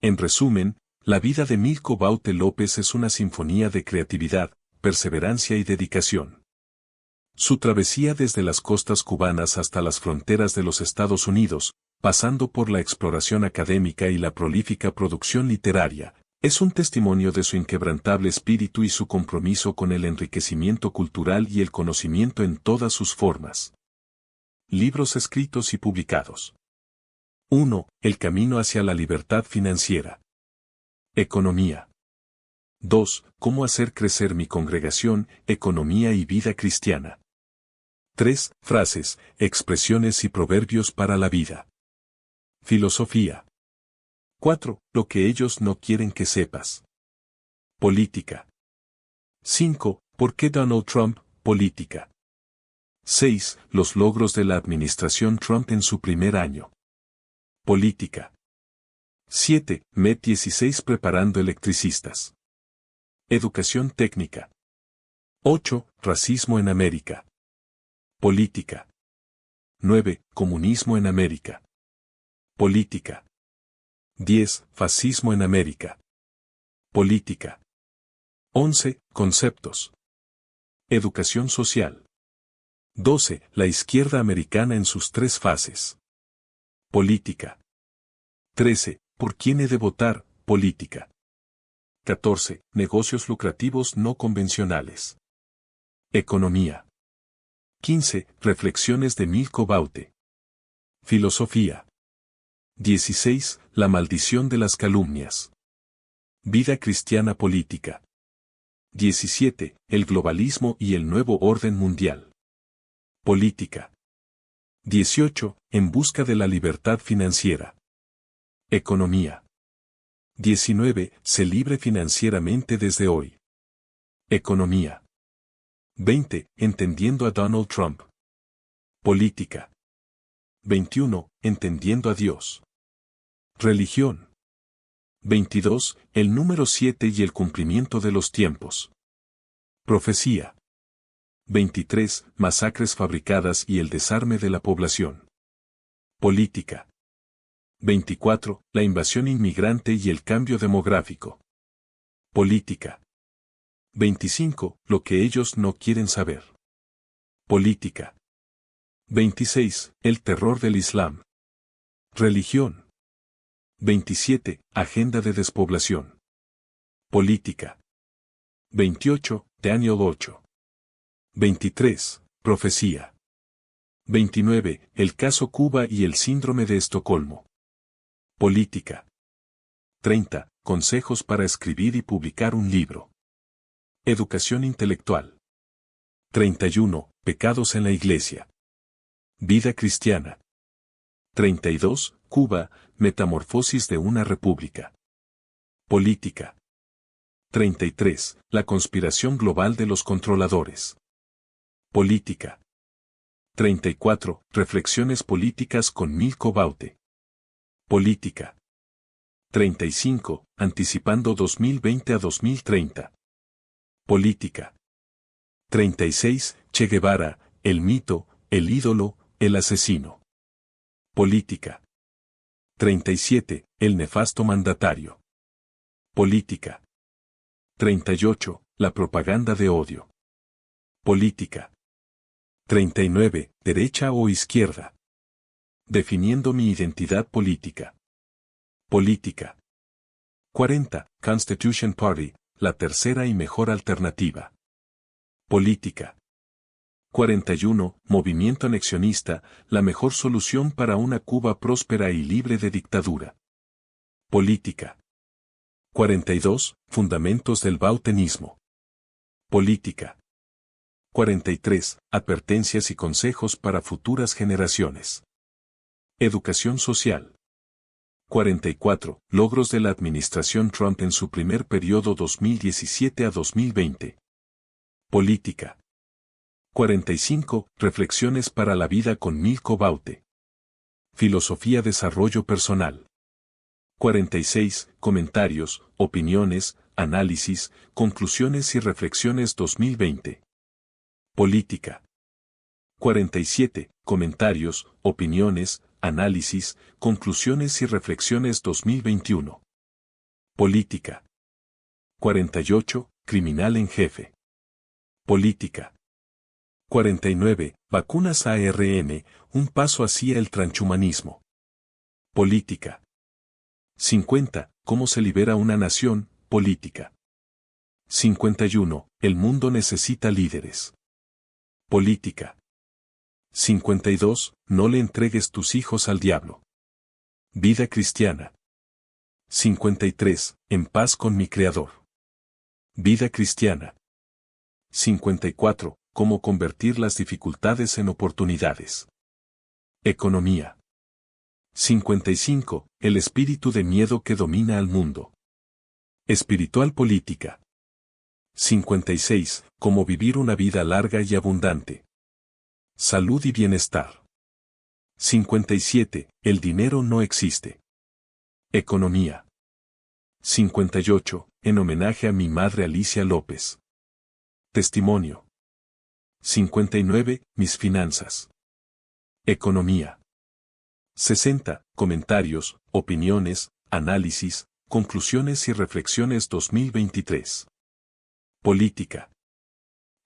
En resumen, la vida de Milko Baute López es una sinfonía de creatividad, perseverancia y dedicación. Su travesía desde las costas cubanas hasta las fronteras de los Estados Unidos, pasando por la exploración académica y la prolífica producción literaria, es un testimonio de su inquebrantable espíritu y su compromiso con el enriquecimiento cultural y el conocimiento en todas sus formas. Libros escritos y publicados. 1. El camino hacia la libertad financiera. Economía. 2. Cómo hacer crecer mi congregación, economía y vida cristiana. 3. Frases, expresiones y proverbios para la vida. Filosofía. 4. Lo que ellos no quieren que sepas. Política. 5. ¿Por qué Donald Trump? Política. 6. Los logros de la administración Trump en su primer año. Política. 7. MET 16 preparando electricistas. Educación técnica. 8. Racismo en América. Política. 9. Comunismo en América. Política. 10. Fascismo en América. Política. 11. Conceptos. Educación social. 12. La izquierda americana en sus tres fases. Política. 13. ¿Por quién he de votar? Política. 14. Negocios lucrativos no convencionales. Economía. 15. Reflexiones de Milko Baute. Filosofía. 16. La maldición de las calumnias. Vida cristiana política. 17. El globalismo y el nuevo orden mundial. Política. 18. En busca de la libertad financiera. Economía. 19. Sé libre financieramente desde hoy. Economía. 20. Entendiendo a Donald Trump. Política. 21. Entendiendo a Dios. Religión. 22. El número 7 y el cumplimiento de los tiempos. Profecía. 23. Masacres fabricadas y el desarme de la población. Política. 24. La invasión inmigrante y el cambio demográfico. Política. 25. Lo que ellos no quieren saber. Política. 26. El terror del Islam. Religión. 27. Agenda de despoblación. Política. 28. Daniel 8. 23. Profecía. 29. El caso Cuba y el síndrome de Estocolmo. Política. 30. Consejos para escribir y publicar un libro. Educación intelectual. 31. Pecados en la Iglesia. Vida cristiana. 32. Cuba, metamorfosis de una república. Política. 33. La conspiración global de los controladores. Política. 34. Reflexiones políticas con Milko Baute. Política. 35. Anticipando 2020 a 2030. Política. 36. Che Guevara, el mito, el ídolo, el asesino. Política. 37. El nefasto mandatario. Política. 38. La propaganda de odio. Política. 39. Derecha o izquierda. Definiendo mi identidad política. Política. 40. Constitution Party, la tercera y mejor alternativa. Política. 41. Movimiento anexionista, la mejor solución para una Cuba próspera y libre de dictadura. Política. 42. Fundamentos del bautenismo. Política. 43. Advertencias y consejos para futuras generaciones. Educación social. 44. Logros de la administración Trump en su primer periodo 2017 a 2020. Política. 45. Reflexiones para la vida con Milko Baute. Filosofía desarrollo personal. 46. Comentarios, opiniones, análisis, conclusiones y reflexiones 2020. Política. 47. Comentarios, opiniones, análisis, conclusiones y reflexiones 2021. Política. 48. Criminal en jefe. Política. 49. Vacunas ARN, un paso hacia el transhumanismo. Política. 50. ¿Cómo se libera una nación? Política. 51. El mundo necesita líderes. Política. 52. No le entregues tus hijos al diablo. Vida cristiana. 53. En paz con mi Creador. Vida cristiana. 54. Cómo convertir las dificultades en oportunidades. Economía. 55. El espíritu de miedo que domina al mundo. Espiritual política. 56. Cómo vivir una vida larga y abundante. Salud y bienestar. 57. El dinero no existe. Economía. 58. En homenaje a mi madre Alicia López. Testimonio. 59. Mis finanzas. Economía. 60. Comentarios, opiniones, análisis, conclusiones y reflexiones 2023. Política.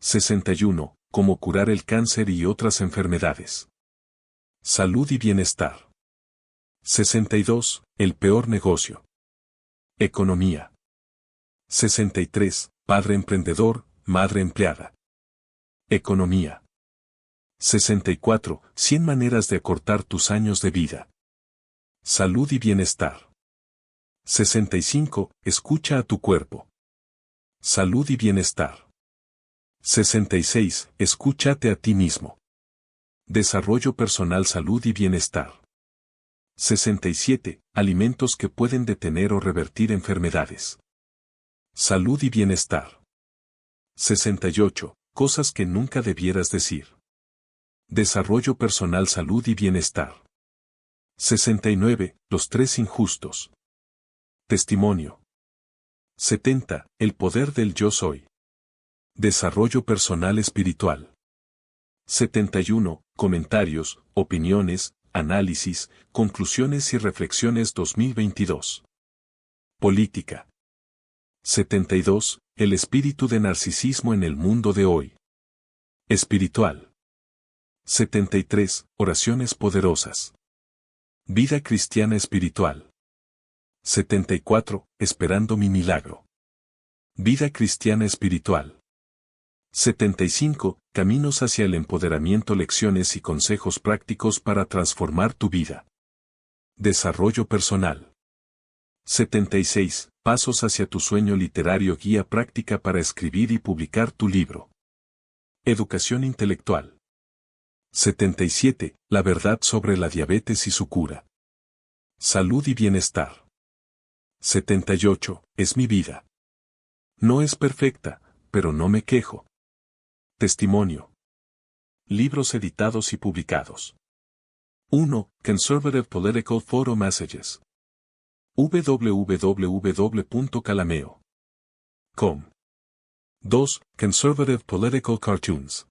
61. Cómo curar el cáncer y otras enfermedades. Salud y bienestar. 62. El peor negocio. Economía. 63. Padre emprendedor, madre empleada. Economía. 64. 100 maneras de acortar tus años de vida. Salud y bienestar. 65. Escucha a tu cuerpo. Salud y bienestar. 66. Escúchate a ti mismo. Desarrollo personal, salud y bienestar. 67. Alimentos que pueden detener o revertir enfermedades. Salud y bienestar. 68. Cosas que nunca debieras decir. Desarrollo personal, salud y bienestar. 69. Los tres injustos. Testimonio. 70. El poder del yo soy. Desarrollo personal espiritual. 71. Comentarios, opiniones, análisis, conclusiones y reflexiones 2022. Política. 72. El espíritu de narcisismo en el mundo de hoy. Espiritual. 73. Oraciones poderosas. Vida cristiana espiritual. 74. Esperando mi milagro. Vida cristiana espiritual. 75. Caminos hacia el empoderamiento, lecciones y consejos prácticos para transformar tu vida. Desarrollo personal. 76. Pasos hacia tu sueño literario, guía práctica para escribir y publicar tu libro. Educación intelectual. 77. La verdad sobre la diabetes y su cura. Salud y bienestar. 78. Es mi vida. No es perfecta, pero no me quejo. Testimonio. Libros editados y publicados. 1. Conservative Political Photo Messages. www.calameo.com. 2. Conservative Political Cartoons.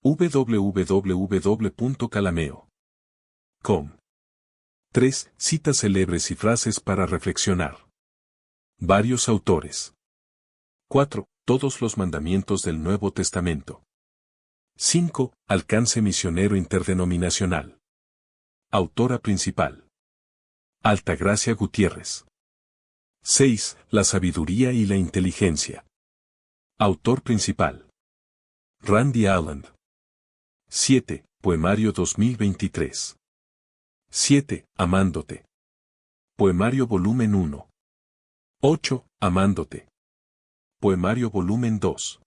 www.calameo.com. 3. Citas célebres y frases para reflexionar. Varios autores. 4. Todos los mandamientos del Nuevo Testamento. 5. Alcance misionero interdenominacional. Autora principal. Altagracia Gutiérrez. 6. La sabiduría y la inteligencia. Autor principal. Randy Allen. 7. Poemario 2023. 7. Amándote. Poemario volumen 1. 8. Amándote. Poemario volumen 2.